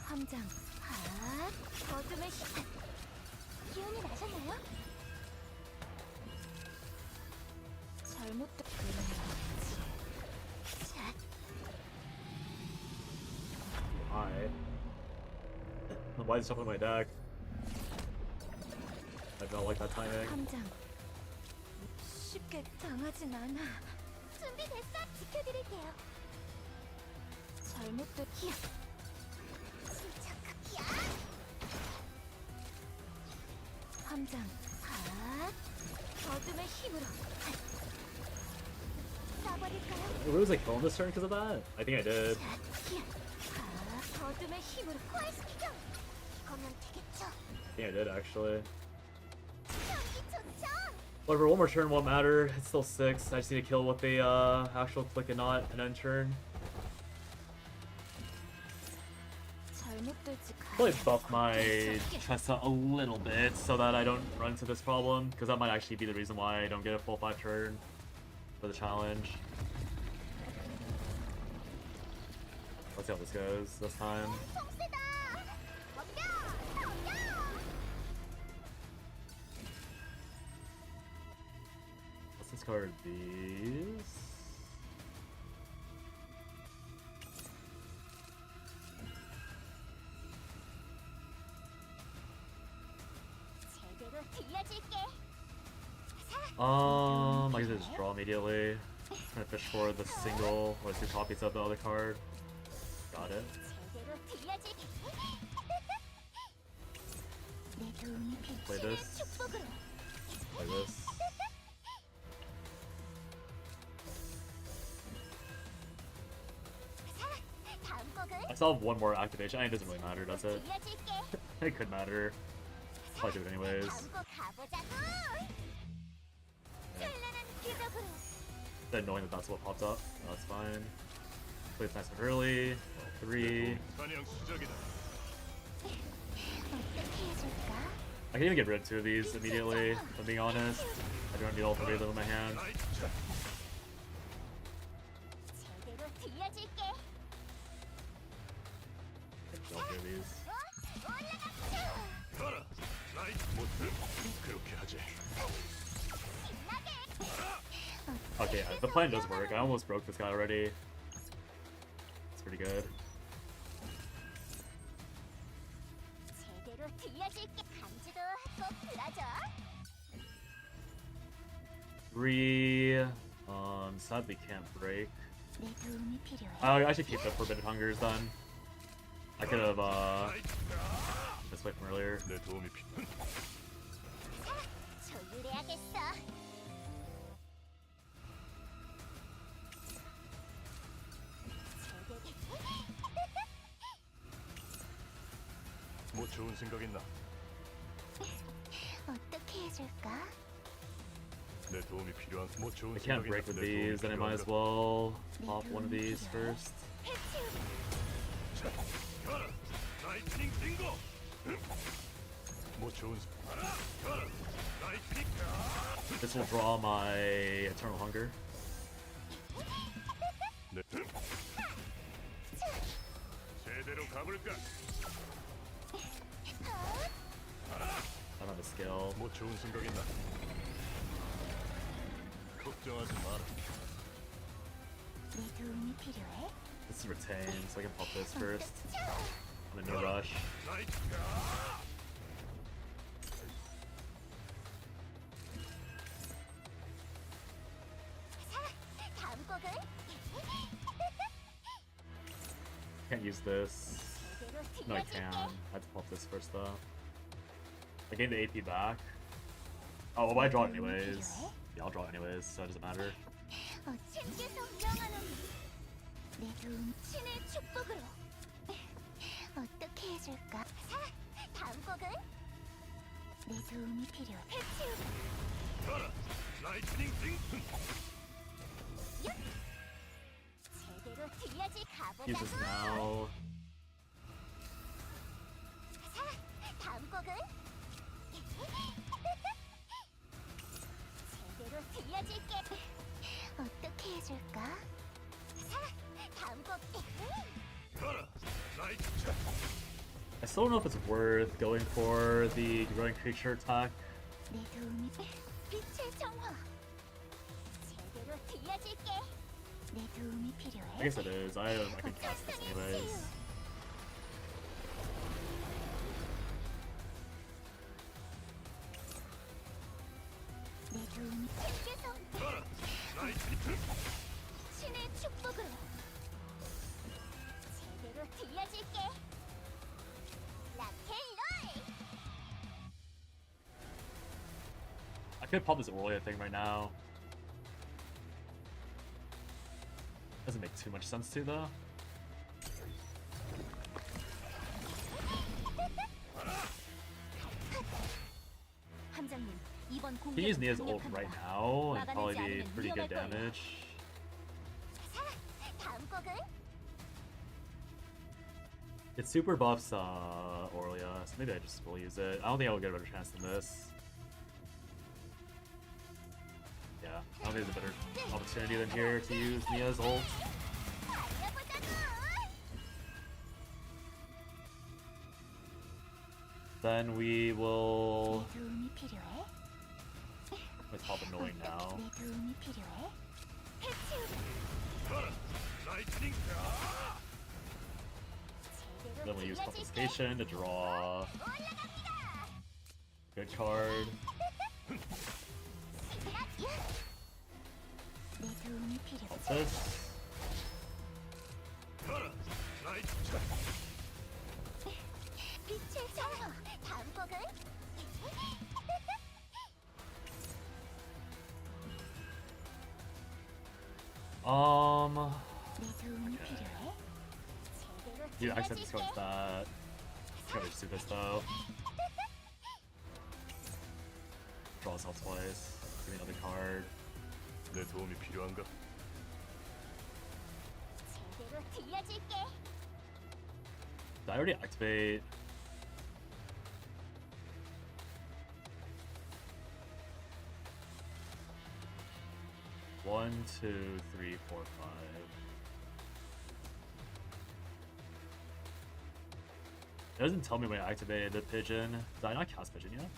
함장 핫. 어둠의 힘. 기운이 나셨나요? 잘못된 그런지. 샷. Why? Why is it shuffling my deck? I don't like that timing. 함장 쉽게 당하진 않아. 준비됐어. 지켜드릴게요. 잘못된 히야. 침착하게. 함장 핫. 어둠의 힘으로 써버릴까요? What was I killing this turn because of that? I think I did. 샷. 히야. 어둠의 힘으로 포획시키죠. 이거면 되겠죠. I think I did actually. 경기 좋죠? Whatever, one more turn won't matter. It's still 6. I just need to kill with the actual click and not an end turn. 잘못되지 Probably buff my Tressa a little bit so that I don't run into this problem, because that might actually be the reason why I don't get a full 5 turn for the challenge. Let's see how this goes this time. 송세다. 덤벼. Let's discard these. 제대로 들려줄게. I guess I just draw immediately. Trying to fish for the single or 2 copies of the other card. Got it. 제대로 들려줄게. 내 도움이 Play 비치는 this. 축복으로. Like this. 다음 곡은 I still have 1 more activation. I mean, it doesn't really matter, does it? 들려줄게. It could matter. I'll do it anyways. 다음 곡 가보자고. 찬란한 기적으로 Annoying that that's what popped up. No, that's fine. Plays nice and early. Level 3. 사냥 시작이다. 어떻게 해줄까? I can even get rid of 2 of these immediately, if I'm being honest. I don't need all 3 of them in my hand. 나이스. 제대로 들려줄게. Don't do these. 가라. 나이스. 못 그렇게 하지. Okay, the plan does work. I almost broke this guy already. It's pretty good. 제대로 들려줄게. 간주도 꼭 들어줘. 3. Sadly can't break. 내 도움이 필요해. I should keep the Forbidden Hungers then. I could have, 나이스. this way from earlier. 내 도움이 필. 조율해야겠어. 뭐 좋은 생각 있나? 어떻게 해줄까? 내 도움이 필요한 뭐 좋은 I can't 생각 break with 있나? 내 도움이 these, then I might as 필요한가? well pop one of these first. 가라. 라이트닝 딩고. 뭐 좋은 가라. 라이트닝. This will draw my Eternal Hunger. 네. 제대로 가볼까? I don't have a skill. 뭐 좋은 생각 있나? 걱정하지 마라. 내 도움이 필요해. This is retained, so I can pop this first. I'm in no rush. 라이트. 다음 곡은 Can't use this. 제대로 No, I 들려줄게. can. I have to pop this first though. I gained the AP back. Oh, well, I draw it anyways. Yeah, I'll draw it anyways, so it doesn't matter. 신께서 명하노니 내 도움 신의 축복으로 어떻게 해줄까? 다음 곡은 내 도움이 필요해. 해치우고 가라. 라이트닝 딩. 제대로 들려줄 Use this 가보자고. now. 다음 곡은 제대로 들려줄게. 어떻게 해줄까? 다음 곡 가라. 라이트. I still don't know if it's worth going for the growing creature attack. 내 도움이 빛의 정화. 제대로 들려줄게. 내 도움이 필요해. I guess it is. I can cast this anyways. 내 도움이 신께서 가라. 라이트닝. 신의 축복으로 제대로 들려줄게. 락앤롤. I could pop this Aurelia thing right now. Doesn't make too much sense to though. 함장님, 이번 Can use 공격은 Nia's ult right 강력합니다. now and probably be pretty good damage. 다음 곡은 It super buffs Aurelia, so maybe I just will use it. I don't think I will get a better chance than this. Yeah, I don't think there's a better opportunity than here to use Nia's ult. 달려보자고. Then we will... 내 도움이 필요해. Let's pop Annoying now. 내 도움이 필요해. 해치우고 가라. 라이트닝. 제대로 Then we use 들려줄게. Confiscation to draw 올라갑니다. good card. 내 도움이 필요해. Pop this. 가라. 라이트. 빛의 정화. 다음 곡은 내 도움이 필요해. 제대로 Yeah, I said this 들려줄게. goes that. Can't just do this though. Draw self twice. Give me another card. 내 도움이 필요한가? 제대로 들려줄게. Did I already activate? One, two, three, four, five. It doesn't tell me when I activated the pigeon. Did I not cast pigeon yet?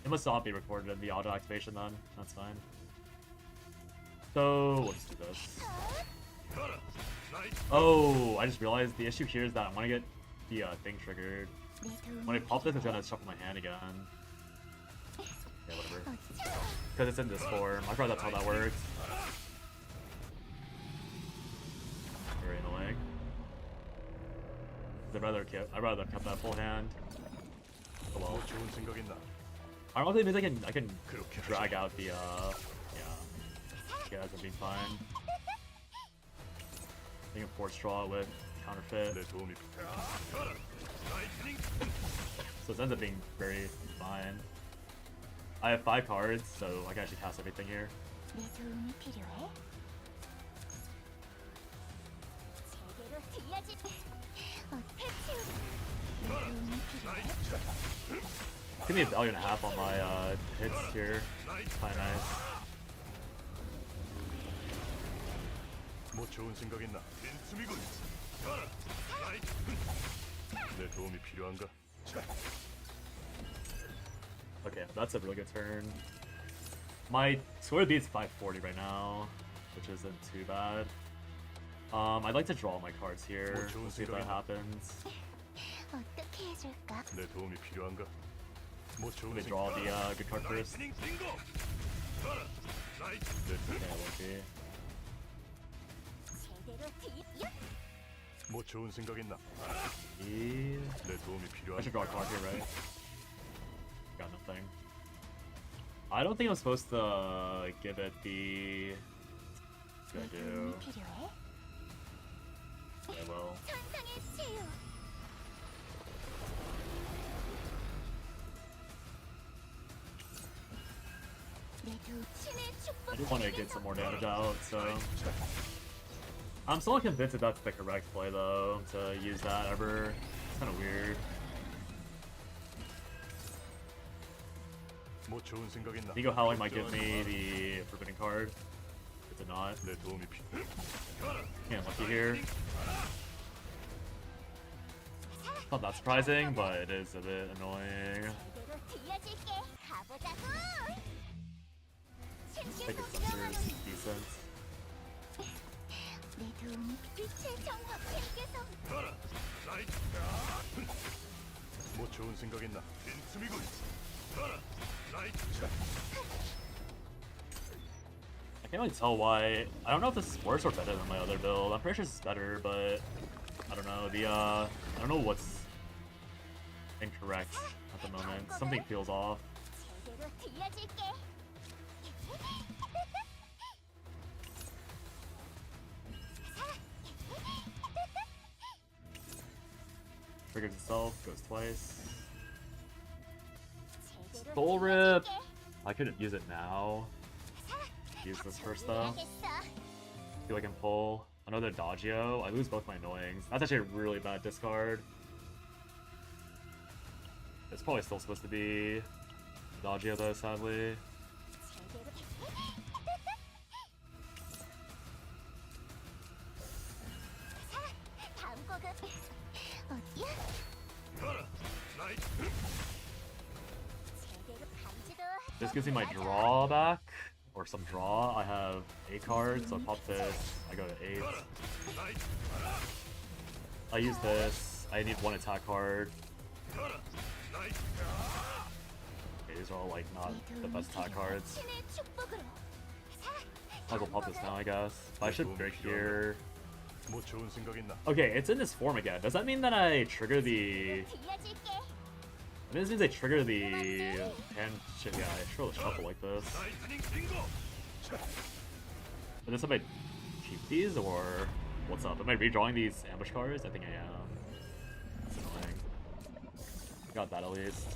It must not be recorded in the auto activation then. That's fine. So let's do this. Oh, I just realized the issue here is that I want to get the thing triggered. When I pop this, it's gonna shuffle my hand again. Yeah, whatever. Because it's in this form. I forgot that's how that works. Very annoying. I'd rather kept that full hand. Oh well. 뭐 좋은 생각 있나? I don't know if it means I can drag out the yeah. Yeah, that's being fine. I can force draw with counterfeit. 내 도움이 So it ends up being very fine. I have 5 cards, so I can actually cast everything here. 내 도움이 필요해? 제대로 들려줄게. 어떻게 치우지? 내 도움이 필요해? Give me a value and a half on my hits here. Kinda nice. 뭐 좋은 생각 있나? 빈틈이군. 가라. 내 도움이 필요한가? Okay, that's a really good turn. My score beats 540 right now, which isn't too bad. I'd like to draw my cards here. We'll see if that happens. 어떻게 해줄까? 내 도움이 필요한가? 뭐 좋은 Let me 생각. draw the good card first. 라이트닝 빙고. 가라. 라이트. Yeah, it won't be. 제대로 들려? 뭐 좋은 생각 있나? Yeah. 내 도움이 I should draw a 필요한가? card here, right? Got nothing. I don't think I'm supposed to give it the... What 내 do I 도움이 do? 필요해? I will. 천상의 치유. 내 도- 신의 축복. I do want to get some more damage out, so... I'm still not convinced that that's the correct play, though, to use that ever. It's kind of weird. 뭐 좋은 생각 있나? Ego Howling might give me the Forbidden card. It did not. 내 도움이 필요. 가라. Yeah, lucky here. Not that surprising, but it is a bit annoying. 제대로 들려줄게. 가보자고. Take its sensors, decent. 내 도움이 빛의 정화 핑계성. 가라. 라이트. 뭐 좋은 생각 있나? 빈틈이군. 가라. 라이트. I can't really tell why. I don't know if this is worse or better than my other build. I'm pretty sure this is better, but I don't know. I don't know what's incorrect at the moment. Something feels off. 제대로 들려줄게. Triggers itself, goes twice. 제대로 Soul Rip! 들려줄게. I couldn't use it now. Use this first though. 알겠어. Feel I can pull another Dodgio. I lose both my annoyings. That's actually a really bad discard. It's probably still supposed to be Dodgio though, sadly. 제대로. 다음 곡은 어디야? 가라. 라이트. 제대로 간지도. This gives me my draw back, or some draw. I have 8 cards, so I pop this, I go to 8. 가라. 라이트. I use this, I need 1 attack card. 가라. 라이트. Okay, these are all like not the best attack cards. 신의 축복으로. Might as well pop this now, I guess. But I should break here. 뭐 좋은 생각 있나? Okay, it's in this form again. Does that mean that I trigger the... 들려줄게. I mean, this means I trigger the hand shit. Yeah, I sure will shuffle like this. 라이트닝 빙고. But this, am I keep these or what's up? Am I redrawing these ambush cards? I think I am. That's annoying. Got that at least.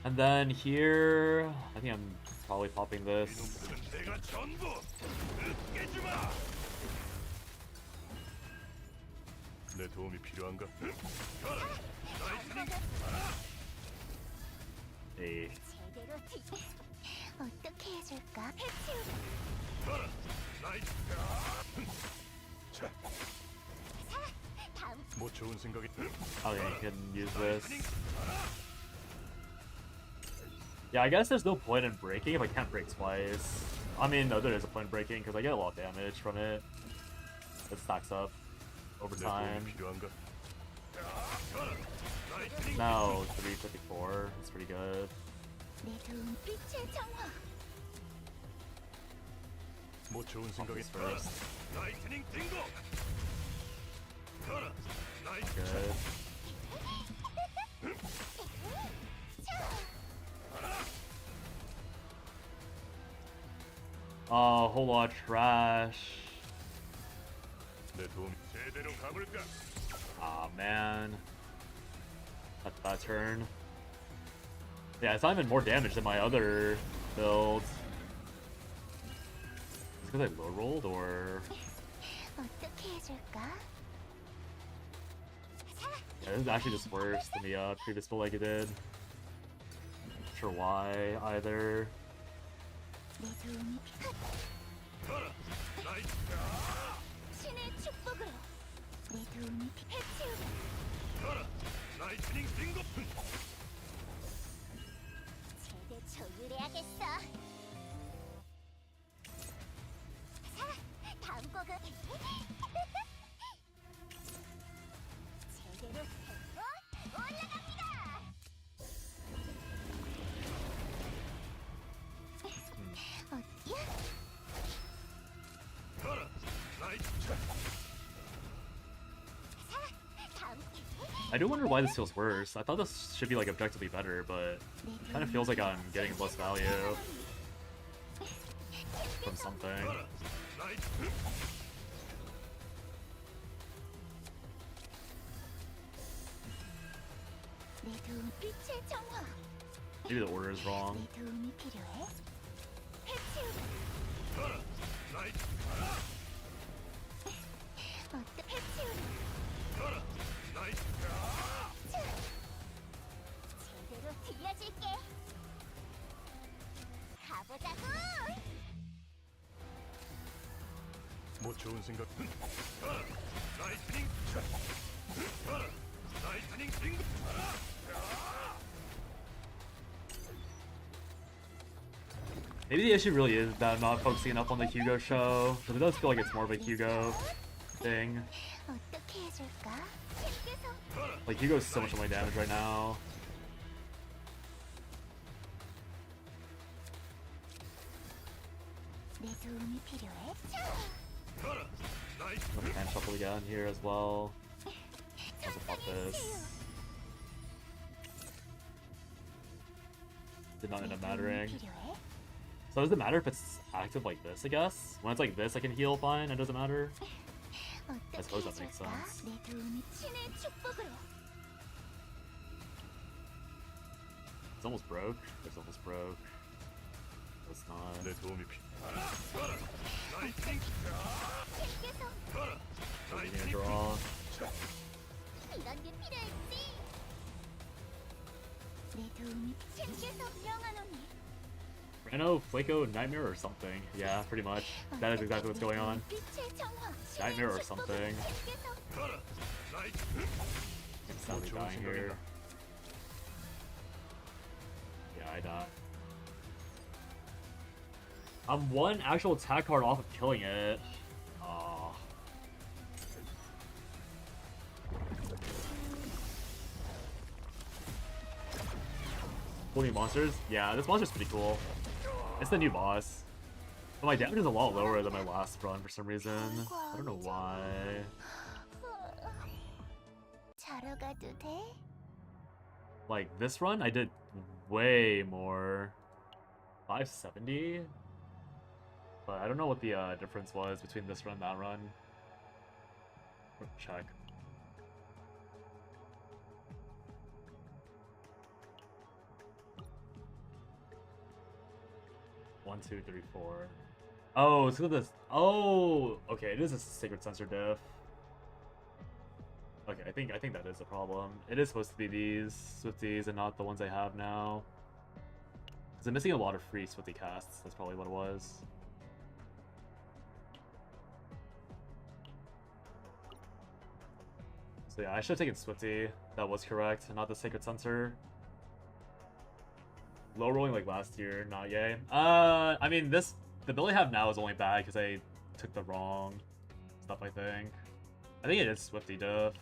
And then here, I think I'm probably popping this. 이놈들은 내가 전부 으깨주마. 내 도움이 필요한가? 가라. 라이트닝. Hey. 제대로 어떻게 해줄까? 해치우고 가라. 라이트. 자, 다음 뭐 좋은 생각이. Okay, you can use this. Yeah, I guess there's no point in breaking if I can't break twice. I mean, no, there is a point in breaking because I get a lot of damage from it. It stacks up over 내 time. 도움이 필요한가? 가라. 라이트닝. Now 354. That's pretty good. 내 도움 빛의 정화 뭐 좋은 Pop 생각이. this 가라. first. 라이트닝 딩고. 가라. 라이트. Good. Oh, a whole lot of trash. 내 도움 제대로 가볼까? Aw, man. That's that turn. Yeah, it's not even more damage than my other builds. Is it because I low rolled or? 어떻게 해줄까? Yeah, this is actually just worse than the previous build like it did. Not sure why either. 내 도움이 가라. 라이트. 신의 축복으로 내 도움이 해치우고 가라. 라이트닝 딩고. 제대 조율해야겠어. 자, 다음 곡은 제대로 템포 올라갑니다. 어디야? 가라. 라이트. 자, 다음 I do wonder why this feels worse. I thought this should be like objectively better, but it kind of feels like I'm getting less value from something. 가라. 라이트. 내 도움 빛의 정화. Maybe the order is wrong. 내 도움이 필요해? 해치우고 가라. 라이트. 어떻게 해치우고 가라. 라이트. 제대로 들려줄게. 가보자고. 뭐 좋은 생각. 가라. 라이트닝. 가라. 라이트닝 딩고. Maybe the issue really is that I'm not focusing enough on the Hugo show, because it does feel like it's more of a Hugo thing. 어떻게 해줄까? 힘께서 가라. Like Hugo's so much of my damage right now. 내 도움이 필요해? 가라. 라이트. Let me hand shuffle again here as well. Also pop this. Did not end up mattering. 필요해? So does it matter if it's active like this, I guess? When it's like this, I can heal fine, it doesn't matter? 어떻게 suppose that makes 해줄까? sense. 내 도움이 신의 축복으로 It's almost broke. It's almost broke. It's not. 내 도움이 필요. 가라. 라이트닝. 힘께서 가라. Gonna 라이트닝. draw. 이런 게 필요했지. 내 도움이 신께서 명하노니 Reno, Flaco, Nightmare or something. Yeah, pretty much. That is exactly what's going on. 빛의 정화. Nightmare or something. 신께서 가라. 라이트. I'm sadly 좋은 dying here. 생각이다. Yeah, I die. I'm one actual attack card off of killing it. Aw. Cool new monsters? Yeah, this monster's pretty cool. It's the new boss. But my damage is a lot lower than my last run for some reason. I don't know why. 자러 가도 돼? Like, this run, I did way more. 570? But I don't know what the difference was between this run and that run. check. One, two, three, four. Oh, it's with this. Oh, okay. It is a sacred sensor diff. Okay, I think that is a problem. It is supposed to be these Swifties and not the ones I have now. Because I'm missing a lot of free Swifty casts. That's probably what it was. So yeah, I should have taken Swifty. That was correct, not the Sacred Sensor. Low rolling like last year, not yay. I mean, the build I have now is only bad because I took the wrong stuff, I think. I think it is Swifty diff.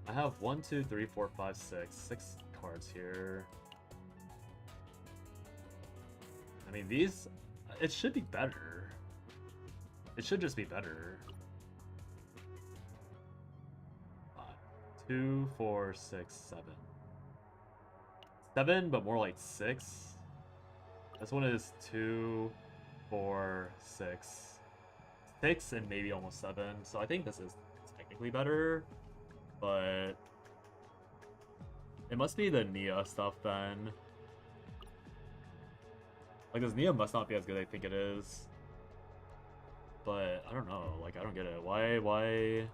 I have 1, 2, 3, 4, 5, 6 cards here. I mean, these, it should be better. It should just be better. 2, 4, 6, 7. 7, but more like 6. This one is 2, 4, 6. 6 and maybe almost 7. So I think this is technically better, but it must be the Nia stuff then. Like, this Nia must not be as good as I think it is. But I don't know, like, I don't get it. Why?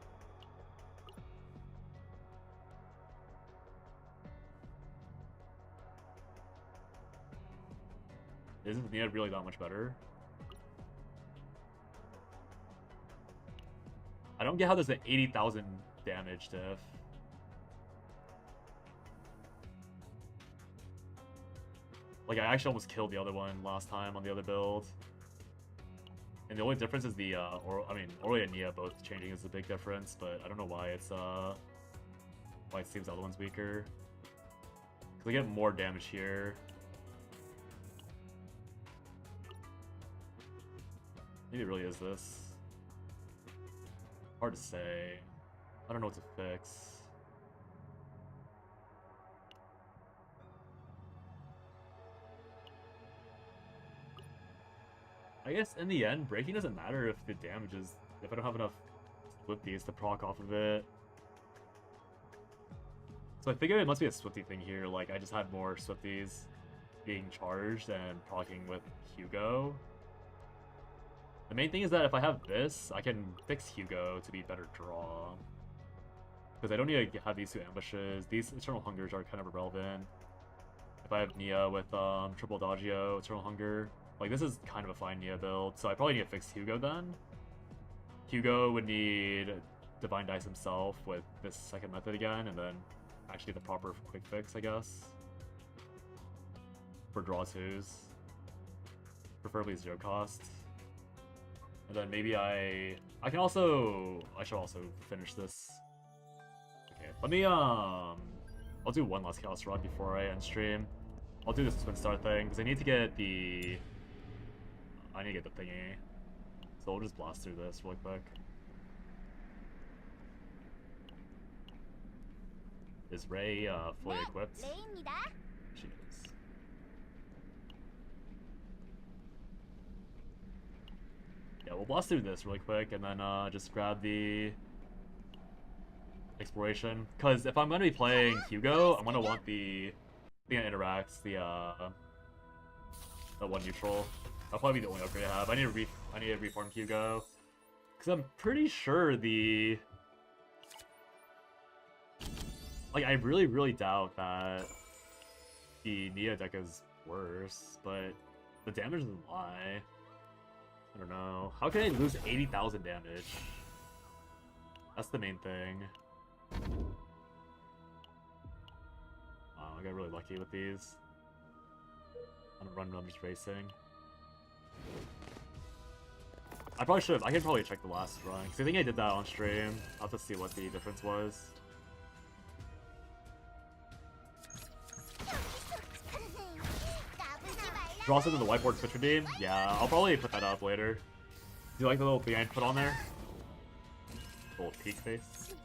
Isn't Nia really that much better? I don't get how there's an 80,000 damage diff. Like, I actually almost killed the other one last time on the other build. And the only difference is the, Orly and Nia both changing is the big difference, but I don't know why it's, why it seems the other one's weaker. Because I get more damage here. Maybe it really is this. Hard to say. I don't know what to fix. I guess in the end, breaking doesn't matter if the damage is... if I don't have enough Swifties to proc off of it. So I figured it must be a Swifty thing here, like I just had more Swifties being charged and proccing with Hugo. The main thing is that if I have this, I can fix Hugo to be better draw. Because I don't need to have these two ambushes. These Eternal Hungers are kind of irrelevant. If I have Nia with triple Dodgio, Eternal Hunger, like this is kind of a fine Nia build, so I probably need to fix Hugo then. Hugo would need Divine Dice himself with this second method again, and then actually the proper quick fix, I guess. For draw 2s. Preferably 0 cost. And then maybe I should also finish this. Okay, let me, I'll do one last Chaos Rod before I end stream. I'll do this Twin Star thing, because I need to get the thingy. So we'll just blast through this really quick. Is Ray, fully equipped? She is. Yeah, we'll blast through this really quick, and then just grab the exploration. Because if I'm going to be playing Hugo, I'm going to want the thing that interacts, the one neutral. That'll probably be the only upgrade I have. I need to reform Hugo. Because I'm pretty sure the... like, I really doubt that the Nia deck is worse, but the damage doesn't lie. I don't know. How can I lose 80,000 damage? That's the main thing. Wow, I got really lucky with these. On a run, I'm just racing. I probably should have. I could probably check the last run, because I think I did that on stream. I'll have to see what the difference was. Draw something in the whiteboard Twitch Redeem? Yeah, I'll probably put that up later. Do you like the little thing I put on there? Little peek face.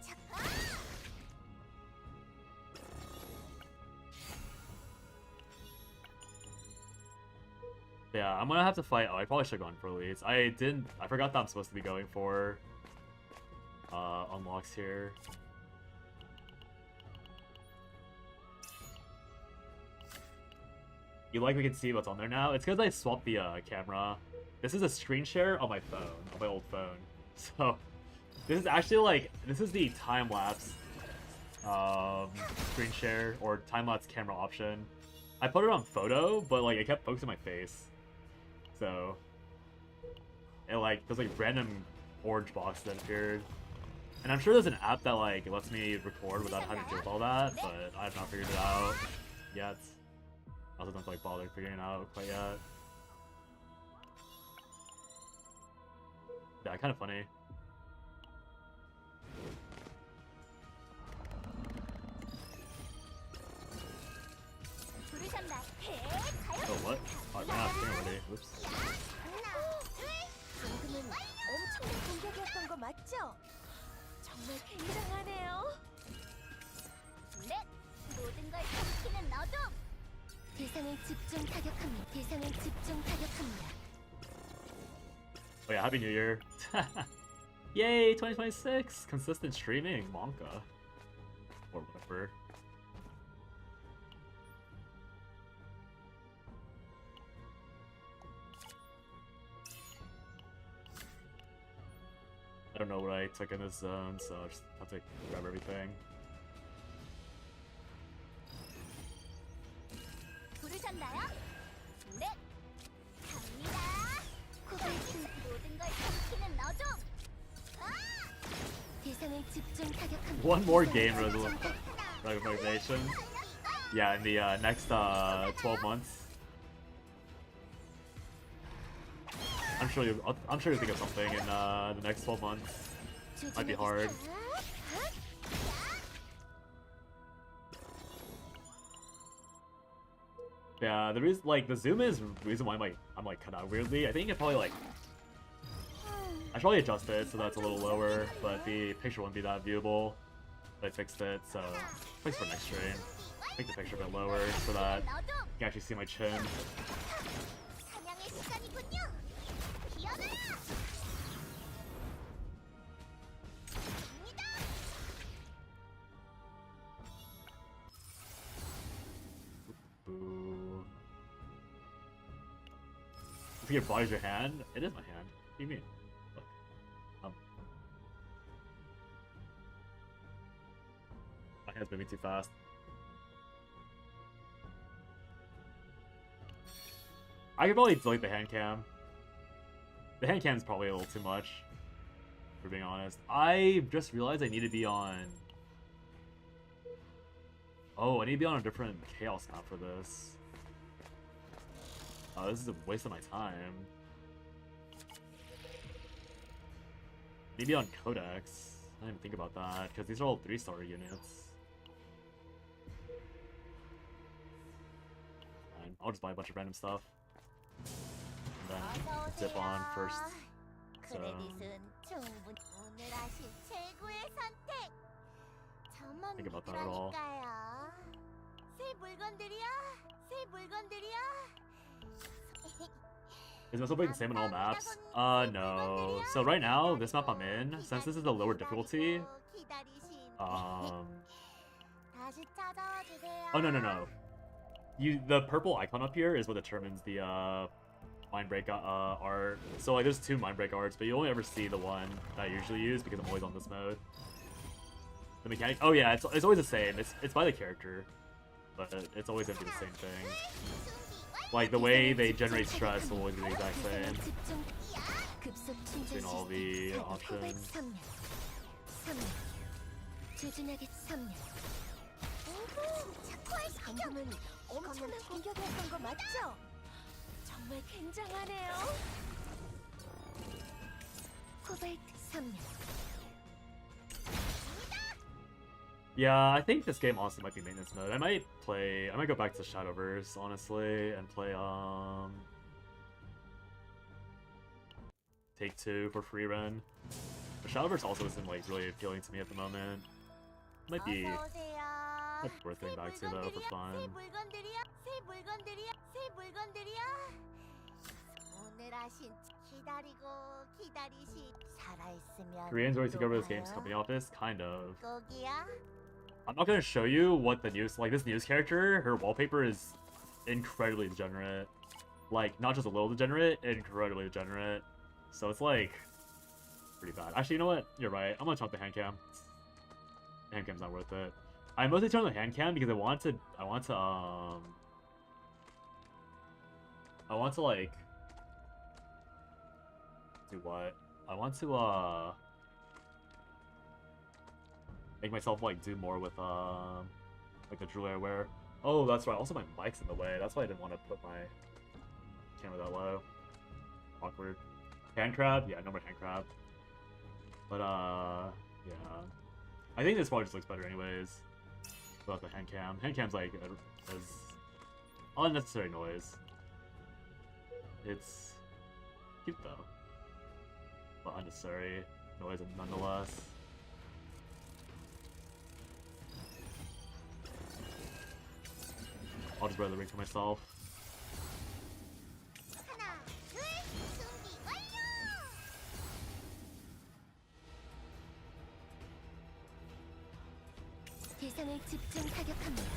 Yeah, I'm gonna have to fight. Oh, I probably should have gone for elites. I forgot that I'm supposed to be going for unlocks here. You like we can see what's on there now? It's because I swapped the camera. This is a screen share on my phone, on my old phone. So this is actually like, this is the time-lapse screen share or time-lapse camera option. I put it on photo, but like it kept focusing my face. So it like, there's like random orange box that appeared. And I'm sure there's an app that like lets me record without having to deal with all that, but I have not figured it out yet. I also don't like bother figuring it out quite yet. Yeah, kind of funny. Oh, what? Oh, I ran out of thing already. Whoops. 방금은 엄청난 공격이었던 거 맞죠? 정말 굉장하네요. 넷! 모든 걸 삼키는 너도! 대상을 집중 타격합니다. 대상을 집중 타격합니다. Oh yeah, Happy New Year. Yay, 2026! Consistent streaming, Monka. Or whatever. I don't know what I took in this zone, so I just have to grab everything. 부르셨나요? 넷! 갑니다! 코발트 모든 걸 삼키는 너도! 대상을 집중 타격합니다. One more game recommendation. Yeah, in the next 12 months. I'm sure you'll think of something in the next 12 months. Might be hard. Yeah, the reason, like, the zoom is the reason why I'm like cut out weirdly. I think it probably like I should probably adjust it so that's a little lower, but the picture wouldn't be that viewable. But I fixed it, so thanks for next stream. Make the picture a bit lower so that you can actually see my chin. 사냥의 시간이군요. 기어나라. Boo. You think your body's your hand? It is my hand. What do you mean? Look. My hand's moving too fast. I could probably delete the hand cam. The hand cam's probably a little too much, for being honest. I just realized I need to be on... Oh, I need to be on a different Chaos map for this. Oh, this is a waste of my time. Maybe on Codex. I didn't even think about that, because these are all 3-star units. Fine, I'll just buy a bunch of random stuff. And then dip on first. So, 크레딧은 충분. 오늘 하신 최고의 선택. 저만 think about that at all. 믿으라니까요. 새 물건들이야. 새 물건들이야. is Muscle Break the same on all maps? No. So right now, this map I'm in, since this is a lower difficulty, oh no. The purple icon up here is what determines the Mindbreak art. So like there's 2 Mindbreak arts, but you only ever see the one that I usually use because I'm always on this mode. The mechanic, oh yeah, it's always the same. It's by the character, but it's always gonna be the same thing. Like the way they generate stress will always be the exact same between all the options. 방금은 엄청난 공격이었던 거 맞죠? 정말 굉장하네요. 코발트 3년. Yeah, I think this game honestly might be maintenance mode. I might go back to Shadowverse honestly and play Take 2 for free run. But Shadowverse also isn't like really appealing to me at the moment. Might be worth going back to though for fun. 오늘 하신 기다리고 기다리시 살아있을 Koreans already took over this game's company office, kind of. 거기야? I'm not gonna show you what the news, like this news character, her wallpaper is incredibly degenerate. Like, not just a little degenerate, incredibly degenerate. So it's like, pretty bad. Actually, you know what? You're right. I'm gonna turn off the hand cam. The hand cam's not worth it. I mostly turned on the hand cam because I want to like, do what? I want to, make myself, like, do more with, like, the jewelry I wear. Oh, that's right. Also, my mic's in the way. That's why I didn't want to put my camera that low. Awkward. Hand crab? Yeah, no more hand crab. But, yeah. I think this probably just looks better anyways. Without the hand cam. Hand cam's, like, as unnecessary noise. It's cute, though. But unnecessary noise nonetheless. I'll just wear the ring for myself. 하나, 둘, 준비 완료! 대상을 집중 타격합니다.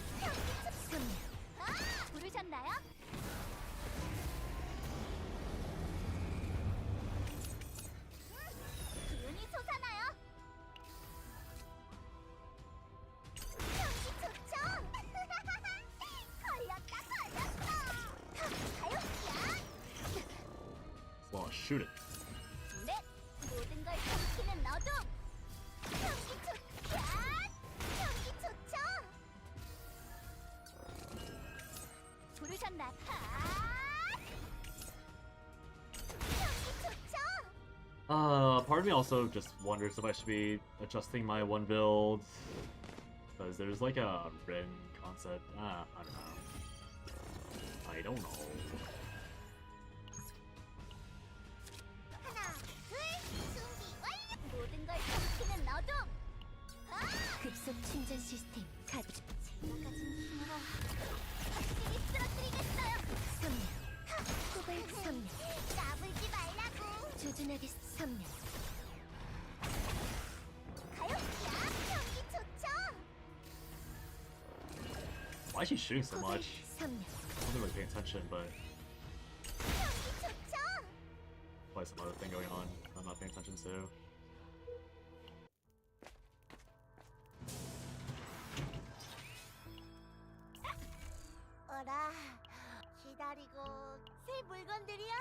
부르셨나요? 기운이 솟아나요. 경기 좋죠? 걸렸다. 가요, Well, shoot it. 네, 모든 걸 삼키는 어둠. 경기 좋죠? 부르셨나? 경기 좋죠? Part of me also just wonders if I should be adjusting my one build. Because there's like a Rin concept. I don't know. I don't know. 하나, 둘, 준비 완료. 모든 걸 삼키는 어둠. 급속 충전 시스템 가동. 제가 가진 힘으로 확실히 쓰러뜨리겠어요. 선명. 코발트 선명. 까불지 말라고. 조준하게 선명. 가요. 경기 좋죠? Why is she shooting so much? 선명. I wasn't really paying attention, but 경기 좋죠? probably some other thing going on I'm not paying attention to. 어라, 기다리고 새 물건들이야.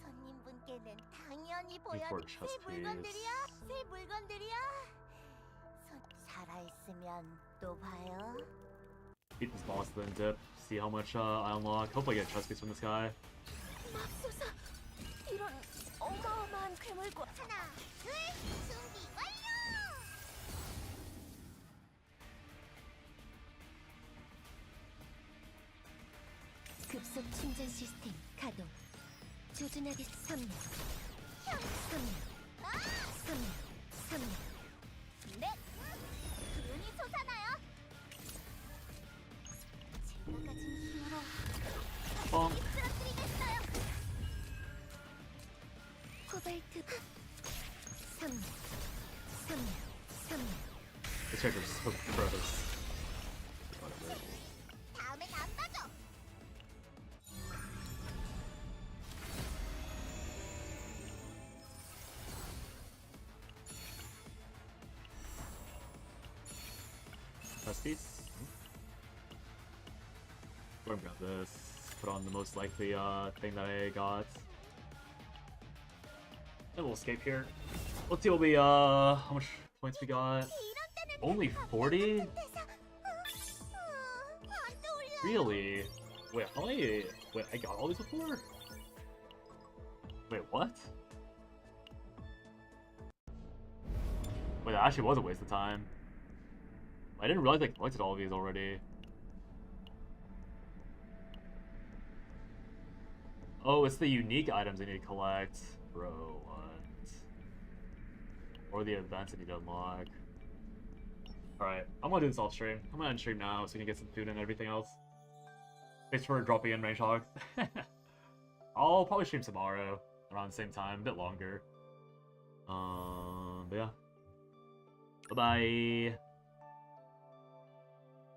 손님분께는 당연히 보여줄 새 chest 물건들이야. 살아있으면 또 봐요. Beat this boss, then dip, see how much I unlock. Hopefully I get a chest piece from this guy. 맙소사, 이런 어마어마한 괴물과. 하나, 둘, 준비 완료. 급속 충전 시스템 가동. 조준하게 선명. 선명. 네. 기운이 솟아나요. 제가 가진 힘으로 Bonk. 쓰러뜨리겠어요. 코발트 선명. This character's so gross. Whatever. 다음엔 안 봐줘. Chest piece. We're gonna grab this. Put on the most likely thing that I got. And we'll escape here. Let's see what we how much points we got. Only 40? Really? Wait, how many? Wait, I got all these before? Wait, what? Wait, that actually was a waste of time. I didn't realize I collected all of these already. Oh, it's the unique items I need to collect. Bro, what? Or the events I need to unlock. Alright, I'm gonna do this off stream. I'm gonna end stream now so we can get some food and everything else. Thanks for dropping in, Range Hog. I'll probably stream tomorrow. around the same time, a bit longer. But yeah. Bye bye.